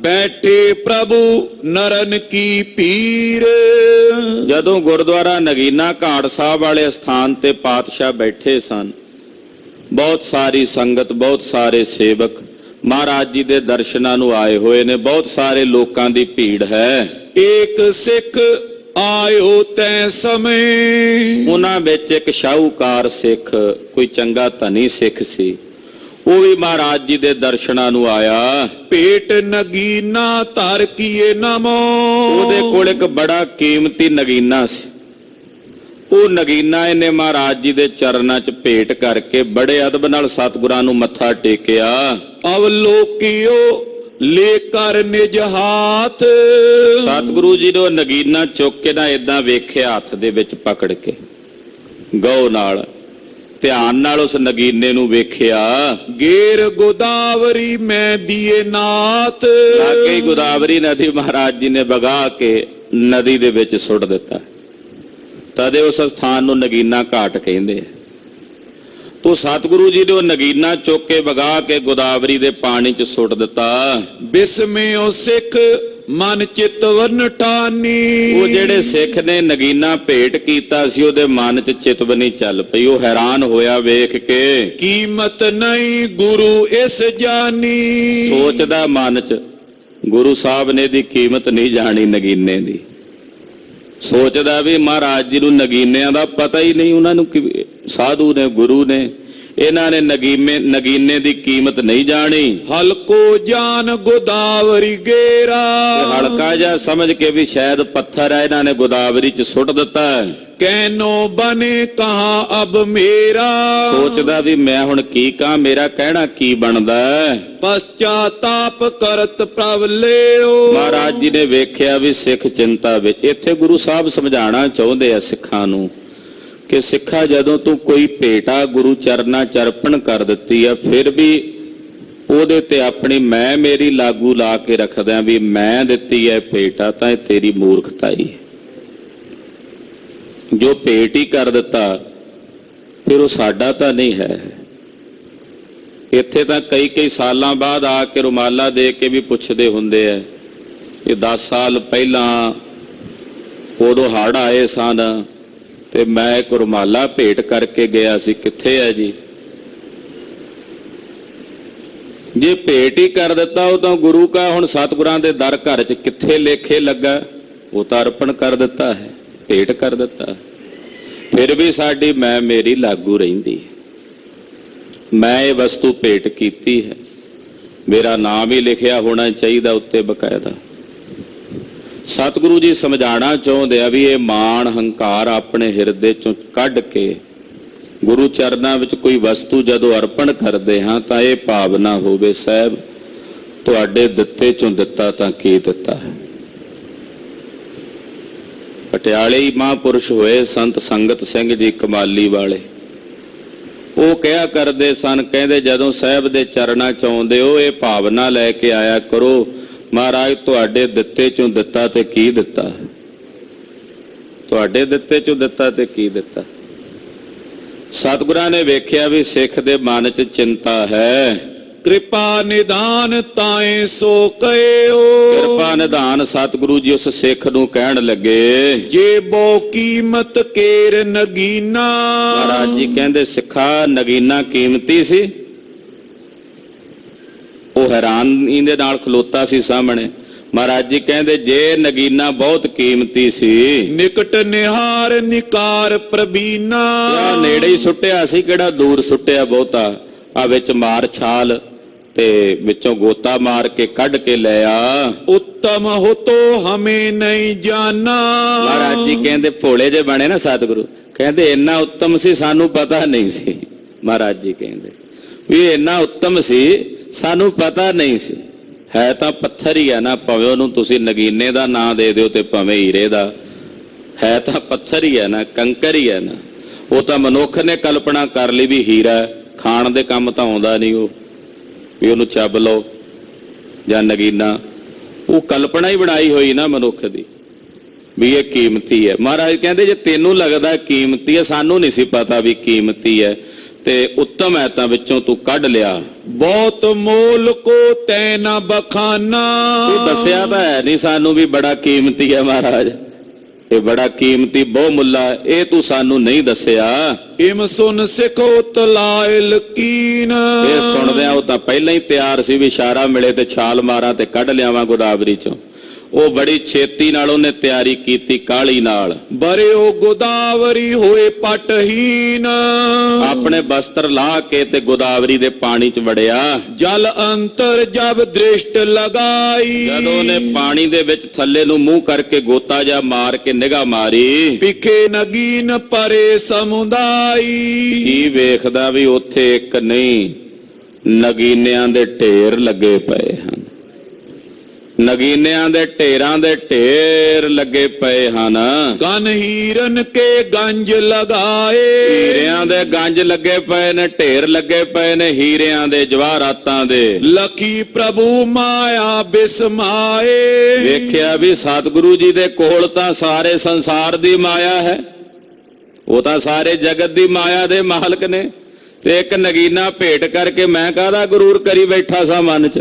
ਬੈਠੇ ਪ੍ਰਭੂ ਨਰਨ ਕੀ ਪੀਰ। ਜਦੋਂ ਗੁਰਦੁਆਰਾ ਨਗੀਨਾ ਘਾਟ ਸਾਹਿਬ ਵਾਲੇ ਸਥਾਨ ਤੇ ਪਾਤਸ਼ਾਹ ਬੈਠੇ ਸਨ, ਬਹੁਤ ਸਾਰੀ ਸੰਗਤ, ਬਹੁਤ ਸਾਰੇ ਸੇਵਕ ਮਹਾਰਾਜ ਜੀ ਦੇ ਦਰਸ਼ਨਾਂ ਨੂੰ ਆਏ ਹੋਏ ਨੇ। ਬਹੁਤ ਸਾਰੇ ਲੋਕਾਂ ਦੀ ਭੀੜ ਹੈ। ਇੱਕ ਸਿੱਖ ਆਇਓ ਤੈ ਸਮੇਂ। ਉਹਨਾਂ ਵਿੱਚ ਇੱਕ ਸ਼ਾਹੂਕਾਰ ਸਿੱਖ, ਕੋਈ ਚੰਗਾ ਧਨੀ ਸਿੱਖ ਸੀ, ਉਹ ਵੀ ਮਹਾਰਾਜ ਜੀ ਦੇ ਦਰਸ਼ਨਾਂ ਨੂੰ ਆਇਆ। ਭੇਟ ਨਗੀਨਾ ਧਰ ਕੀਏ ਨਮੋ। ਉਹਦੇ ਕੋਲ ਇੱਕ ਬੜਾ ਕੀਮਤੀ ਨਗੀਨਾ ਸੀ। ਉਹ ਨਗੀਨਾ ਇਹਨੇ ਮਹਾਰਾਜ ਜੀ ਦੇ ਚਰਨਾਂ 'ਚ ਭੇਟ ਕਰਕੇ ਬੜੇ ਅਦਬ ਨਾਲ ਸਤਿਗੁਰਾਂ ਨੂੰ ਮੱਥਾ ਟੇਕਿਆ। ਅਵਲੋਕਿਓ ਲੈ ਕਰ ਨਿਜ ਹਾਥ। ਸਤਿਗੁਰੂ ਜੀ ਨੇ ਨਗੀਨਾ ਚੁੱਕ ਕੇ ਨਾ ਏਦਾਂ ਵੇਖਿਆ, ਹੱਥ ਦੇ ਵਿੱਚ ਪਕੜ ਕੇ ਗੌ ਨਾਲ, ਧਿਆਨ ਨਾਲ ਉਸ ਨਗੀਨੇ ਨੂੰ ਵੇਖਿਆ। ਗੇਰ ਗੋਦਾਵਰੀ ਮੈਂ ਦੀਏ ਨਾਥ। ਲਾਗੇ ਗੋਦਾਵਰੀ ਨਦੀ ਮਹਾਰਾਜ ਜੀ ਨੇ ਵਗਾ ਕੇ ਨਦੀ ਦੇ ਵਿੱਚ ਸੁੱਟ ਦਿੱਤਾ। ਤਦੇ ਉਸ ਸਥਾਨ ਨੂੰ ਨਗੀਨਾ ਘਾਟ ਕਹਿੰਦੇ ਆ। ਤੋ ਸਤਿਗੁਰੂ ਜੀ ਨੇ ਉਹ ਨਗੀਨਾ ਚੁੱਕ ਕੇ ਵਗਾ ਕੇ ਗੋਦਾਵਰੀ ਦੇ ਪਾਣੀ 'ਚ ਸੁੱਟ ਦਿੱਤਾ। ਬਿਸਮਿਓ ਸਿੱਖ ਮਨ ਚਿਤ ਵਰਨ ਠਾਨੀ। ਉਹ ਜਿਹੜੇ ਸਿੱਖ ਨੇ ਨਗੀਨਾ ਭੇਟ ਕੀਤਾ ਸੀ, ਉਹਦੇ ਮਨ 'ਚ ਚਿਤਵਨੀ ਚੱਲ ਪਈ। ਉਹ ਹੈਰਾਨ ਹੋਇਆ ਵੇਖ ਕੇ। ਕੀਮਤ ਨਹੀਂ ਗੁਰੂ ਇਸ ਜਾਨੀ। ਸੋਚਦਾ ਮਨ 'ਚ, ਗੁਰੂ ਸਾਹਿਬ ਨੇ ਦੀ ਕੀਮਤ ਨਹੀਂ ਜਾਣੀ ਨਗੀਨੇ ਦੀ। ਸੋਚਦਾ ਵੀ ਮਹਾਰਾਜ ਜੀ ਨੂੰ ਨਗੀਨਿਆਂ ਦਾ ਪਤਾ ਹੀ ਨਹੀਂ। ਉਹਨਾਂ ਨੂੰ ਸਾਧੂ ਨੇ, ਗੁਰੂ ਨੇ, ਇਹਨਾਂ ਨੇ ਨਗੀਨੇ ਦੀ ਕੀਮਤ ਨਹੀਂ ਜਾਣੀ। ਹਲਕੋ ਜਾਨ ਗੋਦਾਵਰੀ ਗੇਰਾ। ਹਲਕਾ ਜਿਹਾ ਸਮਝ ਕੇ ਵੀ ਸ਼ਾਇਦ ਪੱਥਰ ਹੈ, ਇਹਨਾਂ ਨੇ ਗੋਦਾਵਰੀ 'ਚ ਸੁੱਟ ਦਿੱਤਾ। ਕਹਿਨੋ ਬਨੇ ਕਹਾ ਅਬ ਮੇਰਾ। ਸੋਚਦਾ ਵੀ ਮੈਂ ਹੁਣ ਕੀ ਕਹਾਂ, ਮੇਰਾ ਕਹਿਣਾ ਕੀ ਬਣਦਾ। ਪਛਤਾਪ ਕਰਤ ਪ੍ਰਭ ਲਿਓ। ਮਹਾਰਾਜ ਜੀ ਨੇ ਵੇਖਿਆ ਵੀ ਸਿੱਖ ਚਿੰਤਾ ਵਿੱਚ। ਇੱਥੇ ਗੁਰੂ ਸਾਹਿਬ ਸਮਝਾਉਣਾ ਚਾਹੁੰਦੇ ਆ ਸਿੱਖਾਂ ਨੂੰ ਕਿ ਸਿੱਖਾ, ਜਦੋਂ ਤੂੰ ਕੋਈ ਭੇਟਾ ਗੁਰੂ ਚਰਨਾਂ 'ਚ ਅਰਪਣ ਕਰ ਦਿੱਤੀ ਆ, ਫਿਰ ਵੀ ਉਹਦੇ ਤੇ ਆਪਣੀ ਮੈਂ ਮੇਰੀ ਲਾਗੂ ਲਾ ਕੇ ਰੱਖਦਾ ਵੀ ਮੈਂ ਦਿੱਤੀ ਹੈ ਭੇਟਾ, ਤਾਂ ਇਹ ਤੇਰੀ ਮੂਰਖਤਾ ਹੀ ਹੈ। ਜੋ ਭੇਟ ਹੀ ਕਰ ਦਿੱਤਾ ਫਿਰ ਉਹ ਸਾਡਾ ਤਾਂ ਨਹੀਂ ਹੈ। ਇੱਥੇ ਤਾਂ ਕਈ ਸਾਲਾਂ ਬਾਅਦ ਆ ਕੇ ਰੁਮਾਲਾ ਦੇ ਕੇ ਵੀ ਪੁੱਛਦੇ ਹੁੰਦੇ ਆ ਕਿ 10 ਸਾਲ ਪਹਿਲਾਂ ਉਦੋਂ ਹੜ੍ਹ ਆਏ ਸਨ, ਤੇ ਮੈਂ ਇੱਕ ਰੁਮਾਲਾ ਭੇਟ ਕਰਕੇ ਗਿਆ ਸੀ, ਕਿੱਥੇ ਹੈ ਜੀ? ਜੇ ਭੇਟ ਹੀ ਕਰ ਦਿੱਤਾ ਉਹ ਤਾਂ ਗੁਰੂ ਕਾ ਹੁਣ ਸਤਿਗੁਰਾਂ ਦੇ ਦਰ ਘਰ 'ਚ ਕਿੱਥੇ ਲੇਖੇ ਲੱਗਾ? ਉਹ ਤਾਂ ਅਰਪਣ ਕਰ ਦਿੱਤਾ ਹੈ, ਭੇਟ ਕਰ ਦਿੱਤਾ। ਫਿਰ ਵੀ ਸਾਡੀ ਮੈਂ ਮੇਰੀ ਲਾਗੂ ਰਹਿੰਦੀ ਹੈ। ਮੈਂ ਇਹ ਵਸਤੂ ਭੇਟ ਕੀਤੀ ਹੈ, ਮੇਰਾ ਨਾਮ ਹੀ ਲਿਖਿਆ ਹੋਣਾ ਚਾਹੀਦਾ ਉੱਤੇ ਬਕਾਇਦਾ। ਸਤਿਗੁਰੂ ਜੀ ਸਮਝਾਉਣਾ ਚਾਹੁੰਦੇ ਆ ਵੀ ਇਹ ਮਾਣ ਹੰਕਾਰ ਆਪਣੇ ਹਿਰਦੇ ਚੋਂ ਕੱਢ ਕੇ ਗੁਰੂ ਚਰਨਾਂ ਵਿੱਚ ਕੋਈ ਵਸਤੂ ਜਦੋਂ ਅਰਪਣ ਕਰਦੇ ਹਾਂ ਤਾਂ ਇਹ ਭਾਵਨਾ ਹੋਵੇ, ਸਾਹਿਬ ਤੁਹਾਡੇ ਦਿੱਤੇ ਚੋਂ ਦਿੱਤਾ ਤਾਂ ਕੀ ਦਿੱਤਾ ਹੈ। ਪਟਿਆਲੇ ਹੀ ਮਹਾਂਪੁਰਸ਼ ਹੋਏ ਸੰਤ ਸੰਗਤ ਸਿੰਘ ਜੀ ਕਮਾਲੀ ਵਾਲੇ, ਉਹ ਕਿਹਾ ਕਰਦੇ ਸਨ, ਕਹਿੰਦੇ ਜਦੋਂ ਸਾਹਿਬ ਦੇ ਚਰਨਾਂ ਚ ਆਉਂਦੇ ਹੋ ਇਹ ਭਾਵਨਾ ਲੈ ਕੇ ਆਇਆ ਕਰੋ, ਮਹਾਰਾਜ ਤੁਹਾਡੇ ਦਿੱਤੇ ਚੋਂ ਦਿੱਤਾ ਤੇ ਕੀ ਦਿੱਤਾ, ਤੁਹਾਡੇ ਦਿੱਤੇ ਚੋਂ ਦਿੱਤਾ ਤੇ ਕੀ ਦਿੱਤਾ। ਸਤਿਗੁਰਾਂ ਨੇ ਵੇਖਿਆ ਵੀ ਸਿੱਖ ਦੇ ਮਨ 'ਚ ਚਿੰਤਾ ਹੈ। ਕਿਰਪਾ ਨਿਧਾਨ ਤਾਏ ਸੋ ਕਹਿਓ। ਕਿਰਪਾ ਨਿਧਾਨ ਸਤਿਗੁਰੂ ਜੀ ਉਸ ਸਿੱਖ ਨੂੰ ਕਹਿਣ ਲੱਗੇ, ਜੇ ਬੋ ਕੀਮਤ ਕੇਰ ਨਗੀਨਾ। ਮਹਾਰਾਜ ਜੀ ਕਹਿੰਦੇ ਸਿੱਖਾ ਨਗੀਨਾ ਕੀਮਤੀ ਸੀ। ਉਹ ਹੈਰਾਨੀ ਦੇ ਨਾਲ ਖਲੋਤਾ ਸੀ ਸਾਹਮਣੇ। ਮਹਾਰਾਜ ਜੀ ਕਹਿੰਦੇ ਜੇ ਨਗੀਨਾ ਬਹੁਤ ਕੀਮਤੀ ਸੀ, ਨਿਕਟ ਨਿਹਾਰ ਨਿਕਾਰ ਪ੍ਰਬੀਨਾ। ਨੇੜੇ ਹੀ ਸੁੱਟਿਆ ਸੀ, ਕਿਹੜਾ ਦੂਰ ਸੁੱਟਿਆ ਬਹੁਤਾ। ਆ ਵਿੱਚ ਮਾਰ ਛਾਲ ਤੇ ਵਿੱਚੋਂ ਗੋਤਾ ਮਾਰ ਕੇ ਕੱਢ ਕੇ ਲੈ ਆ। ਉੱਤਮ ਹੋ ਤੋ ਹਮੇ ਨਹੀਂ ਜਾਣਾ। ਮਹਾਰਾਜ ਜੀ ਕਹਿੰਦੇ ਭੋਲੇ ਜੇ ਬਣੇ ਨਾ ਸਤਿਗੁਰੂ, ਕਹਿੰਦੇ ਇੰਨਾ ਉੱਤਮ ਸੀ ਸਾਨੂੰ ਪਤਾ ਨਹੀਂ ਸੀ। ਮਹਾਰਾਜ ਜੀ ਕਹਿੰਦੇ ਵੀ ਇੰਨਾ ਉੱਤਮ ਸੀ ਸਾਨੂੰ ਪਤਾ ਨਹੀਂ ਸੀ। ਹੈ ਤਾਂ ਪੱਥਰ ਹੀ ਹੈ ਨਾ, ਭਾਵੇਂ ਉਹਨੂੰ ਤੁਸੀਂ ਨਗੀਨੇ ਦਾ ਨਾਂ ਦੇ ਦਿਓ ਤੇ ਭਾਵੇਂ ਹੀਰੇ ਦਾ, ਹੈ ਤਾਂ ਪੱਥਰ ਹੀ ਹੈ ਨਾ, ਕੰਕਰ ਹੀ ਹੈ ਨਾ। ਉਹ ਤਾਂ ਮਨੁੱਖ ਨੇ ਕਲਪਨਾ ਕਰ ਲਈ ਵੀ ਹੀਰਾ, ਖਾਣ ਦੇ ਕੰਮ ਤਾਂ ਆਉਂਦਾ ਨਹੀਂ ਉਹ, ਵੀ ਉਹਨੂੰ ਚੱਬ ਲਓ ਜਾਂ ਨਗੀਨਾ। ਉਹ ਕਲਪਨਾ ਹੀ ਬਣਾਈ ਹੋਈ ਨਾ ਮਨੁੱਖ ਦੀ ਵੀ ਇਹ ਕੀਮਤੀ ਹੈ। ਮਹਾਰਾਜ ਕਹਿੰਦੇ ਜੇ ਤੈਨੂੰ ਲੱਗਦਾ ਕੀਮਤੀ ਹੈ, ਸਾਨੂੰ ਨਹੀਂ ਸੀ ਪਤਾ ਵੀ ਕੀਮਤੀ ਹੈ ਤੇ ਉੱਤਮ ਹੈ ਤਾਂ ਵਿੱਚੋਂ ਤੂੰ ਕੱਢ ਲਿਆ। ਬਹੁਤ ਮੋਲ ਕੋ ਤੈ ਨਾ ਬਖਾਨਾ। ਤੂੰ ਦੱਸਿਆ ਤਾਂ ਹੈ ਨਹੀਂ ਸਾਨੂੰ ਵੀ ਬੜਾ ਕੀਮਤੀ ਹੈ ਮਹਾਰਾਜ, ਇਹ ਬੜਾ ਕੀਮਤੀ ਬਹੁ ਮੁੱਲਾ, ਇਹ ਤੂੰ ਸਾਨੂੰ ਨਹੀਂ ਦੱਸਿਆ। ਇਮ ਸੁਨ ਸਿਖੋ ਤਲਾਇਲ ਕੀਨ। ਇਹ ਸੁਣਦਿਆਂ ਉਹ ਤਾਂ ਪਹਿਲਾਂ ਹੀ ਤਿਆਰ ਸੀ ਵੀ ਇਸ਼ਾਰਾ ਮਿਲੇ ਤੇ ਛਾਲ ਮਾਰਾਂ ਤੇ ਕੱਢ ਲਿਆਵਾਂ ਗੋਦਾਵਰੀ ਚੋਂ। ਉਹ ਬੜੀ ਛੇਤੀ ਨਾਲ ਉਹਨੇ ਤਿਆਰੀ ਕੀਤੀ, ਕਾਹਲੀ ਨਾਲ। ਬਰਿਓ ਗੋਦਾਵਰੀ ਹੋਏ ਪਟਹੀਨ। ਆਪਣੇ ਬਸਤਰ ਲਾਹ ਕੇ ਤੇ ਗੋਦਾਵਰੀ ਦੇ ਪਾਣੀ 'ਚ ਵੜਿਆ। ਜਲ ਅੰਤਰ ਜਬ ਦ੍ਰਿਸ਼ਟ ਲਗਾਈ। ਜਦੋਂ ਉਹਨੇ ਪਾਣੀ ਦੇ ਵਿੱਚ ਥੱਲੇ ਨੂੰ ਮੂੰਹ ਕਰਕੇ ਗੋਤਾ ਜਾ ਮਾਰ ਕੇ ਨਿਗਾਹ ਮਾਰੀ, ਪਿਖੇ ਨਗੀਨ ਪਰੇ ਸਮੁਦਾਈ। ਕੀ ਵੇਖਦਾ ਵੀ ਉੱਥੇ ਇੱਕ ਨਹੀਂ ਨਗੀਨਿਆਂ ਦੇ ਢੇਰ ਲੱਗੇ ਪਏ ਹਨ। ਨਗੀਨਿਆਂ ਦੇ ਢੇਰਾਂ ਦੇ ਢੇਰ ਲੱਗੇ ਪਏ ਹਨ। ਗਨ ਹੀਰਨ ਕੇ ਗੰਜ ਲਗਾਏ। ਹੀਰਿਆਂ ਦੇ ਗੰਜ ਲੱਗੇ ਪਏ ਨੇ, ਢੇਰ ਲੱਗੇ ਪਏ ਨੇ ਹੀਰਿਆਂ ਦੇ, ਜਵਾਹਰਾਤਾਂ ਦੇ। ਲਖੀ ਪ੍ਰਭੂ ਮਾਇਆ ਬਿਸਮਾਏ। ਵੇਖਿਆ ਵੀ ਸਤਿਗੁਰੂ ਜੀ ਦੇ ਕੋਲ ਤਾਂ ਸਾਰੇ ਸੰਸਾਰ ਦੀ ਮਾਇਆ ਹੈ, ਉਹ ਤਾਂ ਸਾਰੇ ਜਗਤ ਦੀ ਮਾਇਆ ਦੇ ਮਾਲਕ ਨੇ। ਤੇ ਇੱਕ ਨਗੀਨਾ ਭੇਟ ਕਰਕੇ ਮੈਂ ਕਾਹਦਾ ਗਰੂਰ ਕਰੀ ਬੈਠਾ ਸਾਂ ਮਨ 'ਚ।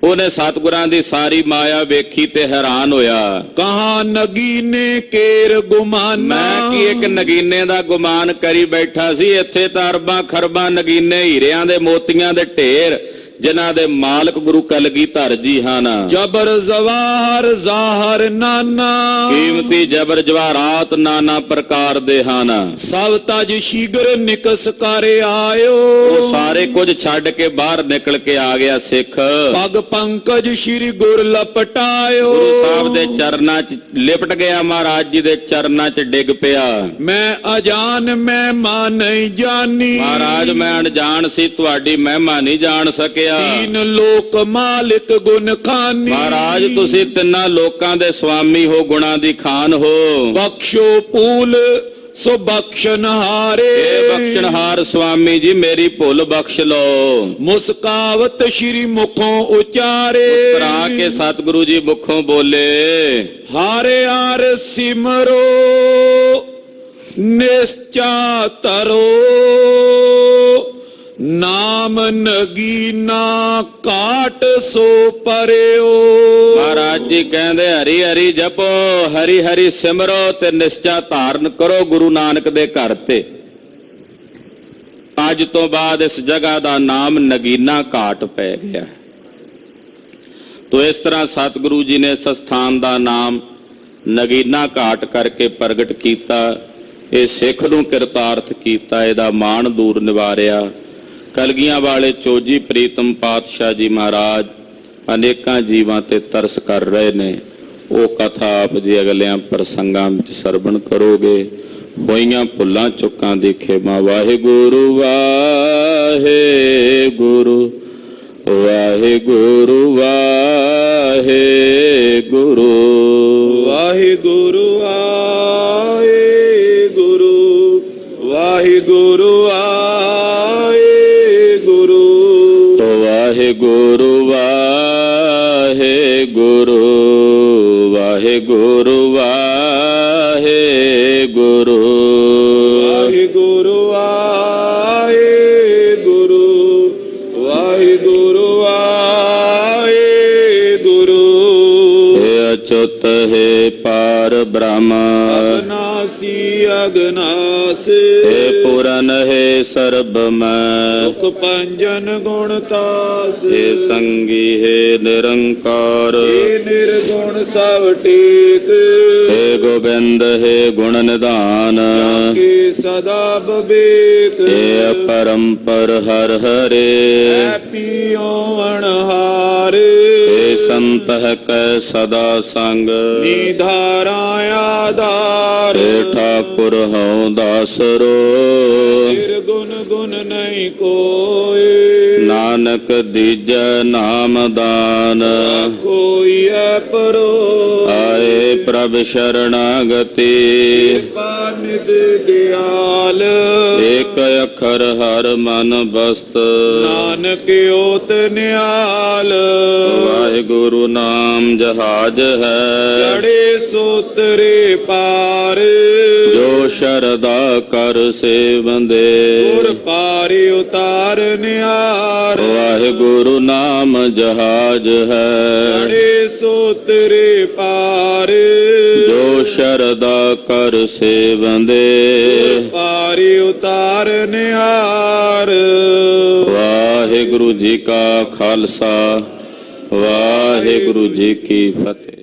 ਉਹਨੇ ਸਤਿਗੁਰਾਂ ਦੀ ਸਾਰੀ ਮਾਇਆ ਵੇਖੀ ਤੇ ਹੈਰਾਨ ਹੋਇਆ। ਕਹਾ ਨਗੀਨੇ ਕੇਰ ਗੁਮਾਨਾ। ਮੈਂ ਕੀ ਇੱਕ ਨਗੀਨੇ ਦਾ ਗੁਮਾਨ ਕਰੀ ਬੈਠਾ ਸੀ, ਇੱਥੇ ਤਾਂ ਅਰਬਾਂ ਖਰਬਾਂ ਨਗੀਨੇ, ਹੀਰਿਆਂ ਦੇ ਮੋਤੀਆਂ ਦੇ ਢੇਰ, ਜਿਨ੍ਹਾਂ ਦੇ ਮਾਲਕ ਗੁਰੂ ਕਲਗੀਧਰ ਜੀ ਹਨ। ਜਬਰ ਜਵਾਹਰ ਜ਼ਾਹਰ ਨਾਨਾ। ਕੀਮਤੀ ਜਬਰ ਜਵਾਹਰਾਤ ਨਾਨਾ ਪ੍ਰਕਾਰ ਦੇ ਹਨ। ਸਭ ਤਜ ਸ਼ੀਗਰ ਨਿਕਸ ਕਰ ਆਇਓ। ਉਹ ਸਾਰੇ ਕੁਝ ਛੱਡ ਕੇ ਬਾਹਰ ਨਿਕਲ ਕੇ ਆ ਗਿਆ ਸਿੱਖ। ਪਗ ਪੰਕਜ ਸ਼੍ਰੀ ਗੁਰ ਲਪਟਾਇਓ। ਗੁਰੂ ਸਾਹਿਬ ਦੇ ਚਰਨਾਂ 'ਚ ਲਿਪਟ ਗਿਆ, ਮਹਾਰਾਜ ਜੀ ਦੇ ਚਰਨਾਂ 'ਚ ਡਿੱਗ ਪਿਆ। ਮੈਂ ਅਜਾਨ ਮਹਿਮਾ ਨਹੀਂ ਜਾਣੀ। ਮਹਾਰਾਜ ਮੈਂ ਅਣਜਾਣ ਸੀ, ਤੁਹਾਡੀ ਮਹਿਮਾ ਨਹੀਂ ਜਾਣ ਸਕਿਆ। ਤੀਨ ਲੋਕ ਮਾਲਿਕ ਗੁਣ ਖਾਨੀ। ਮਹਾਰਾਜ ਤੁਸੀਂ ਤਿੰਨਾਂ ਲੋਕਾਂ ਦੇ ਸੁਆਮੀ ਹੋ, ਗੁਣਾਂ ਦੀ ਖਾਨ ਹੋ। ਬਖਸ਼ੋ ਪੂਲ ਸੋ ਬਖਸ਼ਨਹਾਰੇ। ਇਹ ਬਖਸ਼ਨਹਾਰ ਸੁਆਮੀ ਜੀ ਮੇਰੀ ਭੁੱਲ ਬਖਸ਼ ਲਓ। ਮੁਸਕਾਵਤ ਸ਼੍ਰੀ ਮੁਖੋਂ ਉਚਾਰੇ। ਮੁਸਕਰਾ ਕੇ ਸਤਿਗੁਰੂ ਜੀ ਮੁਖੋਂ ਬੋਲੇ, ਹਾਰੇ ਹਾਰ ਸਿਮਰੋ ਨਿਸ਼ਚਾ ਤਰੋ ਨਾਮ ਨਗੀਨਾ ਕਾਟ ਸੋ ਪਰਿਓ। ਮਹਾਰਾਜ ਜੀ ਕਹਿੰਦੇ ਹਰੀ ਹਰੀ ਜਪੋ, ਹਰੀ ਹਰੀ ਸਿਮਰੋ ਤੇ ਨਿਸ਼ਚਾ ਧਾਰਨ ਕਰੋ ਗੁਰੂ ਨਾਨਕ ਦੇ ਘਰ ਤੇ। ਅੱਜ ਤੋਂ ਬਾਅਦ ਇਸ ਜਗ੍ਹਾ ਦਾ ਨਾਮ ਨਗੀਨਾ ਘਾਟ ਪੈ ਗਿਆ। ਤੋ ਇਸ ਤਰ੍ਹਾਂ ਸਤਿਗੁਰੂ ਜੀ ਨੇ ਇਸ ਸਥਾਨ ਦਾ ਨਾਮ ਨਗੀਨਾ ਘਾਟ ਕਰਕੇ ਪ੍ਰਗਟ ਕੀਤਾ। ਇਹ ਸਿੱਖ ਨੂੰ ਕਿਰਤਾਰਥ ਕੀਤਾ, ਇਹਦਾ ਮਾਣ ਦੂਰ ਨਿਵਾਰਿਆ। ਕਲਗੀਆਂ ਵਾਲੇ ਚੋਜੀ ਪ੍ਰੀਤਮ ਪਾਤਸ਼ਾਹ ਜੀ ਮਹਾਰਾਜ ਅਨੇਕਾਂ ਜੀਵਾਂ ਤੇ ਤਰਸ ਕਰ ਰਹੇ ਨੇ। ਉਹ ਕਥਾ ਆਪ ਜੀ ਅਗਲਿਆਂ ਪ੍ਰਸੰਗਾਂ ਵਿੱਚ ਸਰਵਣ ਕਰੋਗੇ। ਹੋਈਆਂ ਭੁੱਲਾਂ ਚੁੱਕਾਂ ਦੀ ਖੇਮਾ। ਵਾਹਿਗੁਰੂ ਵਾਹਿਗੁਰੂ ਵਾਹਿਗੁਰੂ ਵਾਹਿਗੁਰੂ ਵਾਹਿਗੁਰੂ ਵਾਹਿਗੁਰੂ ਵਾਹਿਗੁਰੂ ਵਾਹਿਗੁਰੂ ਵਾਹਿਗੁਰੂ ਵਾਹਿਗੁਰੂ ਵਾਹਿਗੁਰੂ ਵਾਹਿਗੁਰੂ ਵਾਹਿਗੁਰੂ ਵਾਹਿਗੁਰੂ ਵਾਹਿਗੁਰੂ ਵਾਹਿਗੁਰੂ। ਹੈ ਅਚੁੱਤ ਹੈ ਪਾਰ ਬ੍ਰਹਮ, ਅਗਨਾਸੀ ਅਗਨਾਸ, ਹੈ ਪੂਰਨ ਹੈ ਸਰਬ ਮੈਂ, ਸੁਖ ਪੰਜਨ ਗੁਣ ਤਾਸ, ਹੈ ਸੰਗੀ ਹੈ ਨਿਰੰਕਾਰ, ਏ ਨਿਰਗੁਣ ਸਭ ਟੇਕ, ਹੈ ਗੋਬਿੰਦ ਹੈ ਗੁਣ ਨਿਧਾਨ, ਕੇ ਸਦਾ ਬਵੇਕ, ਹੈ ਅਪਰੰਪਰ ਹਰ ਹਰੇ, ਐ ਪੀਓ ਅਣਹਾਰ, ਹੈ ਸੰਤ ਹੈ ਕੈ ਸਦਾ ਸੰਗ, ਨਿਧਾਰਾ ਆਧਾਰ, ਹੈ ਠਾਕੁਰ ਹਉ ਦਾਸਰੋ, ਨਿਰਗੁਣ ਗੁਣ ਨਹੀਂ ਕੋਏ, ਨਾਨਕ ਦੀਜੈ ਨਾਮ ਦਾਨ, ਕੋਈ ਐ ਪਰੋ, ਆਏ ਪ੍ਰਭ ਸ਼ਰਣਾਗਤੀ, ਕਿਰਪਾ ਨਿਧ ਦਿਆਲ, ਏਕ ਅੱਖਰ ਹਰ ਮਨ ਬਸਤ, ਨਾਨਕ ਓਤ ਨਿਆਲ, ਵਾਹਿਗੁਰੂ ਨਾਮ ਜਹਾਜ ਹੈ, ਲੜੇ ਸੋਤਰੇ ਪਾਰ, ਜੋ ਸ਼ਰਦਾ ਕਰ ਸੇਵੰਦੇ, ਗੁਰ ਪਾਰਿ ਉਤਾਰ ਨਿਆਰ, ਵਾਹਿਗੁਰੂ ਨਾਮ ਜਹਾਜ ਹੈ, ਲੜੇ ਸੋਤਰੇ ਪਾਰ, ਜੋ ਸ਼ਰਦਾ ਕਰ ਸੇਵੰਦੇ, ਪਾਰਿ ਉਤਾਰ ਨਿਆਰ। ਵਾਹਿਗੁਰੂ ਜੀ ਕਾ ਖਾਲਸਾ, ਵਾਹਿਗੁਰੂ ਜੀ ਕੀ ਫਤਿਹ।